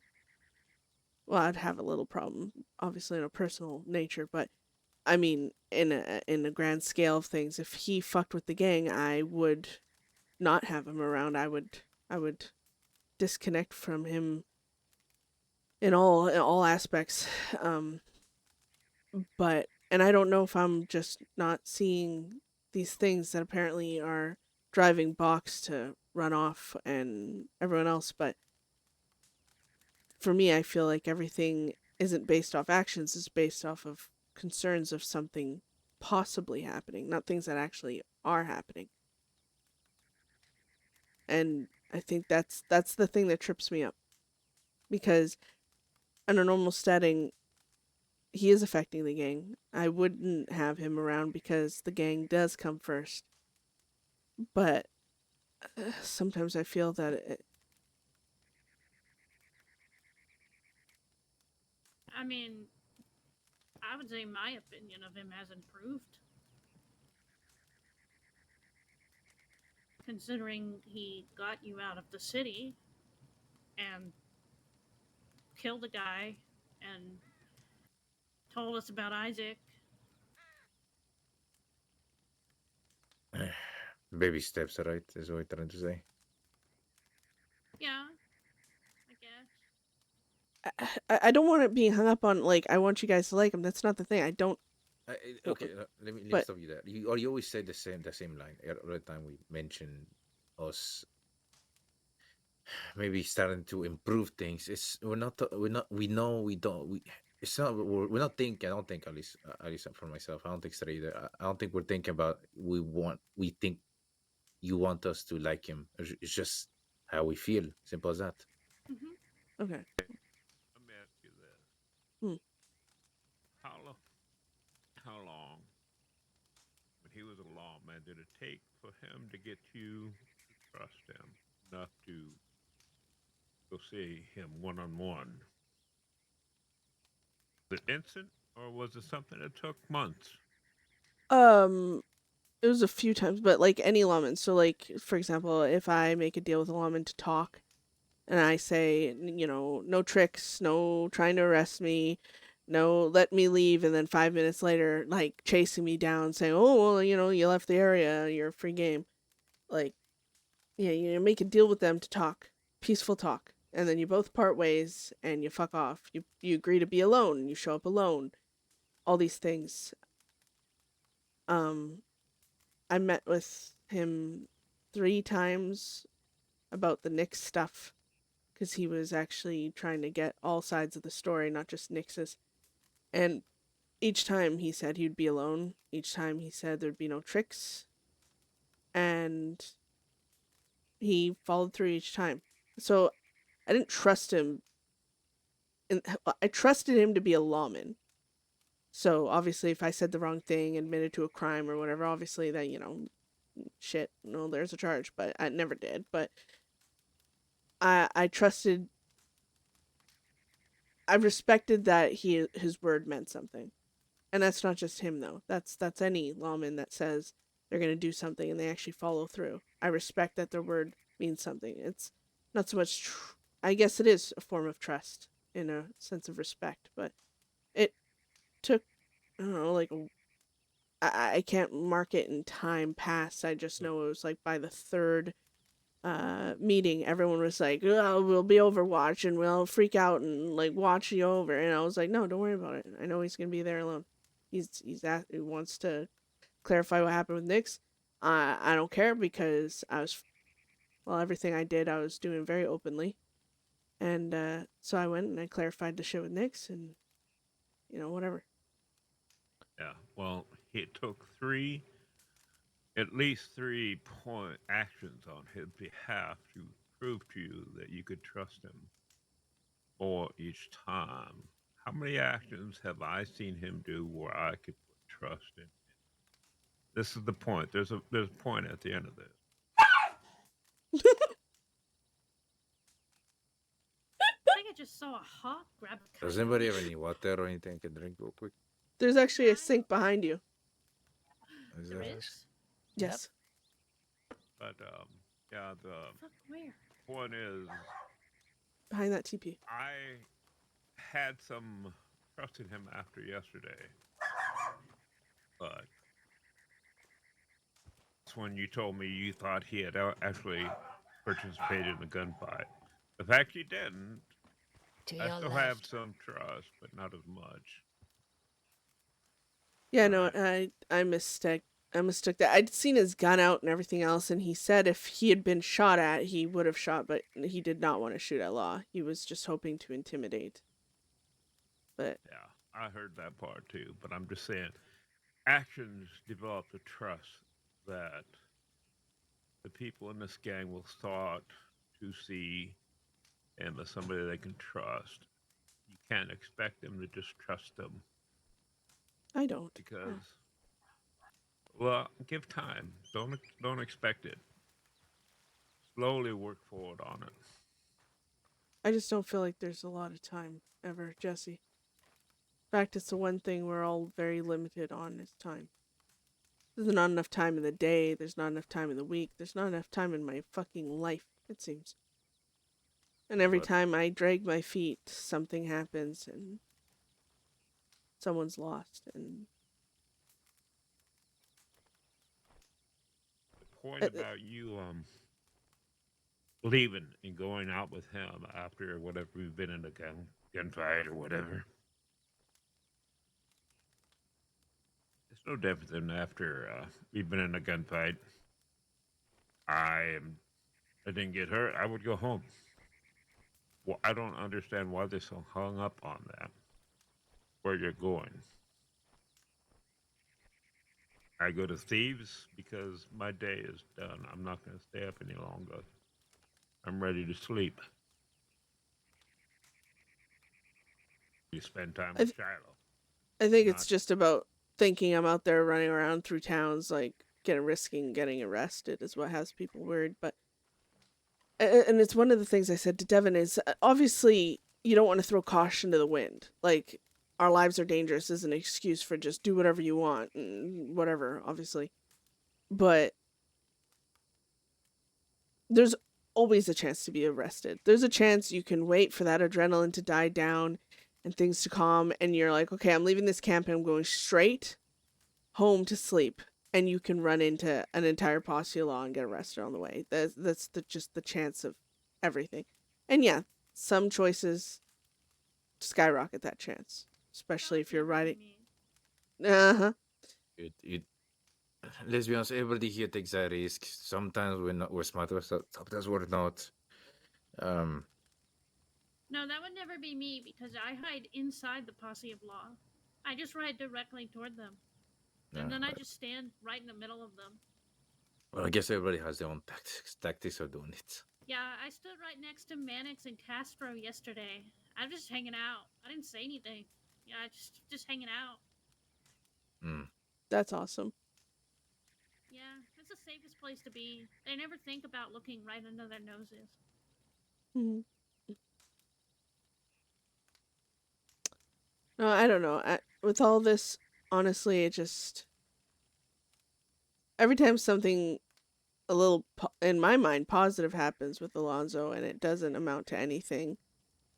Well, I'd have a little problem, obviously, in a personal nature, but I mean, in a grand scale of things, if he fucked with the gang, I would not have him around. I would disconnect from him in all aspects. But and I don't know if I'm just not seeing these things that apparently are driving Box to run off and everyone else, but for me, I feel like everything isn't based off actions, it's based off of concerns of something possibly happening, not things that actually are happening. And I think that's the thing that trips me up. Because in a normal setting, he is affecting the gang. I wouldn't have him around because the gang does come first. But sometimes I feel that I mean, I would say my opinion of him has improved. Considering he got you out of the city and killed a guy and told us about Isaac. Baby steps, right? Is what I'm trying to say. Yeah, I guess. I don't want it being hung up on, like, I want you guys to like him. That's not the thing. I don't. Okay, let me But stop you there. You always say the same line every time we mention us maybe starting to improve things. It's we're not we know we don't we it's not we're not thinking. I don't think, at least for myself, I don't think so either. I don't think we're thinking about we think you want us to like him. It's just how we feel. Simple as that. okay. Let me ask you this: Hmm. how long, when he was a lawman, did it take for him to get you to trust him enough to go see him one on one? Was it instant, or was it something that took months? It was a few times, but like any lawman. So, like, for example, if I make a deal with a lawman to talk, and I say, no tricks, no trying to arrest me, no let me leave, and then 5 minutes later, like, chasing me down, saying, oh, well, you left the area, you're free game. Like, yeah, you make a deal with them to talk, peaceful talk, and then you both part ways and you fuck off. You agree to be alone and you show up alone. All these things. I met with him 3 times about the Nick's stuff because he was actually trying to get all sides of the story, not just Nix's. And each time he said he'd be alone. Each time he said there'd be no tricks. And he followed through each time. So I didn't trust him. I trusted him to be a lawman. So obviously, if I said the wrong thing, admitted to a crime or whatever, obviously that, shit, no, there's a charge. But I never did. But I trusted I respected that his word meant something. And that's not just him though. That's any lawman that says they're going to do something and they actually follow through. I respect that their word means something. It's not so much I guess it is a form of trust in a sense of respect, but it took I don't know, like I can't mark it in time past. I just know it was like by the third meeting, everyone was like, "Oh, we'll be Overwatch and we'll freak out and like watch you over." And I was like, "No, don't worry about it. I know he's gonna be there alone. He wants to clarify what happened with Nyx. I don't care because everything I did I was doing very openly, and so I went and I clarified the shit with Nyx and whatever." Yeah. Well, it took at least 3 point actions on his behalf to prove to you that you could trust him for each time. How many actions have I seen him do where I could put trust in? This is the point. There's a point at the end of this. I think I just saw a hawk grab a Does coyote. anybody have any water or anything I can drink real quick? There's actually a sink behind you. Is There there? is? Yes. But yeah, the Fuck, where? point is, Behind that TP. I had some trust in him after yesterday, but that's when you told me you thought he had actually participated in a gunfight. The fact you didn't, To I your still have left. some trust, but not as much. Yeah, no, Right. I mistook that. I'd seen his gun out and everything else, and he said if he had been shot at, he would have shot, but he did not want to shoot at Law. He was just hoping to intimidate. But Yeah, I heard that part too, but I'm just saying actions develop the trust that the people in this gang will start to see him as somebody they can trust. You can't expect them to just trust them I don't. because, well, give time. Don't expect it. Slowly work forward on it. I just don't feel like there's a lot of time ever, Jesse. In fact, it's the one thing we're all very limited on is time. There's not enough time in the day. There's not enough time in the week. There's not enough time in my fucking life, it seems. And every But time I drag my feet, something happens and someone's lost. And The point about you leaving and going out with him after whatever we've been in a gunfight or whatever. It's no different than after we've been in a gunfight. I didn't get hurt. I would go home. Well, I don't understand why they're so hung up on that. Where you're going. I go to Thieves because my day is done. I'm not going to stay up any longer. I'm ready to sleep. You spend time I, with th- Shiloh. I think Not it's just about thinking I'm out there running around through towns, like risking getting arrested is what has people worried. But and it's one of the things I said to Devin is obviously you don't want to throw caution to the wind. Like our lives are dangerous is an excuse for just do whatever you want and whatever, obviously. But there's always a chance to be arrested. There's a chance you can wait for that adrenaline to die down and things to calm and you're like, okay, I'm leaving this camp and I'm going straight home to sleep. And you can run into an entire posse of law and get arrested on the way. That's just the chance of everything. And yeah, some choices skyrocket that chance, especially if you're riding. Uh-huh. it let's be honest, everybody here takes a risk. Sometimes we're smart, sometimes we're not. No, that would never be me because I hide inside the posse of law. I just ride directly toward them. And then I just stand right in the middle of them. Well, I guess everybody has their own tactics of doing it. Yeah, I stood right next to Mannix and Castro yesterday. I'm just hanging out. I didn't say anything. Yeah, just hanging out. That's awesome. Yeah, it's the safest place to be. They never think about looking right under their noses. Mm-hmm. No, I don't know. With all this, honestly, it just every time something a little in my mind positive happens with Alonzo and it doesn't amount to anything,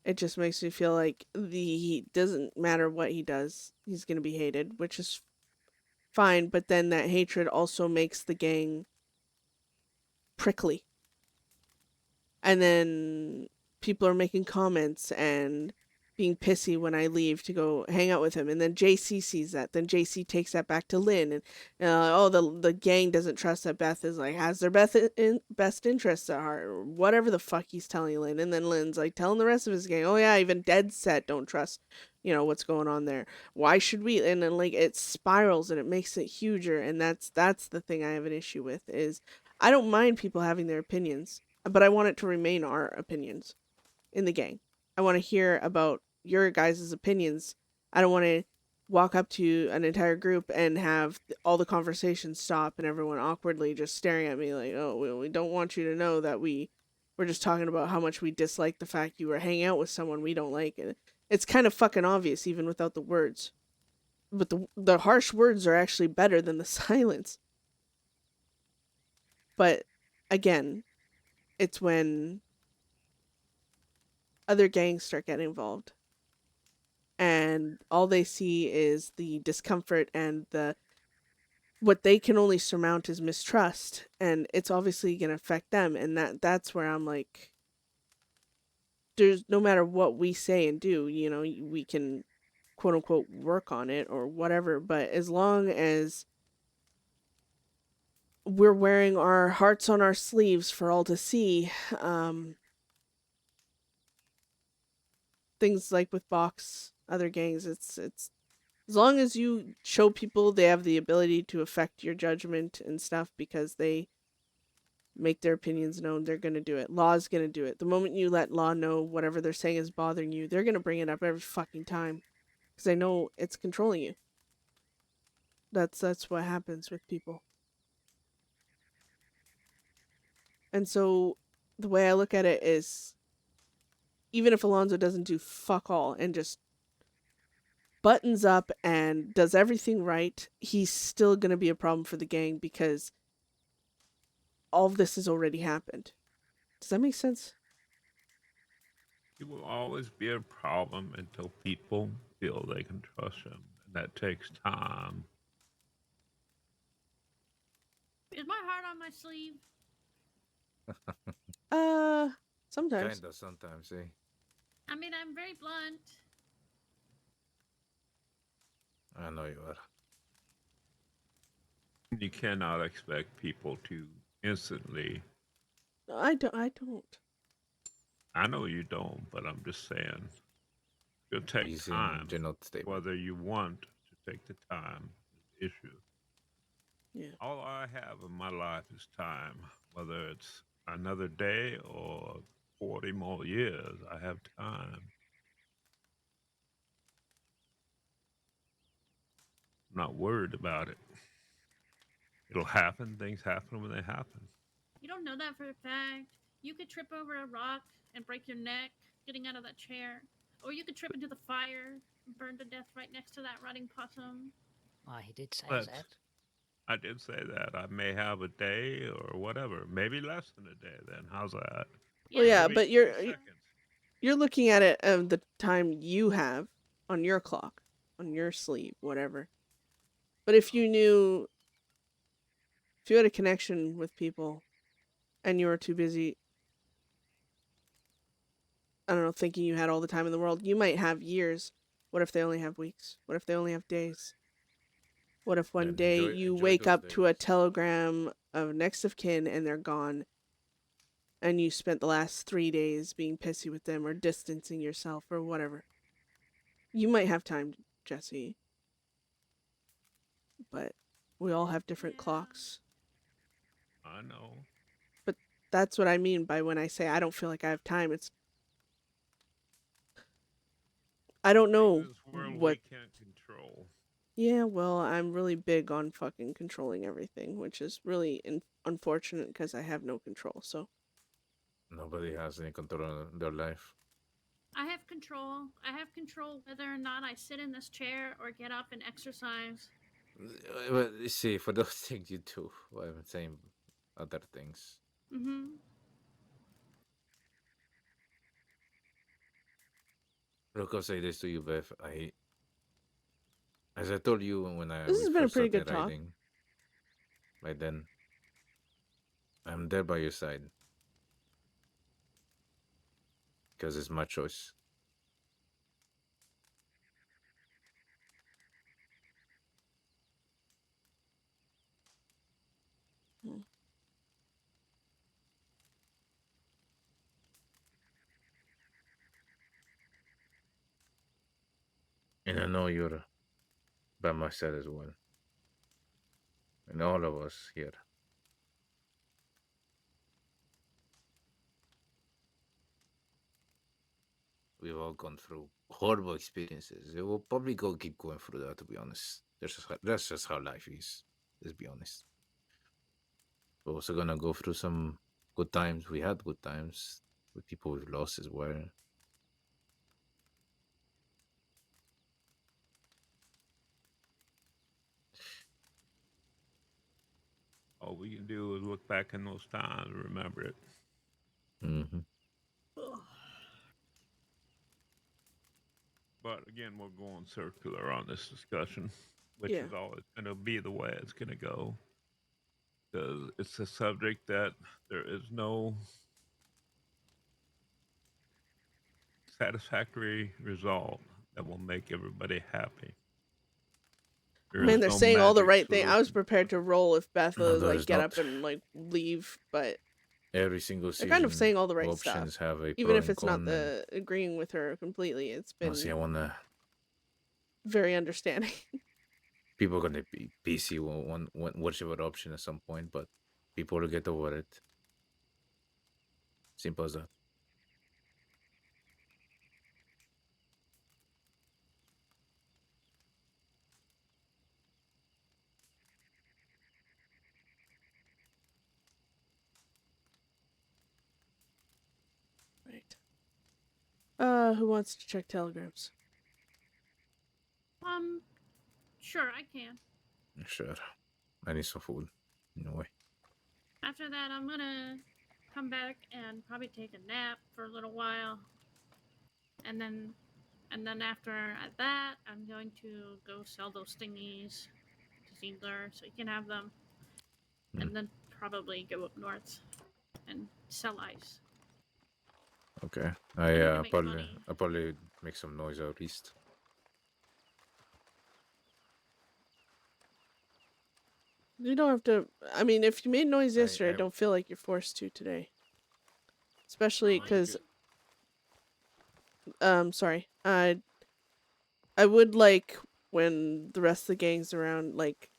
it just makes me feel like he doesn't matter what he does, he's gonna be hated, which is fine. But then that hatred also makes the gang prickly, and then people are making comments and being pissy when I leave to go hang out with him, and then JC sees that. Then JC takes that back to Lynn, and oh, the gang doesn't trust that Beth is like has their best interests at heart, or whatever the fuck he's telling Lynn. And then Lynn's like telling the rest of his gang, oh yeah, even Deadset don't trust, what's going on there. Why should we? And then like it spirals and it makes it huger, and that's the thing I have an issue with is I don't mind people having their opinions, but I want it to remain our opinions in the gang. I want to hear about your guys' opinions. I don't want to walk up to an entire group and have all the conversations stop and everyone awkwardly just staring at me like, oh, we don't want you to know that we're just talking about how much we dislike the fact you were hanging out with someone we don't like. And it's kind of fucking obvious even without the words. But the harsh words are actually better than the silence. But again, it's when other gangs start getting involved and all they see is the discomfort and what they can only surmount is mistrust, and it's obviously going to affect them. And that's where I'm like, there's no matter what we say and do, we can quote unquote work on it or whatever, but as long as we're wearing our hearts on our sleeves for all to see, things like with Box, other gangs, it's as long as you show people they have the ability to affect your judgment and stuff because they make their opinions known, they're going to do it. Law's going to do it. The moment you let Law know whatever they're saying is bothering you, they're going to bring it up every fucking time because they know it's controlling you. That's what happens with people. And so the way I look at it is, even if Alonzo doesn't do fuck all and just buttons up and does everything right, he's still going to be a problem for the gang because all of this has already happened. Does that make sense? It will always be a problem until people feel they can trust him. And that takes time. Is my heart on my sleeve? Sometimes. Kinda sometimes, eh? I mean, I'm very blunt. I know you are. You cannot expect people to instantly. No, I don't. I know you don't, but I'm just saying. It'll take Easy time. general statement. Whether you want to take the time is the issue. Yeah. All I have in my life is time. Whether it's another day or 40 more years, I have time. I'm not worried about it. It'll happen. Things happen when they happen. You don't know that for a fact. You could trip over a rock and break your neck getting out of that chair. Or you could trip into the fire and burn to death right next to that rotting possum. Why, he did say But that. I did say that. I may have a day or whatever. Maybe less than a day then. How's that? Well, yeah, Maybe but 2 seconds. you're looking at it of the time you have on your clock, on your sleeve, whatever. But if you had a connection with people and you were too busy, I don't know, thinking you had all the time in the world, you might have years. What if they only have weeks? What if they only have days? What if one And day enjoy- you enjoy wake those up to a days. telegram of next of kin and they're gone, and you spent the last 3 days being pissy with them or distancing yourself or whatever? You might have time, Jesse, but we all have different Yeah. clocks. I know. But that's what I mean by when I say I don't feel like I have time. It's I don't know Things in this world what. we can't control. Yeah, well, I'm really big on fucking controlling everything, which is really unfortunate because I have no control. So Nobody has any control on their life. I have control. I have control whether or not I sit in this chair or get up and exercise. Well, you see, for those things you do, well, I'm saying other things. Mm-hmm. Look, I'll say this to you, Beth. As I told you when This we has been a first pretty started good talk. riding, by then, I'm there by your side. Because it's my choice. Hmm. And I know you're by my side as well. And all of us here. We've all gone through horrible experiences. We'll probably keep going through that, to be honest. That's just how life is. Let's be honest. We're also gonna go through some good times. We had good times with people we've lost as well. All we can do is look back in those times and remember it. Mm-hmm. But again, we're going circular on this discussion, which Yeah. is always going to be the way it's going to go. Because it's a subject that there is no satisfactory result that will make everybody happy. There Man, is they're no saying all the magic right thing. I was solution. prepared to roll if Beth No, would there like is get not. up and like leave, but Every single they're kind of season, saying all the right stuff. options have a Even pro if and it's not con. And the agreeing with her completely, it's honestly, I been wanna. very understanding. People are gonna be PC whichever option at some point, but people will get over it. Simple as that. Right. Who wants to check telegrams? Sure, I can. Sure. I need some food. Anyway. After that, I'm gonna come back and probably take a nap for a little while, and then after that, I'm going to go sell those thingies to Ziegler so he can have them, and then probably go up north and sell ice. Okay. I need to I make probably money. make some noise out east. You don't have to. I mean, if you made noise yesterday, I I don't feel like you're forced to today. Especially because, sorry. I would like when the rest of the gang's around, like,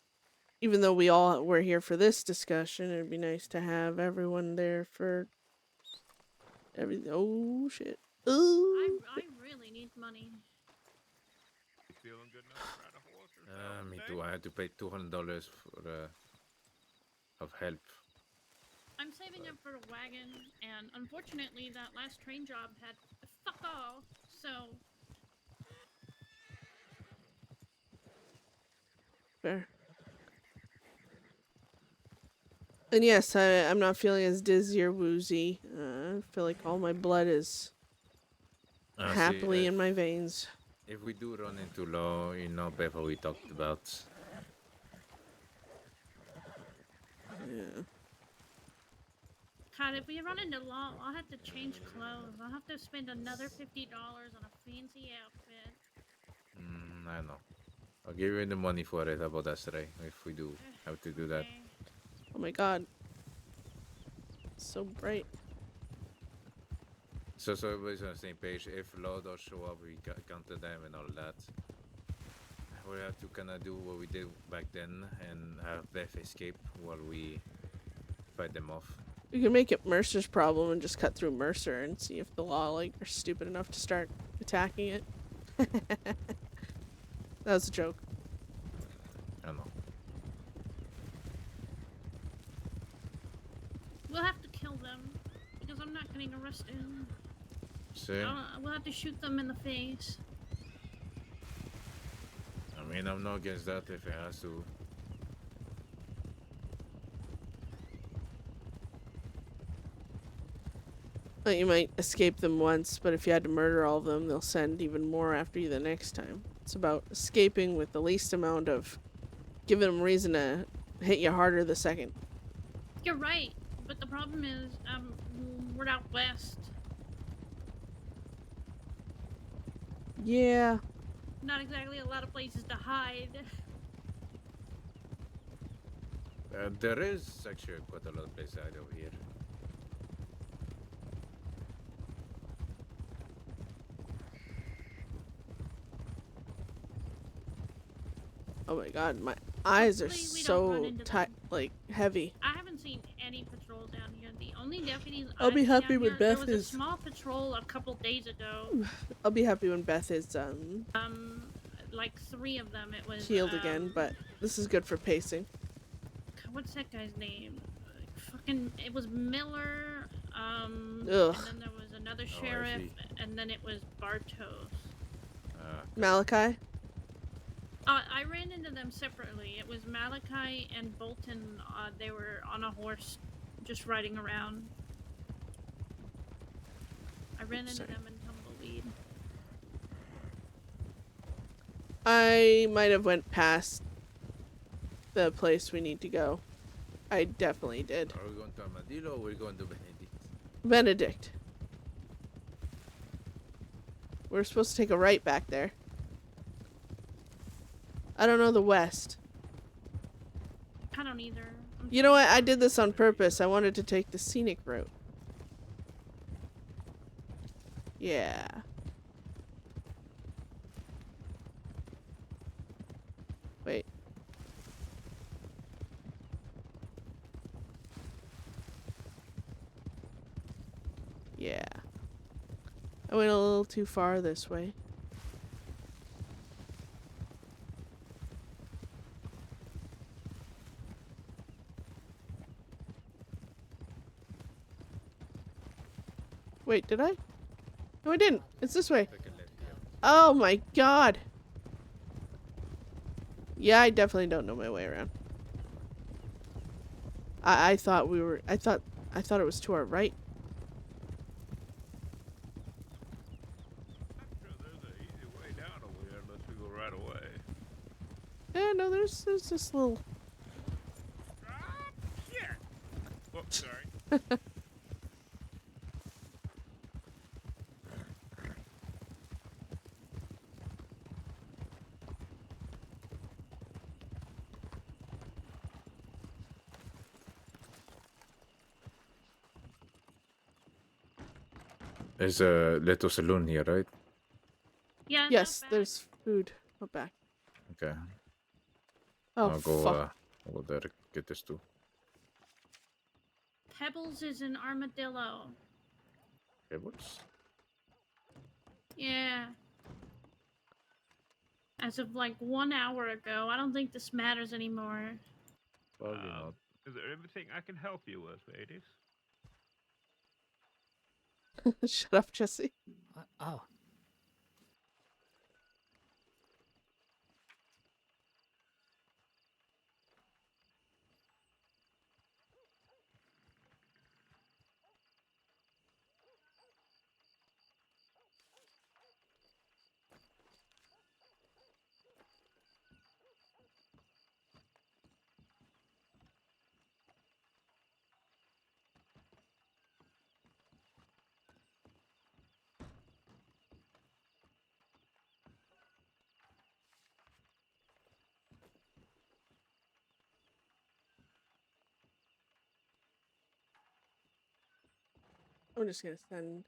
even though we all were here for this discussion, it'd be nice to have everyone there for everything. Oh, shit. Ooh. I really need money. You feeling good enough to ride a horse or so Me today? too. I had to pay $200 for of help. I'm saving up for a wagon, and unfortunately, that last train job had fuck all. So Fair. And yes, I'm not feeling as dizzy or woozy. I feel like all my blood is Honestly, happily in my veins. if we do run into law, Beth, what we talked about. Yeah. God, if we run into law, I'll have to change clothes. I'll have to spend another $50 on a fancy outfit. I don't know. I'll give you the money for it. How about that, Ray? If we do have to do that. Okay. Oh my god. So bright. So everybody's on the same page. If law does show up, we counter them and all that. We have to kind of do what we did back then and have Beth escape while we fight them off. We can make it Mercer's problem and just cut through Mercer and see if the law like are stupid enough to start attacking it. That was a joke. I don't know. We'll have to kill them because I'm not getting arrested. See? We'll have to shoot them in the face. I mean, I'm not against that if it has to. Well, you might escape them once, but if you had to murder all of them, they'll send even more after you the next time. It's about escaping with the least amount of giving them reason to hit you harder the second. You're right, but the problem is, we're out west. Yeah. Not exactly a lot of places to hide. There is actually quite a lot of places out over here. Oh my god, my eyes are Hopefully we don't run so into tight, them. like heavy. I haven't seen any patrols down here. The only deputies I'll be I've seen happy down when here, Beth there was is- a small patrol a couple days ago. I'll be happy when Beth is Like 3 of them. It was healed again, but this is good for pacing. what's that guy's name? Fucking, it was Miller. Ugh. And then there was another sheriff, and then it was Bartos. Malachi? I ran into them separately. It was Malachi and Bolton. They were on a horse, just riding around. I ran into them in Tumbleweed. I might have went past the place we need to go. I definitely did. Are we going to Armadillo or are we going to Benedict? Benedict. We're supposed to take a right back there. I don't know the west. I don't either. You know what? I did this on purpose. I wanted to take the scenic route. Yeah. Wait. Yeah. I went a little too far this way. Wait, did I? No, I didn't. It's this way. Take a left here. Oh my god. Yeah, I definitely don't know my way around. I thought we were I thought it was to our right. I'm sure there's an easy way down over here unless we go right away. Yeah, no, there's this little Ah, shit! Oh, sorry. There's a little saloon here, right? Yeah. Yes, not bad. there's food. Go back. Okay. Oh I'll go fuck. I'll go there, get this too. Pebbles is an armadillo. Cables? Yeah. As of like 1 hour ago. I don't think this matters anymore. Probably not. Is there anything I can help you with, ladies? Shut up, Jesse. Oh, I'm just gonna send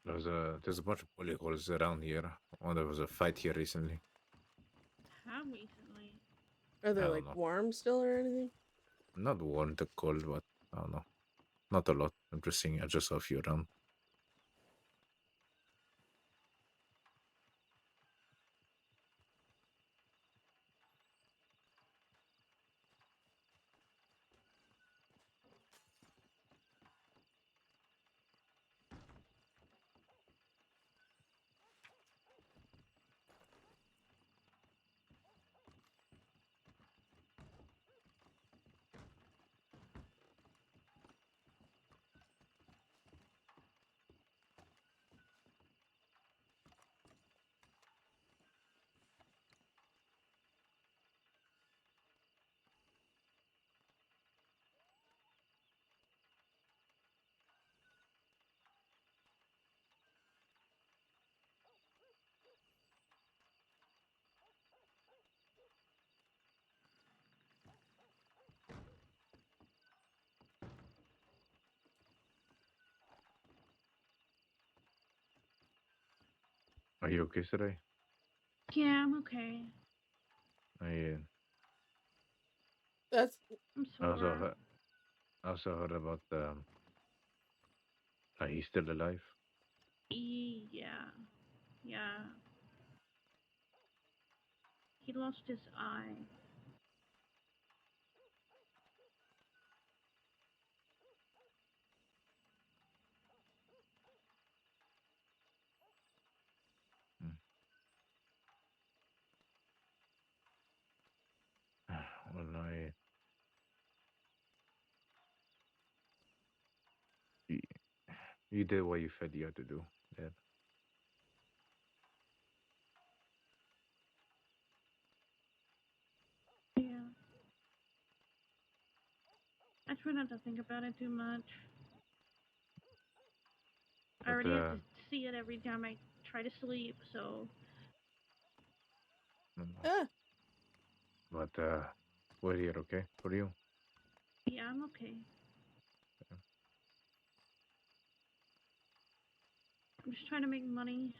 There's a bunch of bullet holes around here. Oh, there was a fight here recently. How recently? Are there I like don't know. worms still or anything? Not warm, the cold, but I don't know. Not a lot. I'm just seeing. I just saw a few around. Are you okay today? Yeah, I'm okay. That's I'm I also sore. heard, about he's still alive. Yeah. Yeah. He lost his eye. Well, you, you did what you said you had to do. Yeah. Yeah. I try not to think about it too much. I But already have to see it every time I try to sleep, so. ah, but we're here, okay, for you. Yeah, I'm okay. Yeah. I'm just trying to make money.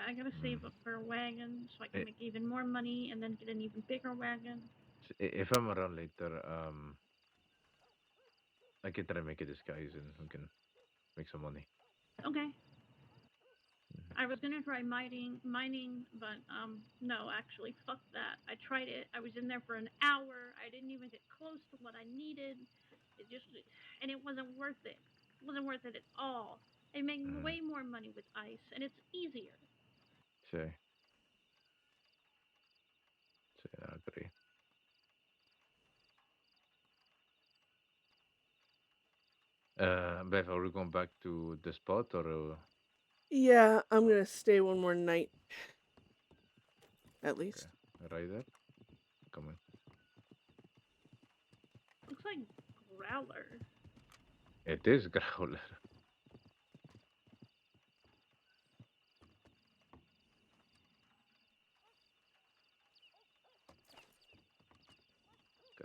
I gotta save up for a wagon so I can make even more money and then get an even bigger wagon. If I'm around later, I can try to make a disguise and we can make some money. Okay. I was gonna try mining, but no, actually, fuck that. I tried it. I was in there for an hour. I didn't even get close to what I needed. And it wasn't worth it. It wasn't worth it at all. I make way more money with ice, and it's easier. Say, I agree. Beth, are we going back to the spot or? yeah, I'm gonna stay one more night. At least. Okay. Right there. Come on. Looks like Growler. It is Growler.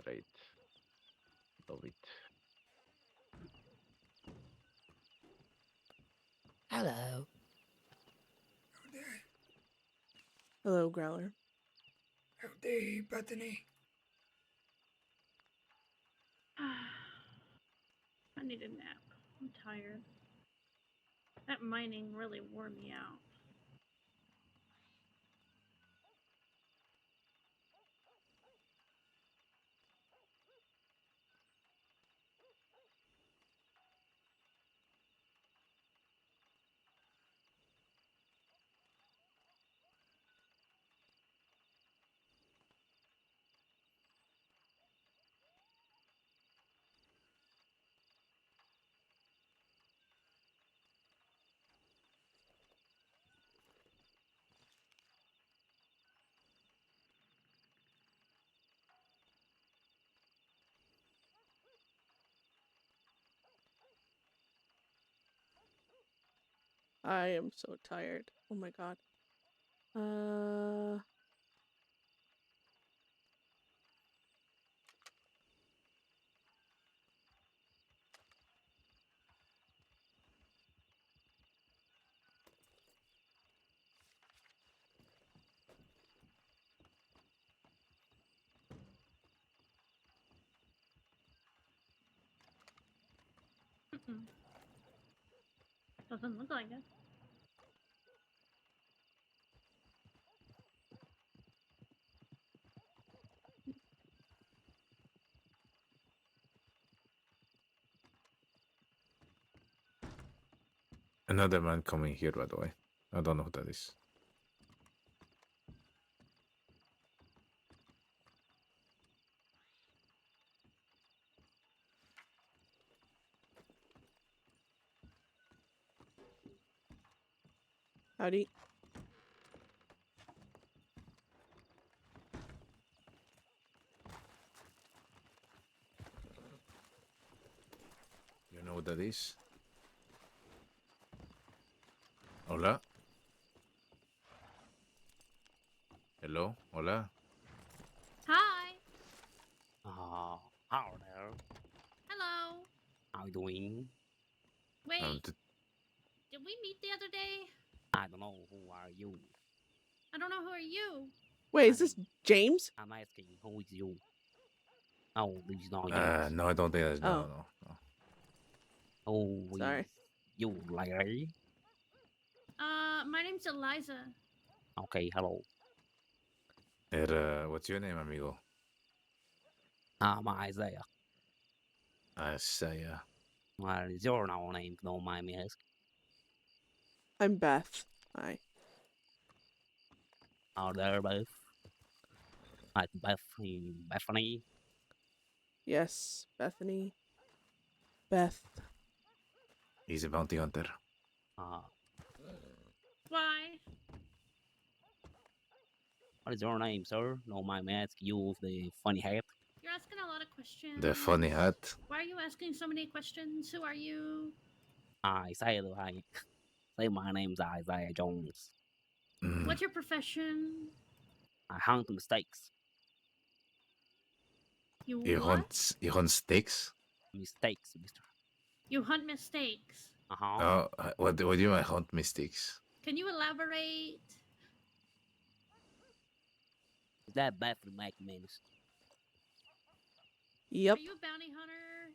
Great. Love it. Hello. Hello, Growler. Howdy, Bethany. I need a nap. I'm tired. That mining really wore me out. I am so tired. Oh my god. Doesn't look like it. Another man coming here, by the way. I don't know who that is. Howdy. You know what that is? Hola? Hello? Hola? Hi. Hello there. Hello. How you doing? Wait. T- Did we meet the other day? I don't know who are you. I don't know who are you. Wait, is this James? I'm asking who is you. Oh, this is not you. No, I don't think that's Oh. no. Oh, Sorry. is you lady? My name's Eliza. Okay, hello. What's your name, amigo? I'm Isaiah. Isaiah. What is your name? Don't mind me asking. I'm Beth. Hi. Are there Beth? Like Bethany? Yes, Bethany. Beth. He's a bounty hunter. Why? What is your name, sir? No mind me asking you with the funny hat. You're asking a lot of questions. The funny hat. Why are you asking so many questions? Who are you? I say my name's Isaiah Jones. What's your profession? I hunt mistakes. You You what? hunt stakes? Mistakes, mister. You hunt mistakes. Uh-huh. Oh, what do you mean hunt mistakes? Can you elaborate? Is that Beth McMannus? Yep. Are you a bounty hunter?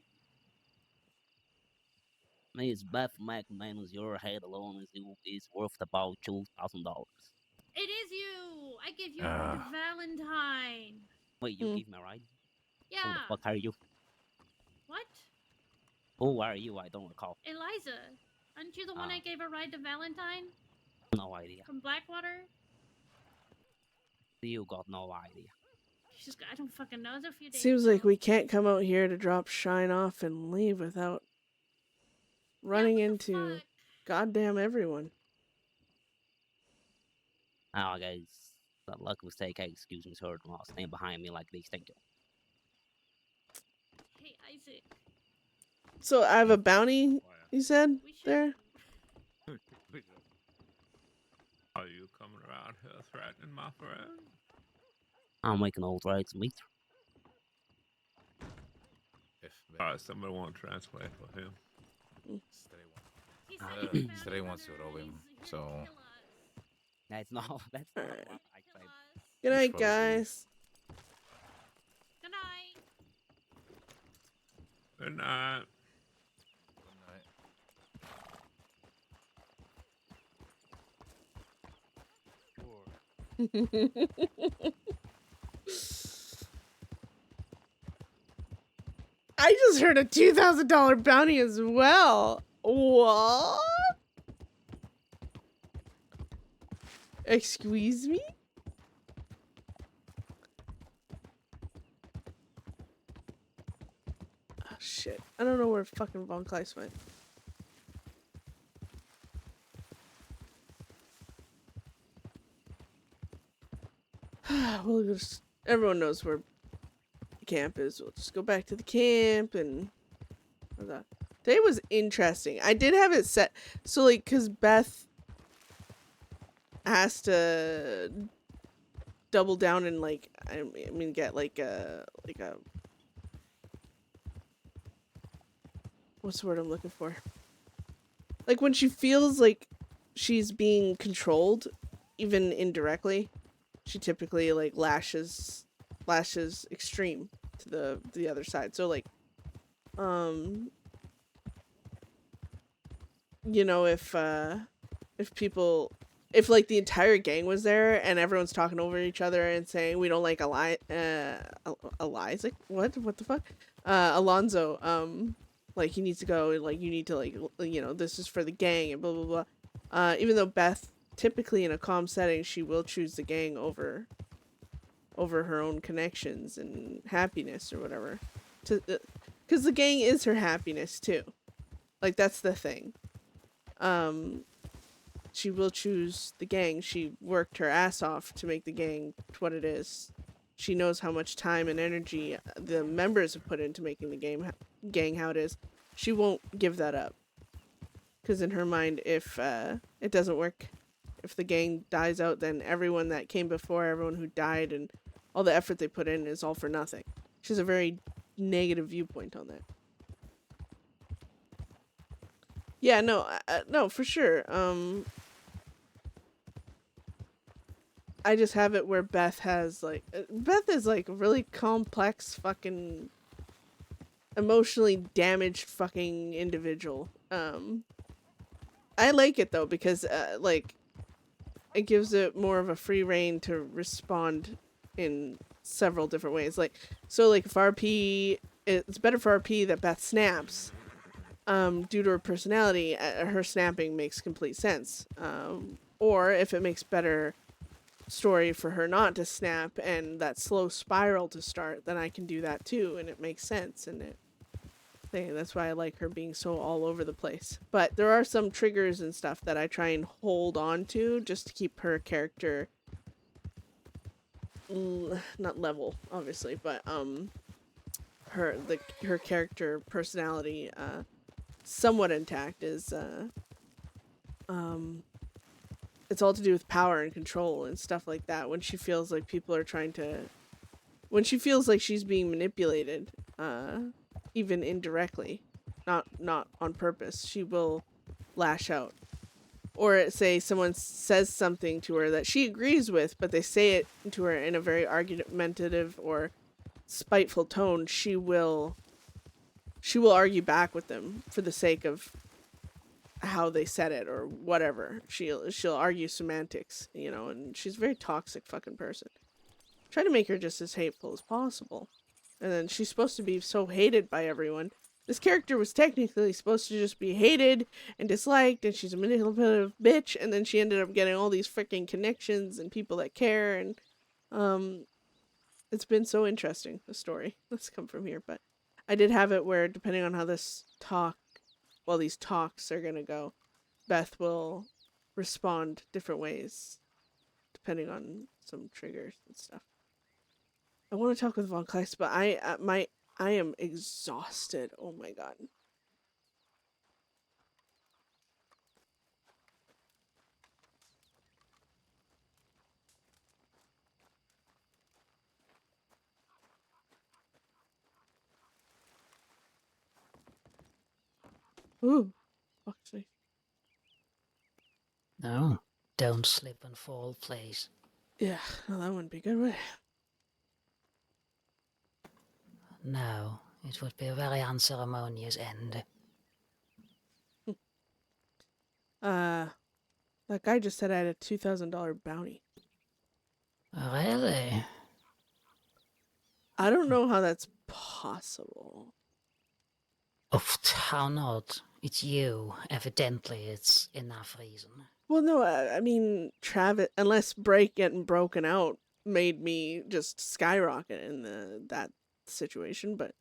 Miss Beth McMannus, your head alone is worth about $2,000. It is you. I gave you a ride to Valentine. Wait, you give me a ride? Yeah. Who the fuck are you? What? Who are you? I don't recall. Eliza. Aren't you the one I gave a ride to Valentine? No idea. From Blackwater? You got no idea. I don't fucking know. It's a few days Seems ago. like we can't come out here to drop Shine off and leave without running into goddamn everyone. Oh, I guess that luck mistake. Excuse me, sir. Do not stand behind me like this. Thank you. Hey, Isaac. So I have a bounty, you said, there? Are you coming around here threatening my friend? I'm making old rights, meet. Somebody want to translate for him. Stray wants to rob him, so... That's not what I said. Good night, guys. Good night. Good night. I just heard a $2,000 bounty as well. What? Excuse me? Oh shit. I don't know where fucking Von Kleist went. We'll just, everyone knows where the camp is. We'll just go back to the camp and today was interesting. I did have it set so like because Beth has to double down and like I mean get like a what's the word I'm looking for? Like when she feels like she's being controlled, even indirectly, she typically like lashes extreme to the other side. So like you know, if like the entire gang was there and everyone's talking over each other and saying we don't like Eliza, what the fuck, Alonzo, like he needs to go, like you need to like, you know, this is for the gang and blah blah blah. Even though Beth typically in a calm setting she will choose the gang over her own connections and happiness or whatever, because the gang is her happiness too. Like that's the thing. She will choose the gang. She worked her ass off to make the gang what it is. She knows how much time and energy the members have put into making the gang how it is. She won't give that up. Because in her mind, if it doesn't work, if the gang dies out, then everyone that came before, everyone who died, and all the effort they put in is all for nothing. She has a very negative viewpoint on that. Yeah, no, no, for sure. I just have it where Beth has like Beth is like a really complex fucking emotionally damaged fucking individual. I like it though because like it gives it more of a free reign to respond in several different ways. Like so like if RP it's better for RP that Beth snaps due to her personality, her snapping makes complete sense. Or if it makes better story for her not to snap and that slow spiral to start, then I can do that too, and it makes sense. And that's why I like her being so all over the place. But there are some triggers and stuff that I try and hold on to just to keep her character not level, obviously, but her character personality somewhat intact is it's all to do with power and control and stuff like that. When she feels like people are when she feels like she's being manipulated, even indirectly, not on purpose, she will lash out. Or say someone says something to her that she agrees with, but they say it to her in a very argumentative or spiteful tone, she will argue back with them for the sake of how they said it or whatever. She'll argue semantics, and she's a very toxic fucking person. Try to make her just as hateful as possible. And then she's supposed to be so hated by everyone. This character was technically supposed to just be hated and disliked, and she's a manipulative bitch, and then she ended up getting all these freaking connections and people that care, and it's been so interesting, the story that's come from here. But I did have it where, depending on how these talks are gonna go, Beth will respond different ways depending on some triggers and stuff. I want to talk with Von Kleist, but I am exhausted. Oh my god. Ooh, fuck's sake. No, don't slip and fall, please. Yeah, well, that wouldn't be good, would it? No, it would be a very unceremonious end. That guy just said I had a $2,000 bounty. Really? I don't know how that's possible. Of how not? It's you. Evidently, it's enough reason. Well, no, I mean, Travis, unless getting broken out made me just skyrocket in that situation, but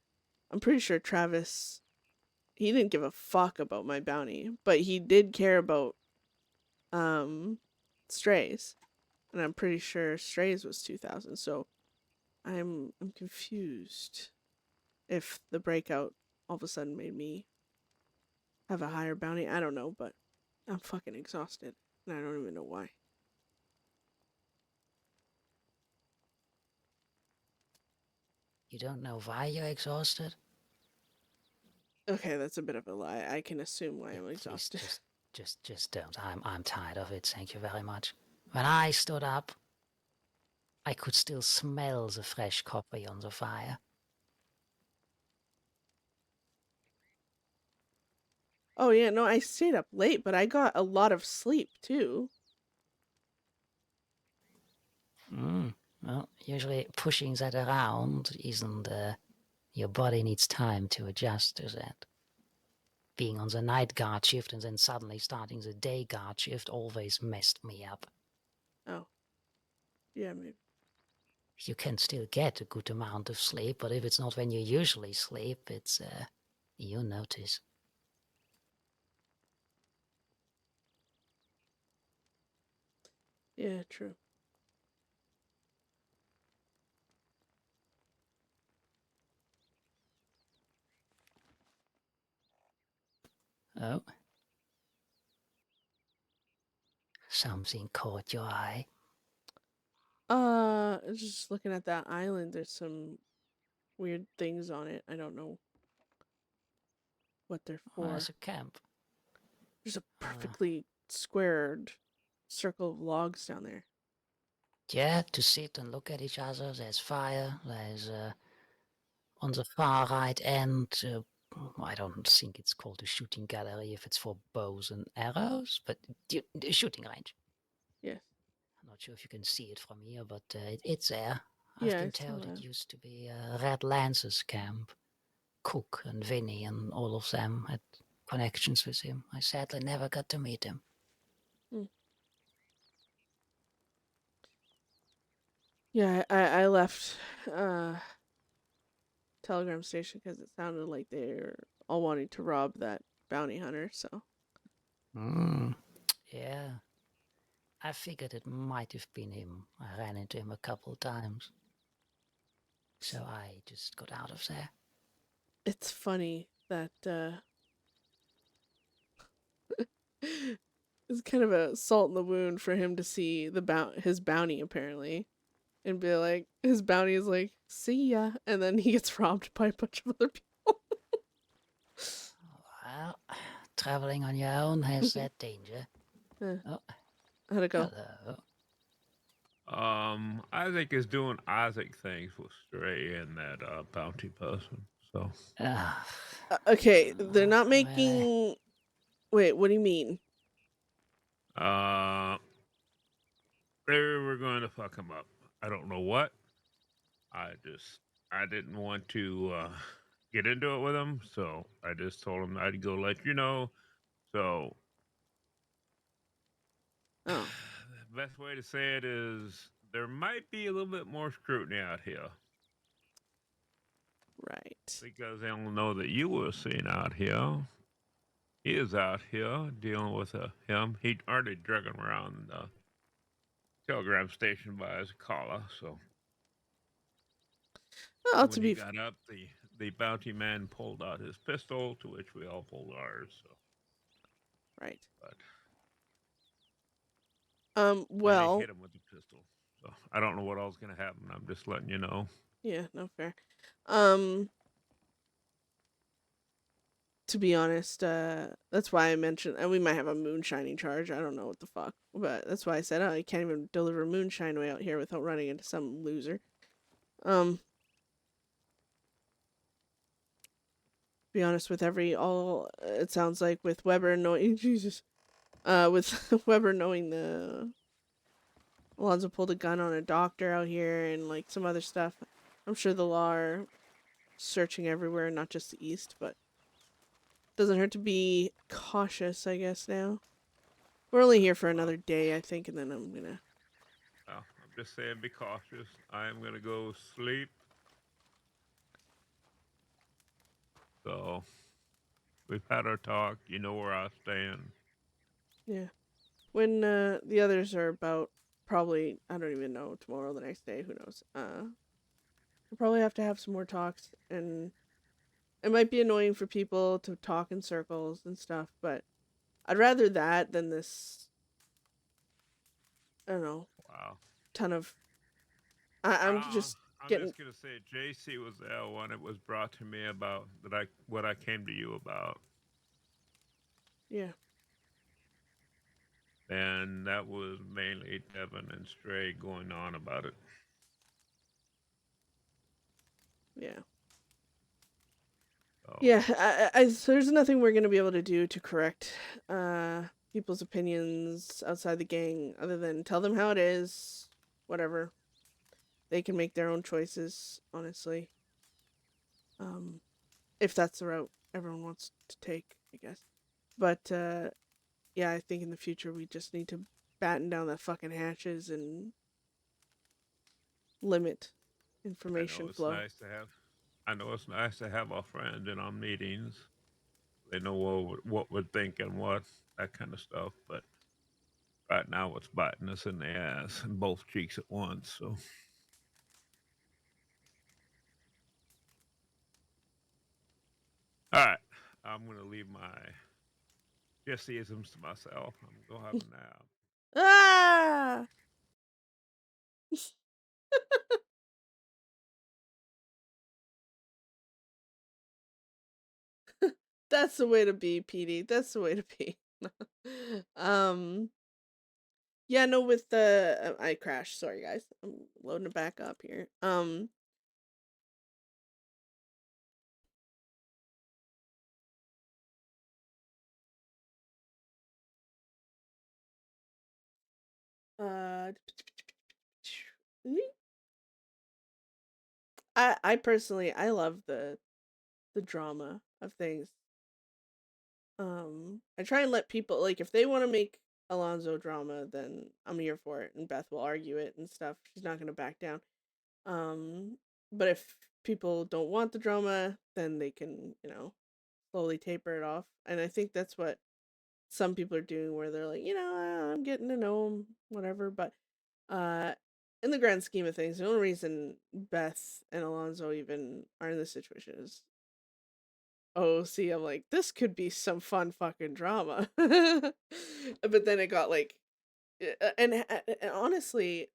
I'm pretty sure Travis, he didn't give a fuck about my bounty, but he did care about Strays, and I'm pretty sure Strays was 2,000. So I'm confused if the breakout all of a sudden made me have a higher bounty. I don't know, but I'm fucking exhausted, and I don't even know why. You don't know why you're exhausted? Okay, that's a bit of a lie. I can assume why I'm Please, exhausted. just don't. I'm tired of it. Thank you very much. When I stood up, I could still smell the fresh copper on the fire. Oh yeah, no, I stayed up late, but I got a lot of sleep too. Well, usually pushing that around isn't. Your body needs time to adjust to that. Being on the night guard shift and then suddenly starting the day guard shift always messed me up. Oh. Yeah, maybe. You can still get a good amount of sleep, but if it's not when you usually sleep, it's, you notice. Yeah, true. Oh. Something caught your eye. Just looking at that island, there's some weird things on it. I don't know what they're for. There's a camp. There's a perfectly squared circle of logs down there. Yeah, to sit and look at each other. There's fire. There's on the far right end. I don't think it's called a shooting gallery if it's for bows and arrows, but the shooting range. Yes. I'm not sure if you can see it from here, but it's there. I've Yeah, I been saw told it that. used to be Red Lance's camp. Cook and Vinny and all of them had connections with him. I sadly never got to meet him. Hmm. Yeah, I left Telegram station because it sounded like they're all wanting to rob that bounty hunter. So Yeah. I figured it might have been him. I ran into him a couple times. So I just got out of there. it's funny that it's kind of a salt in the wound for him to see his bounty apparently, and be like, his bounty is like, see ya, and then he gets robbed by a bunch of other people. Well, traveling on your own has that danger. Oh, How'd it go? hello. Isaac is doing Isaac things with Stray and that bounty person. So Okay, they're not Really? making. Wait, what do you mean? they were going to fuck him up. I don't know what. I didn't want to get into it with him, so I just told him I'd go let you know. So Oh, the best way to say it is there might be a little bit more scrutiny out here right. because they don't know that you were seen out here. He is out here dealing with him. He already drug him around the telegram station by his collar. So Well, when to he be got up, the bounty man pulled out his pistol, to which we all pulled ours. So, right. but and they Well, hit him with the pistol. So I don't know what else is gonna happen. I'm just letting you know. yeah, no fair. Um, to be honest, that's why I mentioned, and we might have a moonshining charge. I don't know what the fuck, but that's why I said, oh, I can't even deliver moonshine way out here without running into some loser. Be honest, with it sounds like with Weber knowing Jesus, with Weber knowing the Alonzo pulled a gun on a doctor out here and like some other stuff. I'm sure the law are searching everywhere, not just the east, but doesn't hurt to be cautious, I guess. Now we're only here for another day, I think, and then I'm gonna. Well, I'm just saying, be cautious. I am gonna go sleep. So we've had our talk. You know where I stand. Yeah. When the others are about, probably, I don't even know, tomorrow, the next day, who knows. We'll probably have to have some more talks, and it might be annoying for people to talk in circles and stuff, but I'd rather that than this, I don't know, Wow. ton of. I'm just I'm getting. just gonna say JC was the one it was brought to me about what I came to you about. Yeah. And that was mainly Devin and Stray going on about it. Yeah. So, Yeah, there's nothing we're gonna be able to do to correct people's opinions outside the gang other than tell them how it is, whatever. They can make their own choices, honestly. If that's the route everyone wants to take, I guess. But yeah, I think in the future we just need to batten down the fucking hatches and limit information flow. I know it's nice to have our friends in our meetings. They know what we're thinking, what that kind of stuff. But right now, it's biting us in the ass and both cheeks at once. So, all right, I'm gonna leave my Jesseisms to myself. I'm gonna go have a nap. Ah! That's the way to be, PD. That's the way to be. um Yeah, no, with the I crashed. Sorry, guys. I'm loading it back up here. Uh, I personally I love the drama of things. I try and let people like if they want to make Alonzo drama, then I'm here for it, and Beth will argue it and stuff. She's not gonna back down. Um, but if people don't want the drama, then they can, slowly taper it off. And I think that's what some people are doing, where they're like, I'm getting to know him, whatever. But uh, in the grand scheme of things, the only reason Beth and Alonzo even are in this situation is, oh, see, I'm like, this could be some fun fucking drama. But then it got like, and honestly,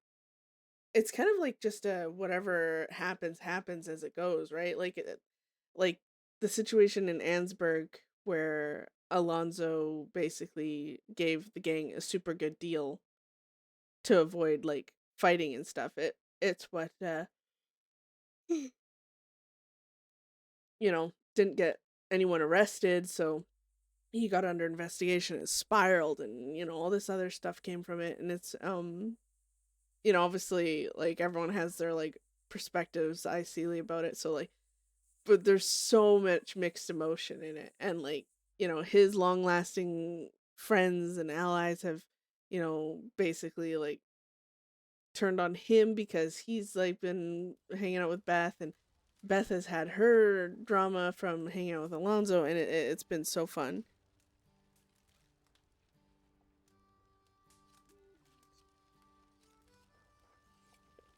it's kind of like just whatever happens as it goes, right? Like the situation in Ansburg where Alonzo basically gave the gang a super good deal to avoid like fighting and stuff. It's what didn't get anyone arrested, so he got under investigation. It spiraled, and all this other stuff came from it, and it's obviously like everyone has their like perspectives I see about it, so like but there's so much mixed emotion in it, and like his long lasting friends and allies have basically like turned on him because he's like been hanging out with Beth, and Beth has had her drama from hanging out with Alonzo, and it's been so fun.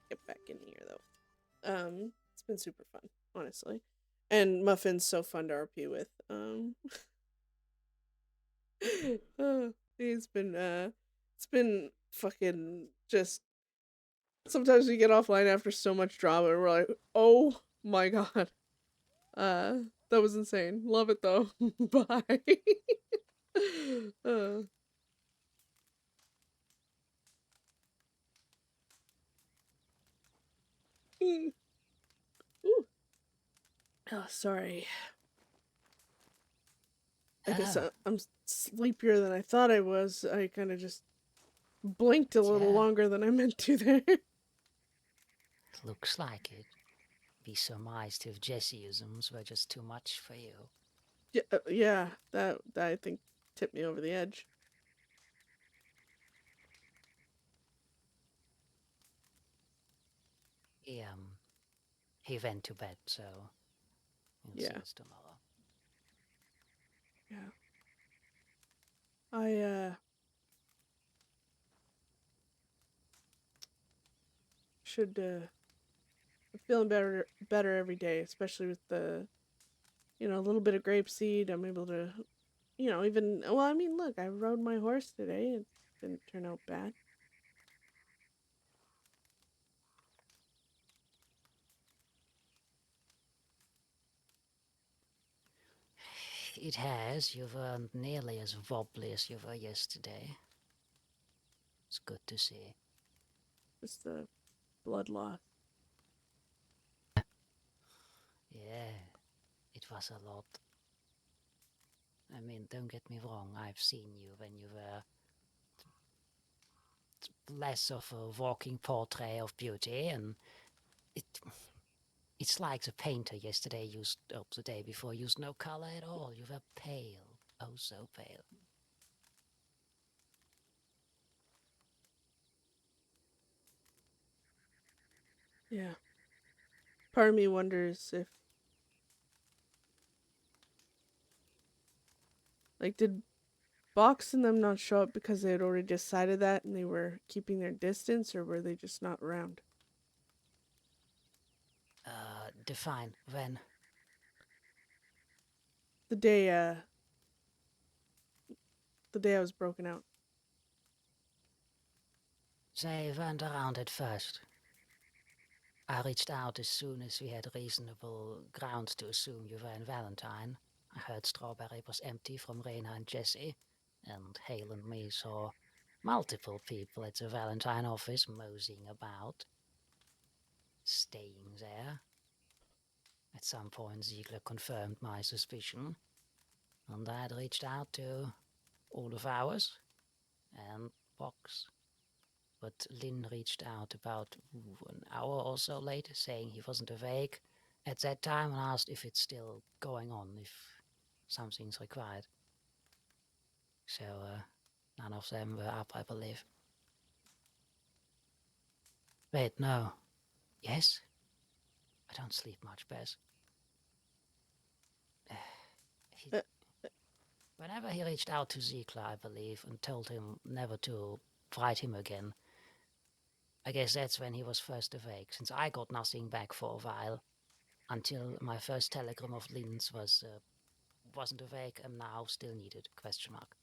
Get back in here though. It's been super fun, honestly, and Muffin's so fun to RP with. He's been it's been fucking just sometimes we get offline after so much drama and we're like, oh my god. That was insane. Love it though. Bye. uh, Ooh. Oh, sorry. I guess I'm sleepier than I thought I was. I kind of just blinked a little longer than I meant to there. Looks like it. Be surmised if Jesseisms were just too much for you. Yeah, that I think tipped me over the edge. He went to bed, so we'll see us tomorrow. Yeah. I should I'm feeling better every day, especially with the a little bit of grapeseed. I'm able to even well, I mean, look, I rode my horse today. It didn't turn out bad. It has. You weren't nearly as wobbly as you were yesterday. It's good to see. Just the blood loss. Yeah, it was a lot. I mean, don't get me wrong, I've seen you when you were less of a walking portrait of beauty, and it's like the painter yesterday used, the day before, used no color at all. You were pale. Oh, so pale. Yeah. Part of me wonders if like did Box and them not show up because they had already decided that and they were keeping their distance, or were they just not around? Define when. The day I was broken out. They weren't around at first. I reached out as soon as we had reasonable grounds to assume you were in Valentine. I heard Strawberry was empty from Rena and Jesse, and Hale and me saw multiple people at the Valentine office moseying about, staying there. At some point, Ziegler confirmed my suspicion, and I had reached out to all of ours and Box. But Lynn reached out about an hour or so later, saying he wasn't awake at that time and asked if it's still going on, if something's required. So, none of them were up, I believe. Wait, no. Yes? I don't sleep much, Beth. Uh, Whenever he reached out to Ziegler, I believe, and told him never to fight him again, I guess that's when he was first awake, since I got nothing back for a while, until my first telegram of Lynn's wasn't awake and now still needed, question mark.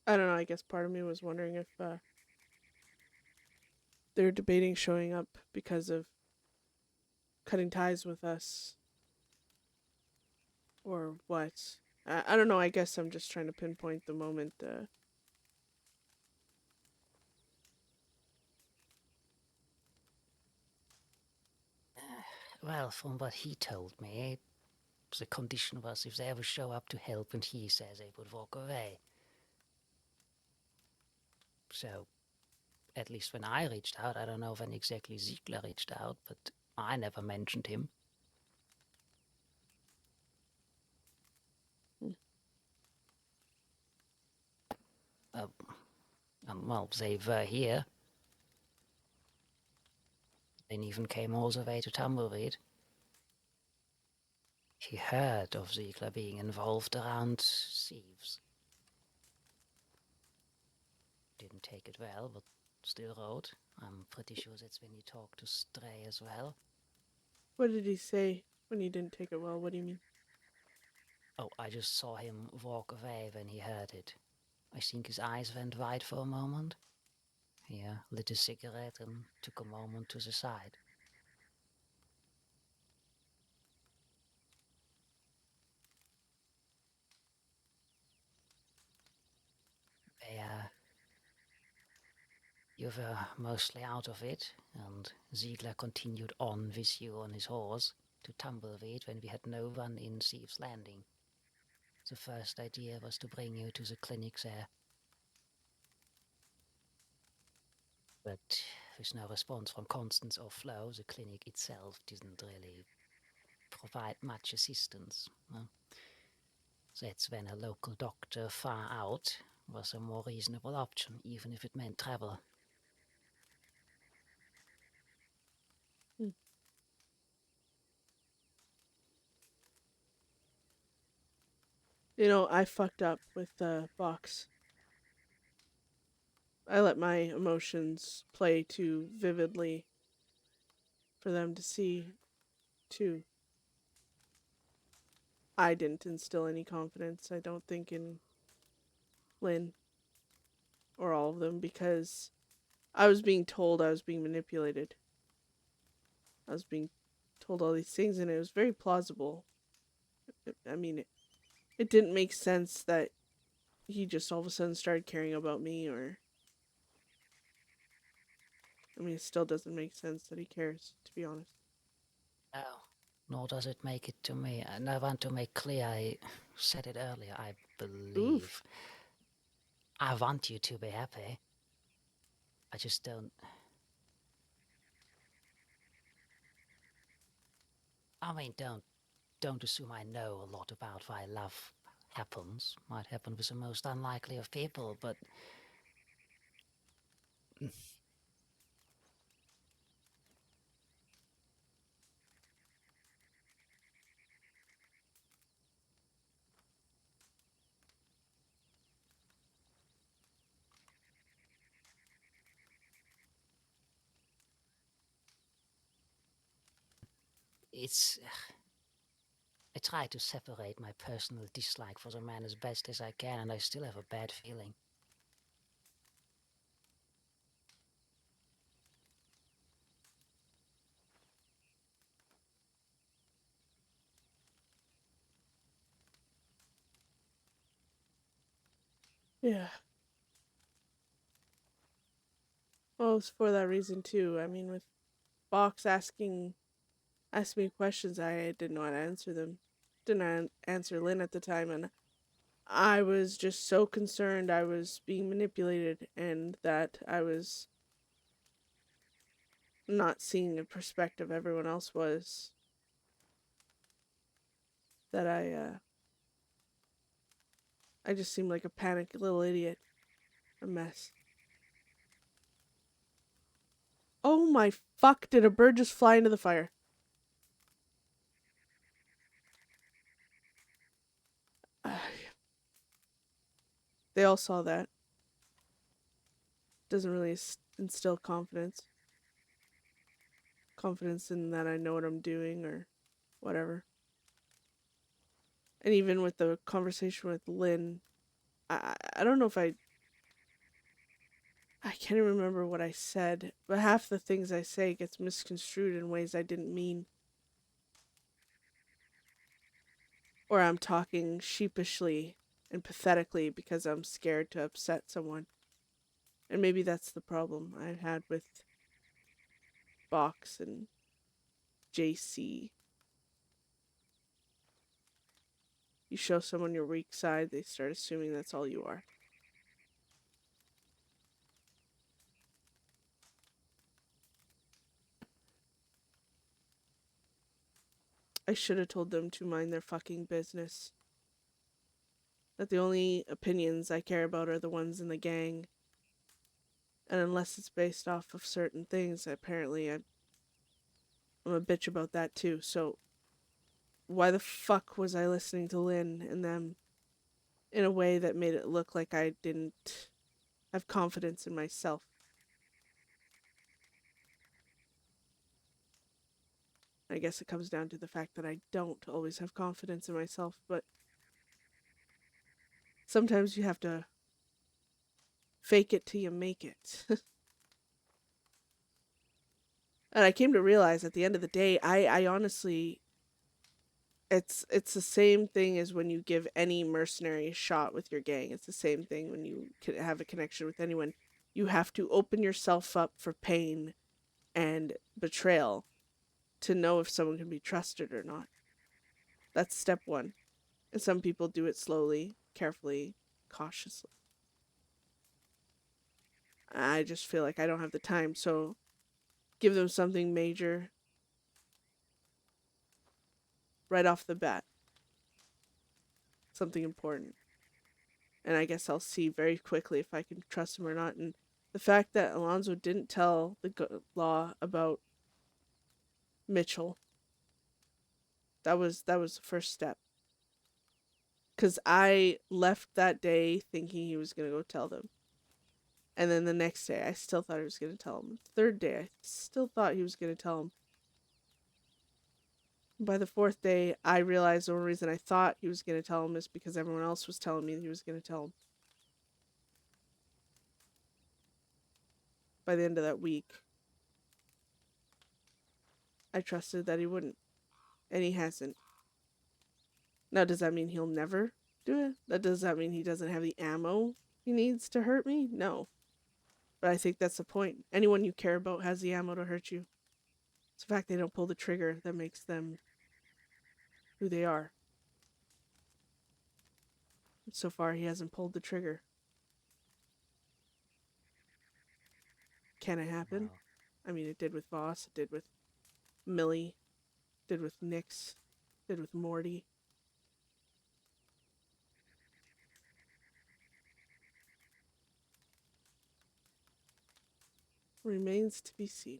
I don't know, I guess part of me was wondering if they're debating showing up because of cutting ties with us or what. I don't know, I guess I'm just trying to pinpoint the moment. Well, from what he told me, the condition was if they ever show up to help, and he says they would walk away. So, at least when I reached out, I don't know when exactly Ziegler reached out, but I never mentioned him. Well, they were here. Then even came all the way to Tumbleweed. He heard of Ziegler being involved around thieves. Didn't take it well, but still wrote. I'm pretty sure that's when he talked to Stray as well. What did he say when he didn't take it well? What do you mean? Oh, I just saw him walk away when he heard it. I think his eyes went wide for a moment. He lit a cigarette and took a moment to the side. You were mostly out of it, and Ziegler continued on with you on his horse to Tumbleweed when we had no one in Thieves' Landing. The first idea was to bring you to the clinic there. But with no response from Constance or Flo, the clinic itself didn't really provide much assistance. Well, that's when a local doctor far out was a more reasonable option, even if it meant travel. You know, I fucked up with the box. I let my emotions play too vividly for them to see, too. I didn't instill any confidence, I don't think, in Lynn or all of them, because I was being told I was being manipulated. I was being told all these things, and it was very plausible. I mean, it didn't make sense that he just all of a sudden started caring about me, or... I mean, it still doesn't make sense that he cares, to be honest. No, nor does it make it to me. And I want to make clear, I said it earlier, I believe. Oof. I want you to be happy. I just don't... I mean, don't assume I know a lot about why love happens. Might happen with the most unlikely of people, but... It's I try to separate my personal dislike for the man as best as I can, and I still have a bad feeling. Yeah. Well, it's for that reason too. I mean, with Box asking me questions, I didn't know how to answer them. Didn't answer Lynn at the time, and I was just so concerned I was being manipulated and that I was not seeing the perspective everyone else was. That I just seemed like a panicked little idiot. A mess. Oh my fuck, did a bird just fly into the fire? They all saw that. Doesn't really instill confidence. Confidence in that I know what I'm doing or whatever. And even with the conversation with Lynn, I don't know if I can't even remember what I said, but half the things I say gets misconstrued in ways I didn't mean. Or I'm talking sheepishly and pathetically because I'm scared to upset someone. And maybe that's the problem I had with Box and JC. You show someone your weak side, they start assuming that's all you are. I should have told them to mind their fucking business. That the only opinions I care about are the ones in the gang. And unless it's based off of certain things, apparently I'm a bitch about that too. So why the fuck was I listening to Lynn and them in a way that made it look like I didn't have confidence in myself? I guess it comes down to the fact that I don't always have confidence in myself, but sometimes you have to fake it till you make it. And I came to realize at the end of the day, I honestly, it's the same thing as when you give any mercenary a shot with your gang. It's the same thing when you have a connection with anyone. You have to open yourself up for pain and betrayal to know if someone can be trusted or not. That's step one. And some people do it slowly, carefully, cautiously. I just feel like I don't have the time, so give them something major right off the bat. Something important. And I guess I'll see very quickly if I can trust him or not. And the fact that Alonzo didn't tell the law about Mitchell, that was the first step. Because I left that day thinking he was going to go tell them. And then the next day, I still thought he was going to tell him. The third day, I still thought he was going to tell him. By the fourth day, I realized the only reason I thought he was going to tell him is because everyone else was telling me he was going to tell him. By the end of that week, I trusted that he wouldn't. And he hasn't. Now, does that mean he'll never do it? Does that mean he doesn't have the ammo he needs to hurt me? No. But I think that's the point. Anyone you care about has the ammo to hurt you. It's the fact they don't pull the trigger that makes them who they are. So far, he hasn't pulled the trigger. Can it happen? Wow. I mean, it did with Voss, it did with Millie, it did with Nix, it did with Morty. Remains to be seen.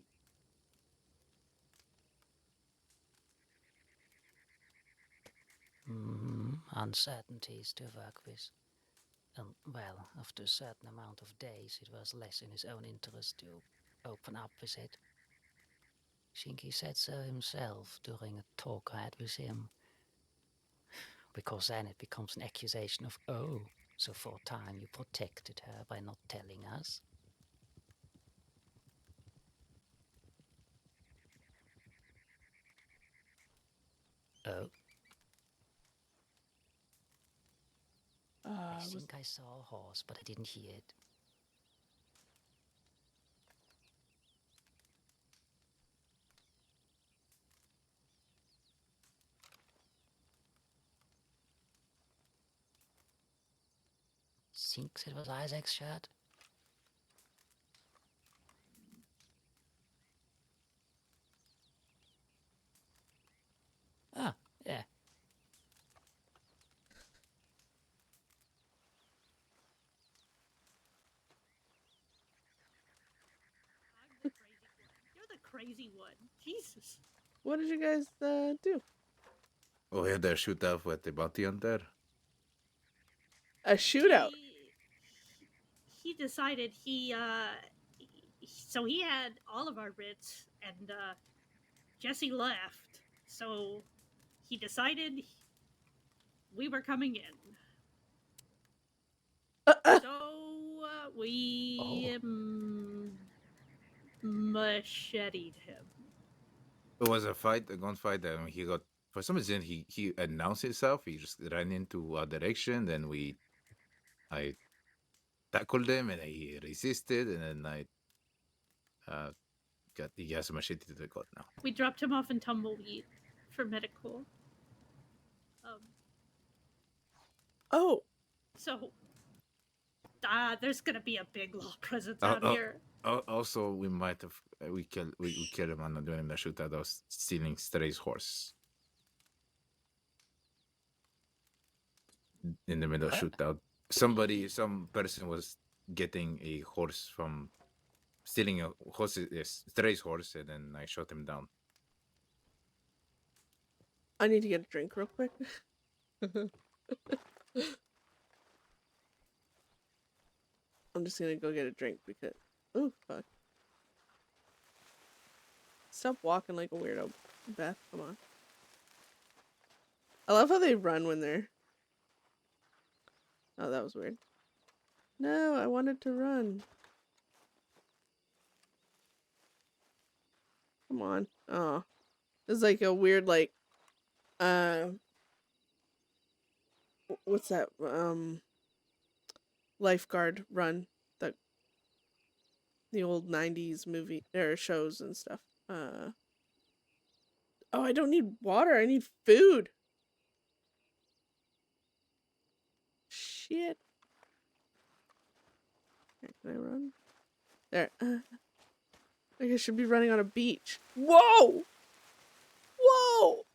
Uncertainties to work with. And, well, after a certain amount of days, it was less in his own interest to open up with it. I think he said so himself during a talk I had with him. because then it becomes an accusation of, oh, so for a time you protected her by not telling us. Oh, I think I saw a horse, but I didn't hear it. Thinks it was Isaac's shirt. Ah, yeah. I'm the crazy one. You're the crazy one. Jesus. What did you guys do? Oh, we had a shootout with the bounty hunter. A shootout. He decided so he had all of our writs, and Jesse left, so he decided we were coming in. So we macheted him. It was a fight, a gunfight, and he got, for some reason, he announced himself. He just ran into our direction. Then I tackled him, and he resisted, and then I he has a machete to the gut now. We dropped him off in Tumbleweed for medical. Oh. So there's gonna be a big law presence out here. Also, we might have we killed him and doing him the shootout. I was stealing Stray's horse in the middle of shootout. Some person was getting a horse from stealing a horse, Stray's horse, and then I shot him down. I need to get a drink real quick. I'm just gonna go get a drink because... Oh, fuck. Stop walking like a weirdo, Beth. Come on. I love how they run when they're... Oh, that was weird. No, I wanted to run. Come on. Oh. It's like a weird, like... What's that? Lifeguard run. The old 90s movie or shows and stuff. Oh, I don't need water. I need food. Shit. Here, can I run? There. Like I should be running on a beach. Whoa! Whoa!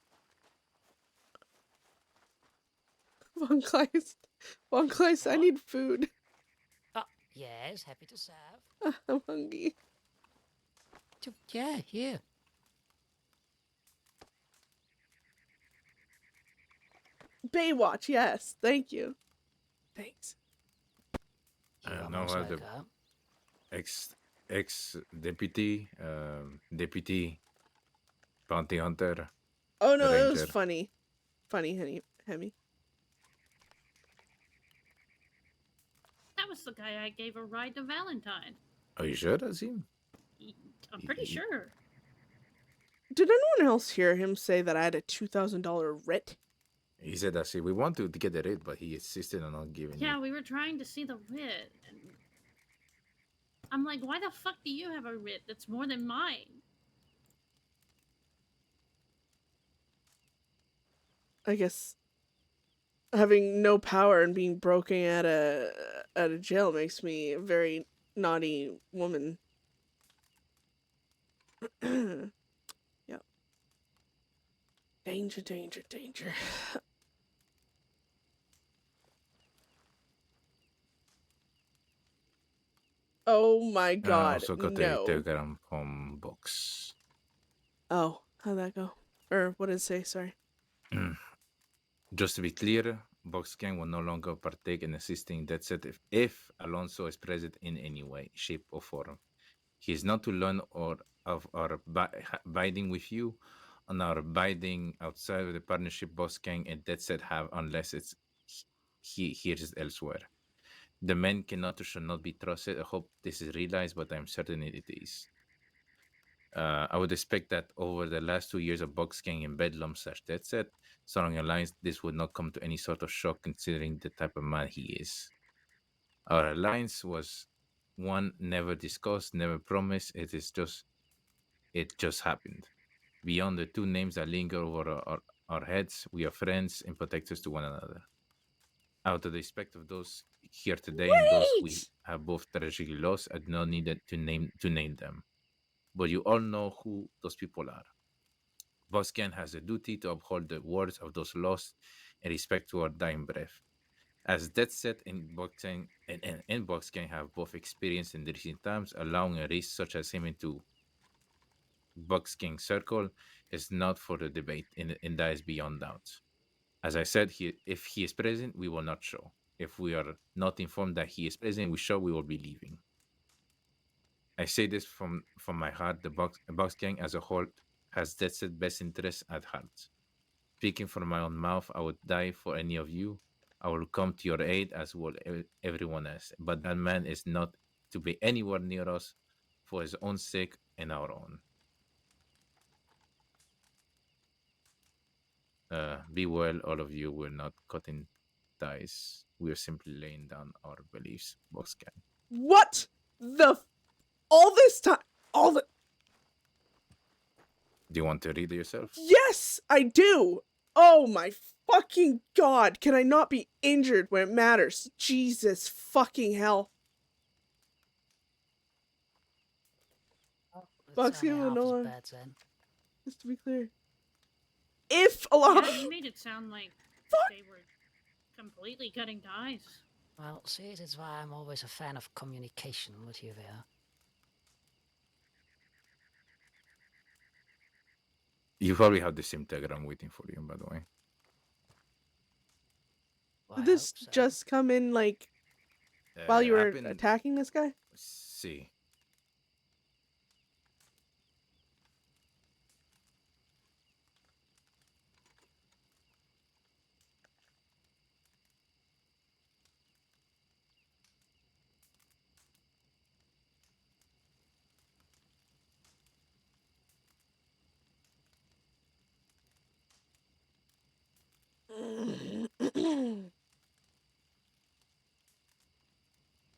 Von Kleist, I need food. Oh, yes, happy to serve. I'm hungry. Yeah, here. Baywatch, yes. Thank you. Thanks. You're Now most I have the welcome. ex deputy bounty hunter. Oh no, it was Ranger. funny. Funny, Hemi. That was the guy I gave a ride to Valentine. Are you sure that's him? I'm pretty sure. Did anyone else hear him say that I had a $2,000 writ? He said that's it. We want to get the writ, but he insisted on not giving Yeah, it. we were trying to see the writ, and I'm like, why the fuck do you have a writ that's more than mine? I guess having no power and being broken at a jail makes me a very naughty woman. Yep. Danger, danger, danger. Oh my god, Also got no. a telegram from Box. Oh, how'd that go? Or what did it say? Sorry. Just to be clear, Box Gang will no longer partake in assisting Deadset if Alonso is present in any way, shape, or form. He is not to learn or abiding with you on our abiding outside of the partnership Boss Gang and Deadset have unless it's he hears elsewhere. The men cannot or should not be trusted. I hope this is realized, but I'm certain it is. I would expect that over the last 2 years of Box Gang and Bedlam / Deadset, starting alliance, this would not come to any sort of shock considering the type of man he is. Our alliance was one never discussed, never promised. It just happened. Beyond the two names that linger over our heads, we are friends and protectors to one another. Out of the respect of those here today and those we Wait! have both tragically lost, I do not need to name them. But you all know who those people are. Boscan has a duty to uphold the words of those lost and respect to our dying breath. As Deadset and Boxgang and Boxgang have both experienced in recent times, allowing a race such as him into Boxgang's circle is not for the debate, and that is beyond doubt. As I said, if he is present, we will not show. If we are not informed that he is present, we show we will be leaving. I say this from my heart. The box gang as a whole has Deadset best interests at heart. Speaking from my own mouth, I would die for any of you. I will come to your aid as will everyone else. But that man is not to be anywhere near us for his own sake and our own. Be well, all of you. We're not cutting ties. We are simply laying down our beliefs, box gang. What the? All this time? All the. Do you want to read it yourself? Yes, I do. Oh my fucking god. Can I not be injured when it matters? Jesus fucking hell. Oh, Box it's only game will half no as longer. bad then. Just to be clear. If Alana. Yeah, you made it sound like they were completely cutting ties. Well, see, that's why I'm always a fan of communication with you there. You probably have the same telegram waiting for you, by the way. Well, Did I this hope so. just come in like while you were attacking this guy? See.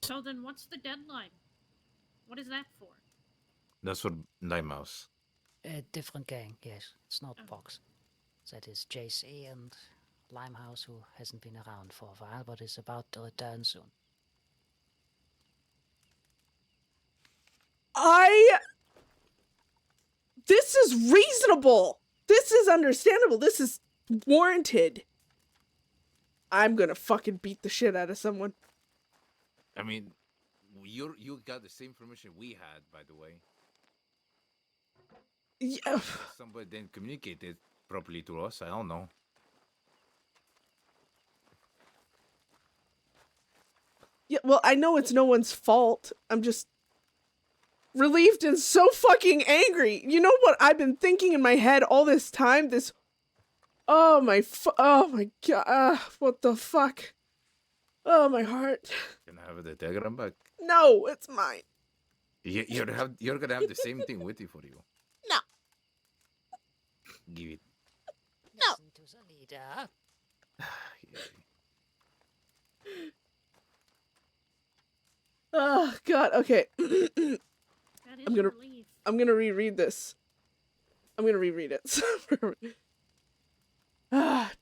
So then what's the deadline? What is that for? That's for Limehouse. A different gang, yes. It's not Oh. Box. That is JC and Limehouse, who hasn't been around for a while, but is about to return soon. This is reasonable. This is understandable. This is warranted. I'm gonna fucking beat the shit out of someone. I mean, you got the same information we had, by the way. Yeah. Somebody didn't communicate it properly to us. I don't know. Yeah, well, I know it's no one's fault. I'm just relieved and so fucking angry. You know what I've been thinking in my head all this time? Oh my god. What the fuck? Oh, my heart. Can I have the telegram back? No, it's mine. You're gonna have the same thing waiting for you. No. Give it. No. Listen to the leader. Oh god. Okay. That is I'm gonna- a relief. I'm gonna reread this. I'm gonna reread it.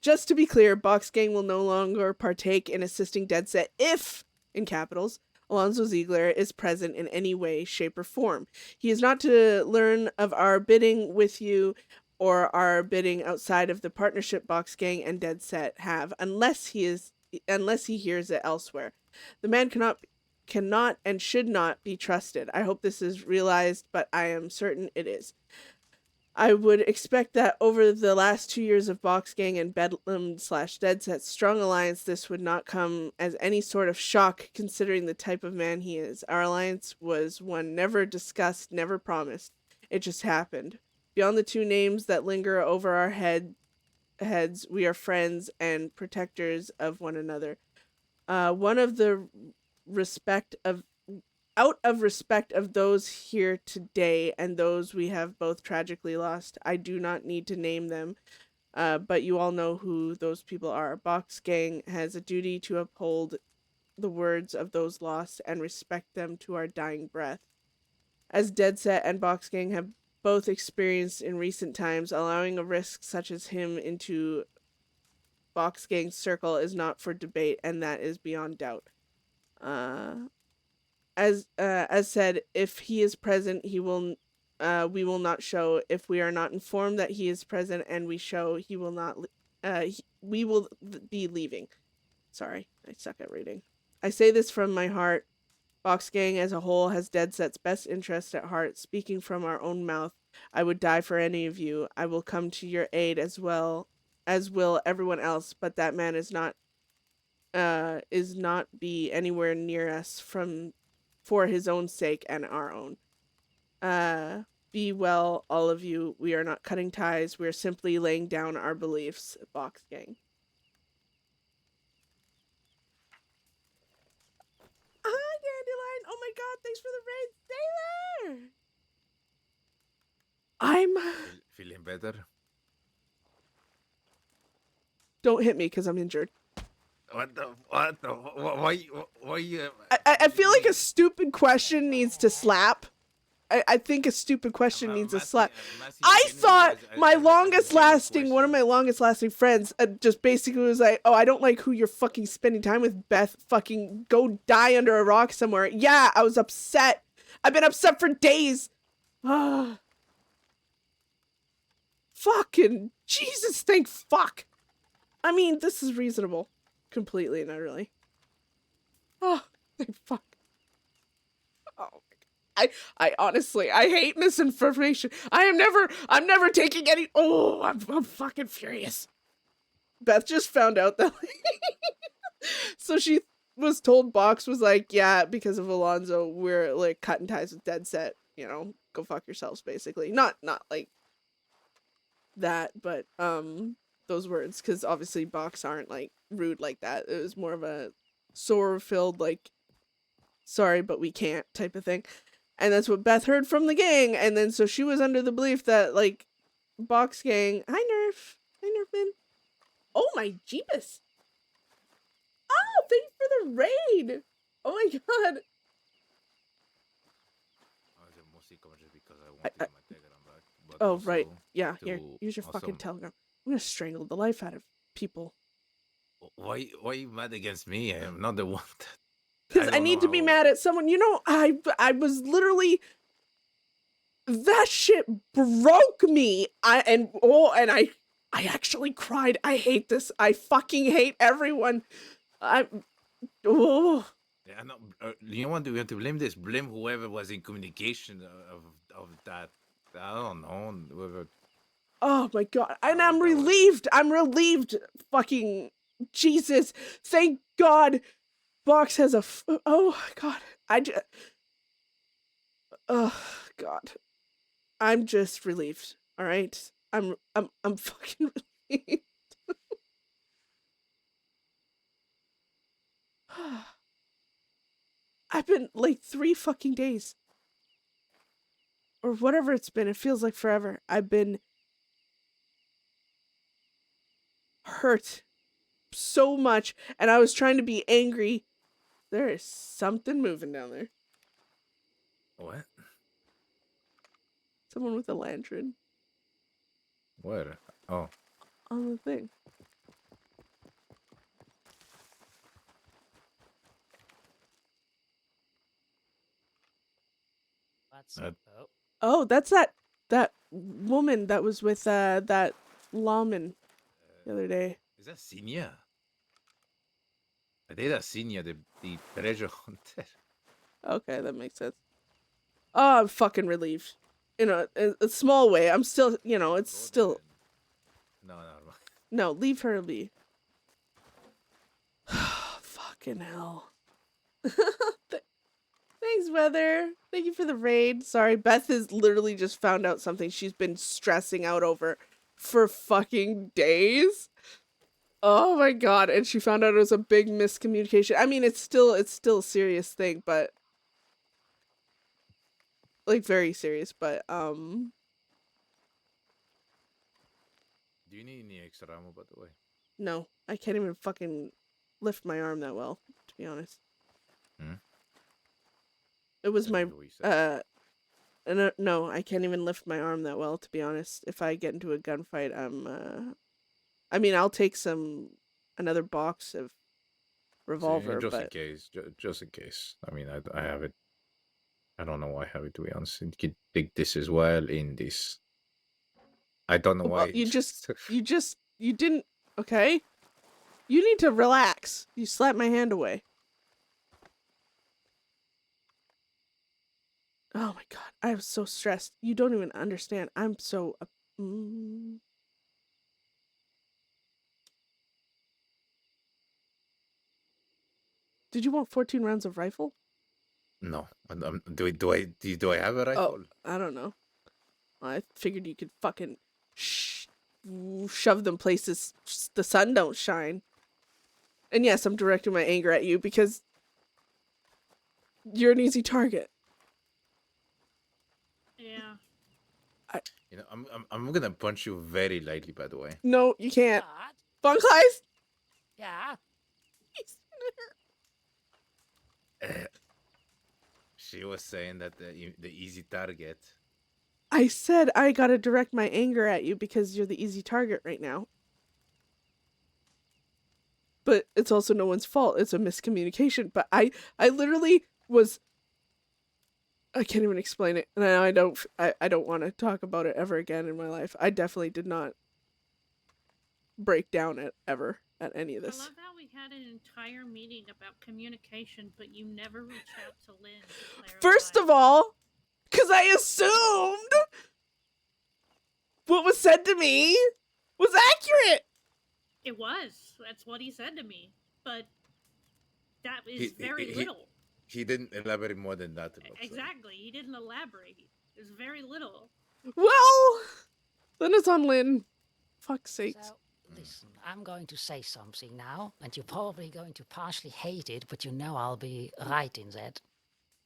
Just to be clear, Box Gang will no longer partake in assisting Deadset if, in capitals, Alonzo Ziegler is present in any way, shape, or form. He is not to learn of our bidding with you or our bidding outside of the partnership Box Gang and Deadset have, unless he hears it elsewhere. The man cannot and should not be trusted. I hope this is realized, but I am certain it is. I would expect that over the last 2 years of Box Gang and Bedlam / Deadset's strong alliance, this would not come as any sort of shock considering the type of man he is. Our alliance was one never discussed, never promised. It just happened. Beyond the two names that linger over our heads, we are friends and protectors of one another. One of the respect of out of respect of those here today and those we have both tragically lost, I do not need to name them, but you all know who those people are. Box Gang has a duty to uphold the words of those lost and respect them to our dying breath. As Deadset and Box Gang have both experienced in recent times, allowing a risk such as him into Box Gang's circle is not for debate, and that is beyond doubt. As said, if he is present, we will not show. If we are not informed that he is present and we show, he will not. We will be leaving. Sorry, I suck at reading. I say this from my heart. Box Gang as a whole has Deadset's best interest at heart. Speaking from our own mouth, I would die for any of you. I will come to your aid as well as will everyone else, but that man is not be anywhere near us for his own sake and our own. Be well, all of you. We are not cutting ties. We are simply laying down our beliefs. Box Gang. Hi, Dandelion. Oh my god, thanks for the raid. Stay there. Feeling better? Don't hit me because I'm injured. Why you... I feel like a stupid question needs to slap. I think a stupid question needs a slap. I thought my longest lasting, one of my longest lasting friends just basically was like, oh, I don't like who you're fucking spending time with, Beth. Fucking go die under a rock somewhere. Yeah, I was upset. I've been upset for days. Fucking Jesus, thank fuck. I mean, this is reasonable. Completely and utterly. Oh, thank fuck. Oh my god. I honestly, I hate misinformation. I'm never taking any. Oh, I'm fucking furious. Beth just found out that. So she was told, Box was like, yeah, because of Alonzo, we're like cutting ties with Deadset. You know, go fuck yourselves, basically. Not like that, but those words, because obviously Box aren't like rude like that. It was more of a sorrow-filled like, sorry, but we can't type of thing. And that's what Beth heard from the gang. And then so she was under the belief that like Box Gang, hi Nerfman. Oh my Jeebus. Oh, thank you for the raid. Oh my god. Oh right, yeah. Here, use your fucking Telegram. I'm gonna strangle the life out of people. Why are you mad against me? I am not the one that... Because I need to be mad at someone. You know, I was literally... That shit broke me. I actually cried. I hate this. I fucking hate everyone. Oh. Yeah, no, you want to blame this? Blame whoever was in communication of that. I don't know. Whoever... Oh my god. And I'm relieved. I'm relieved. Fucking Jesus. Thank God. Box has a... Oh god. Oh god. I'm just relieved. All right. I'm fucking relieved. I've been like 3 fucking days. Or whatever it's been. It feels like forever. I've been hurt so much. And I was trying to be angry. There is something moving down there. What? Someone with a lantern. Where? Oh. On the thing. Oh, that's that woman that was with that lawman the other day. Is that Senior? I did a Senior, the treasure hunter. Okay, that makes sense. Oh, I'm fucking relieved. In a small way. I'm still, you know, it's still... No. No, leave her be. Fucking hell. Thanks, Thanks, Weather. Thank you for the raid. Sorry, Beth has literally just found out something she's been stressing out over for fucking days. Oh my god, and she found out it was a big miscommunication. I mean, it's still a serious thing, but like very serious, but Do you need any extra ammo, by the way? no, I can't even fucking lift my arm that well, to be honest. Hmm? It was Didn't my hear what you said. no, I can't even lift my arm that well, to be honest. If I get into a gunfight, I mean, I'll take another box of revolver, Just in but case, just in case. I mean, I have it. I don't know why I have it, to be honest. You could take this as well in this. I don't know well, why. you didn't, okay? You need to relax. You slapped my hand away. Oh my god, I was so stressed. You don't even understand. I'm so Did you want 14 rounds of rifle? No. Do I have a Oh, rifle? I don't know. I figured you could fucking shove them places the sun don't shine. And yes, I'm directing my anger at you because you're an easy target. Yeah. You know, I'm gonna punch you very lightly, by the way. No, you can't. What? Von Kleist! Yeah. She was saying that the easy target. I said I gotta direct my anger at you because you're the easy target right now. But it's also no one's fault. It's a miscommunication. But I literally was. I can't even explain it, and I don't want to talk about it ever again in my life. I definitely did not break down it ever at any of I this. love how we had an entire meeting about communication, but you never reached out to Lynn to clarify. First of all, because I assumed what was said to me was accurate. It was. That's what he said to me. But that is very little. He didn't elaborate more than that. Exactly. He didn't elaborate. There's very little. Well, then it's on Lynn. Fuck's sakes. So, listen, I'm going to say something now, and you're probably going to partially hate it, but you know I'll be right in that.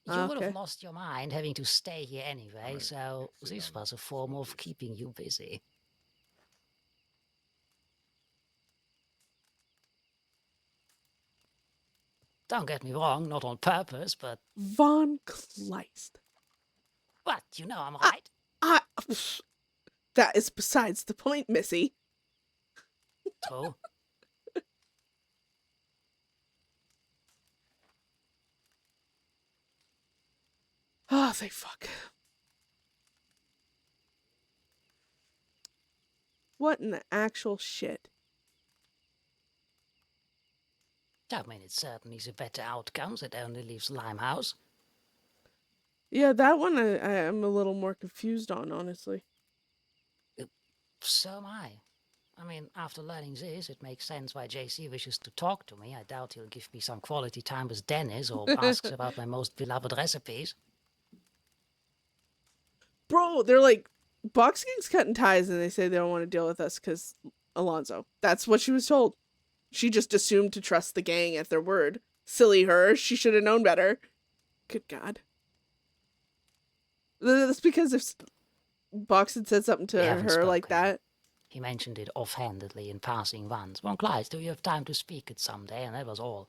You would have lost your mind having to stay here anyway, so this was a form of keeping you busy. Don't get me wrong, not on purpose, but... Von Kleist. What? You know I'm right? That is besides the point, Missy. True. Oh, thank fuck. What in the actual shit? I mean, it certainly is a better outcome that only leaves Limehouse. Yeah, that one I am a little more confused on, honestly. So am I. I mean, after learning this, it makes sense why JC wishes to talk to me. I doubt he'll give me some quality time with Dennis or asks about my most beloved recipes. Bro, they're like, Box Gang's cutting ties and they say they don't want to deal with us because Alonzo. That's what she was told. She just assumed to trust the gang at their word. Silly her. She should have known better. Good God. That's because if Box had said something to her like that. He mentioned it offhandedly in passing once. Von Kleist, do you have time to speak it someday? And that was all.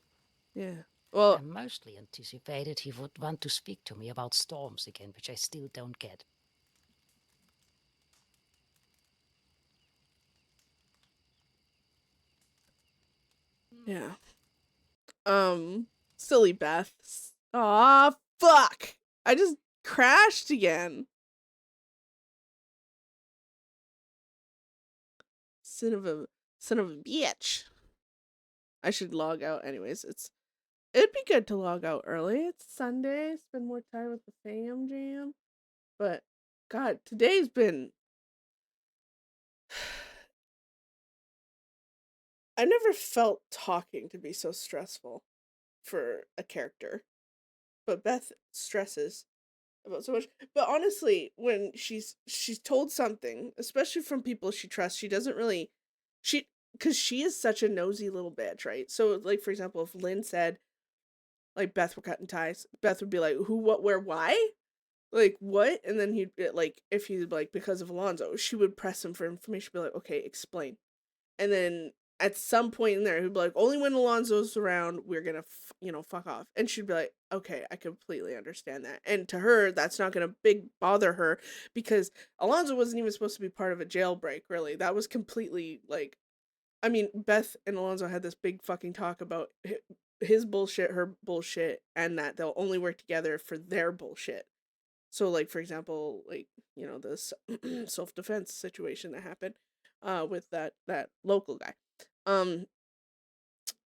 Yeah. Well, I mostly anticipated he would want to speak to me about storms again, which I still don't get. Yeah. Silly Beth. Aw, fuck. I just crashed again. Son of a bitch. I should log out anyways. It'd be good to log out early. It's Sunday. Spend more time with the fam jam. But God, today's been I never felt talking to be so stressful for a character. but Beth stresses about so much. But honestly, when she's told something, especially from people she trusts, she doesn't really she because she is such a nosy little bitch, right? So like for example, if Lynn said like Beth were cutting ties, Beth would be like, "Who, what, where, why?" Like what? And then he'd like if he'd like because of Alonzo, she would press him for information, be like, "Okay, explain." And then at some point in there, he'd be like, "Only when Alonzo's around, we're gonna, fuck off." And she'd be like, "Okay, I completely understand that." And to her, that's not gonna big bother her because Alonzo wasn't even supposed to be part of a jailbreak. Really, that was completely like, I mean, Beth and Alonzo had this big fucking talk about his bullshit, her bullshit, and that they'll only work together for their bullshit. So, like for example, like this self defense situation that happened, with that local guy. Um,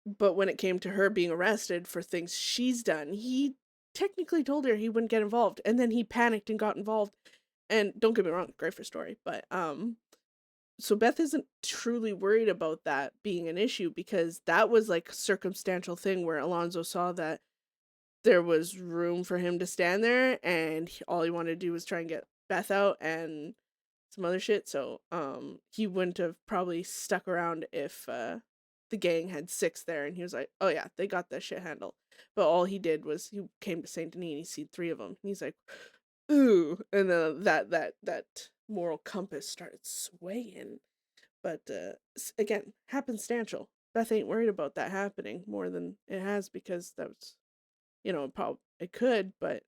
but when it came to her being arrested for things she's done, he technically told her he wouldn't get involved, and then he panicked and got involved. And don't get me wrong, great for story, but so Beth isn't truly worried about that being an issue because that was like a circumstantial thing where Alonzo saw that there was room for him to stand there, and all he wanted to do was try and get Beth out and some other shit. So he wouldn't have probably stuck around if the gang had 6 there, and he was like, "Oh yeah, they got that shit handled." But all he did was he came to Saint Denis and he seen 3 of them. And he's like, "Ooh," and then that moral compass started swaying. But again, happenstantial. Beth ain't worried about that happening more than it has because that was, it could, but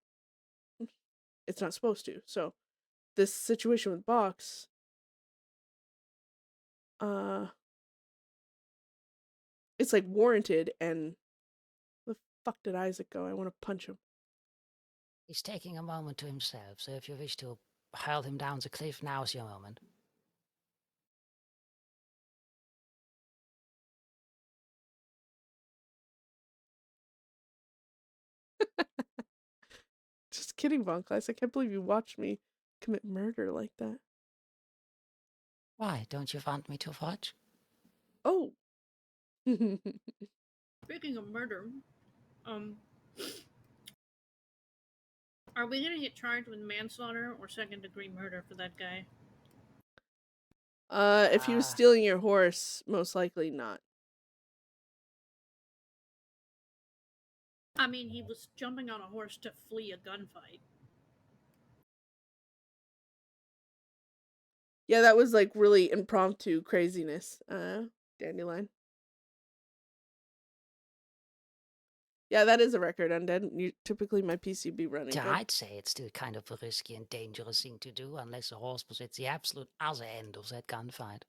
it's not supposed to. So this situation with Box, it's like warranted. And where the fuck did Isaac go? I want to punch him. He's taking a moment to himself, so if you wish to hurl him down the cliff, now's your moment. Just kidding, Von Kleist. I can't believe you watched me commit murder like that. Why, don't you want me to watch? Oh. Speaking of murder, are we gonna get charged with manslaughter or second-degree murder for that guy? If he was stealing your horse, most likely not. I mean, he was jumping on a horse to flee a gunfight. Yeah, that was like really impromptu craziness, Dandelion. Yeah, that is a record, Undead. Typically my PC be running Yeah, good. I'd say it's still kind of a risky and dangerous thing to do unless the horse was at the absolute other end of that gunfight.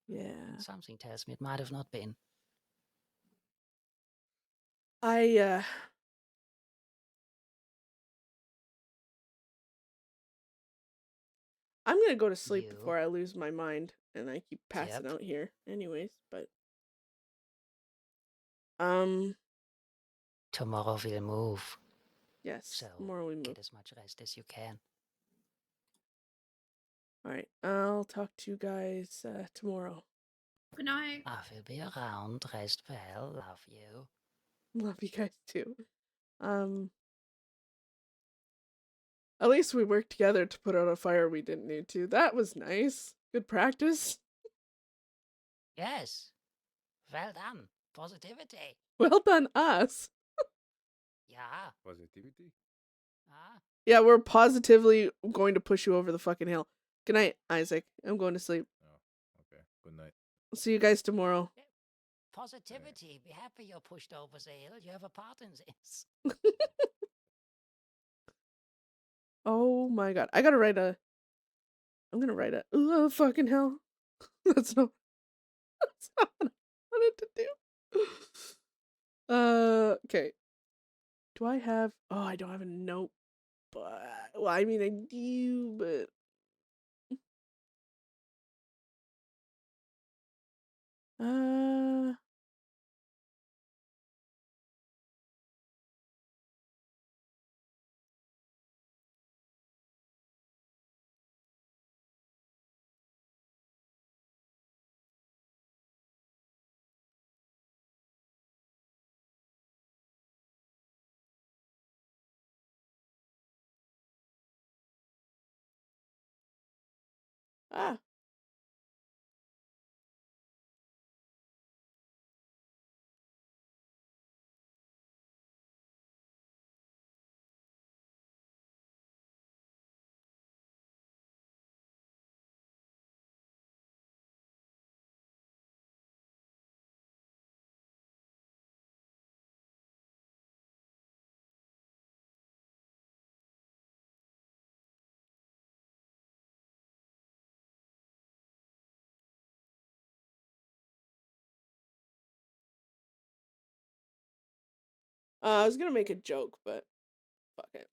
Yeah. Something tells me it might have not been. I'm gonna go to sleep before I lose my mind, and I keep passing out here anyways, but tomorrow we'll move. Yes, so tomorrow we move. Get as much rest as you can. Alright, I'll talk to you guys tomorrow. Good night. I will be around. Rest well. Love you. Love you guys too. At least we worked together to put out a fire we didn't need to. That was nice. Good practice. Yes. Well done. Positivity. Well done, us. Yeah. Positivity? Yeah, we're positively going to push you over the fucking hill. Good night, Isaac. I'm going to sleep. Oh, okay. Good night. See you guys tomorrow. Positivity. Be happy you're pushed over the hill. You have a part in this. Oh my god. I'm gonna write a fucking hell. That's not what I wanted to do. Okay. Do I have I don't have a note, but well, I mean I do, but Ah. I was gonna make a joke, but fuck it.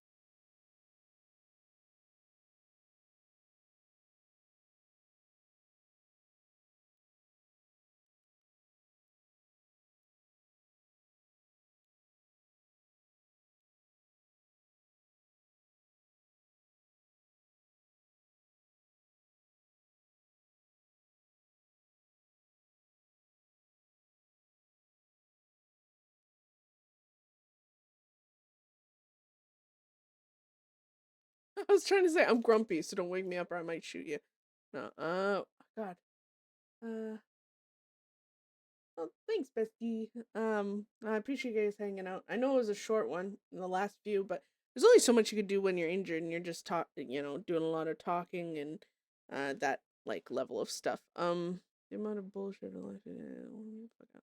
I was trying to say I'm grumpy, so don't wake me up or I might shoot you. No, God. Well, thanks, bestie. I appreciate you guys hanging out. I know it was a short one in the last few, but there's only so much you could do when you're injured and you're just doing a lot of talking and that like level of stuff. The amount of bullshit in life. Fuck out.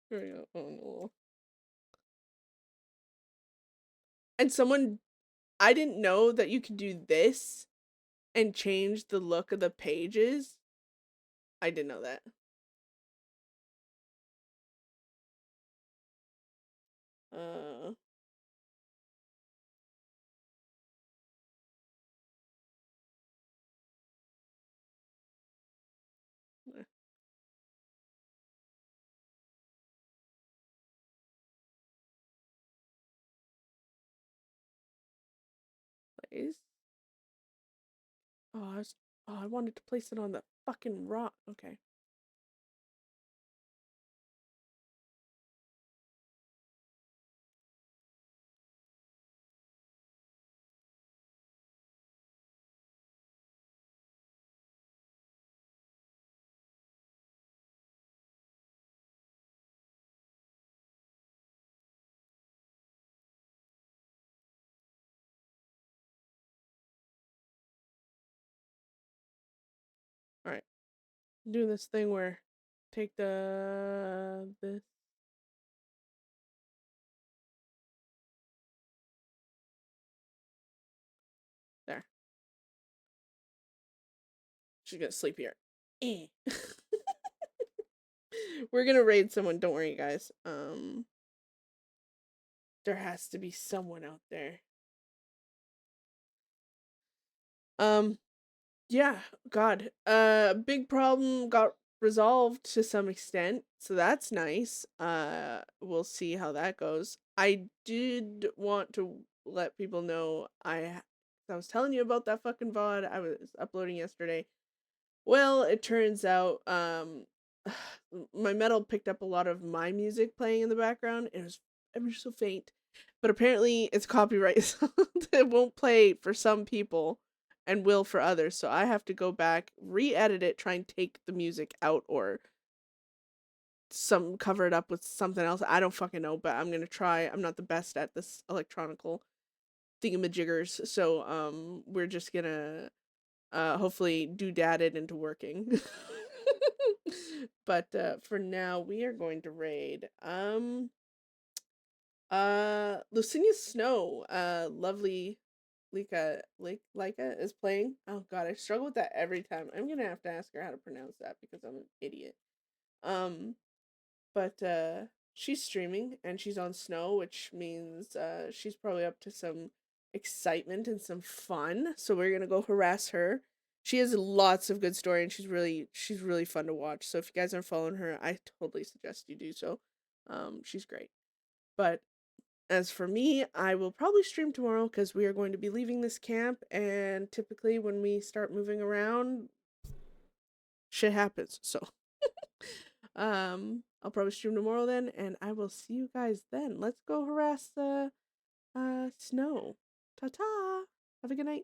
Here we go. Oh no. And I didn't know that you could do this and change the look of the pages. I didn't know that. Uh, place. Oh, I wanted to place it on the fucking rock. Okay. All right. Do this thing where take this. There. She's gonna sleep here. Eh. We're gonna raid someone. Don't worry, guys. There has to be someone out there. Yeah. God. Big problem got resolved to some extent, so that's nice. We'll see how that goes. I did want to let people know I was telling you about that fucking VOD I was uploading yesterday. Well, it turns out my metal picked up a lot of my music playing in the background. It was ever so faint, but apparently it's copyright, so it won't play for some people and will for others. So I have to go back, re-edit it, try and take the music out or cover it up with something else. I don't fucking know, but I'm gonna try. I'm not the best at this electronical thingamajiggers, so we're just gonna hopefully doodad it into working. But for now we are going to raid Lucinia Snow, lovely Leica is playing. Oh god, I struggle with that every time. I'm gonna have to ask her how to pronounce that because I'm an idiot. But she's streaming and she's on Snow, which means she's probably up to some excitement and some fun. So we're gonna go harass her. She has lots of good story and she's really fun to watch. So if you guys aren't following her, I totally suggest you do so. She's great. But as for me, I will probably stream tomorrow because we are going to be leaving this camp, and typically when we start moving around, shit happens. So I'll probably stream tomorrow then, and I will see you guys then. Let's go harass Snow. Ta-ta. Have a good night.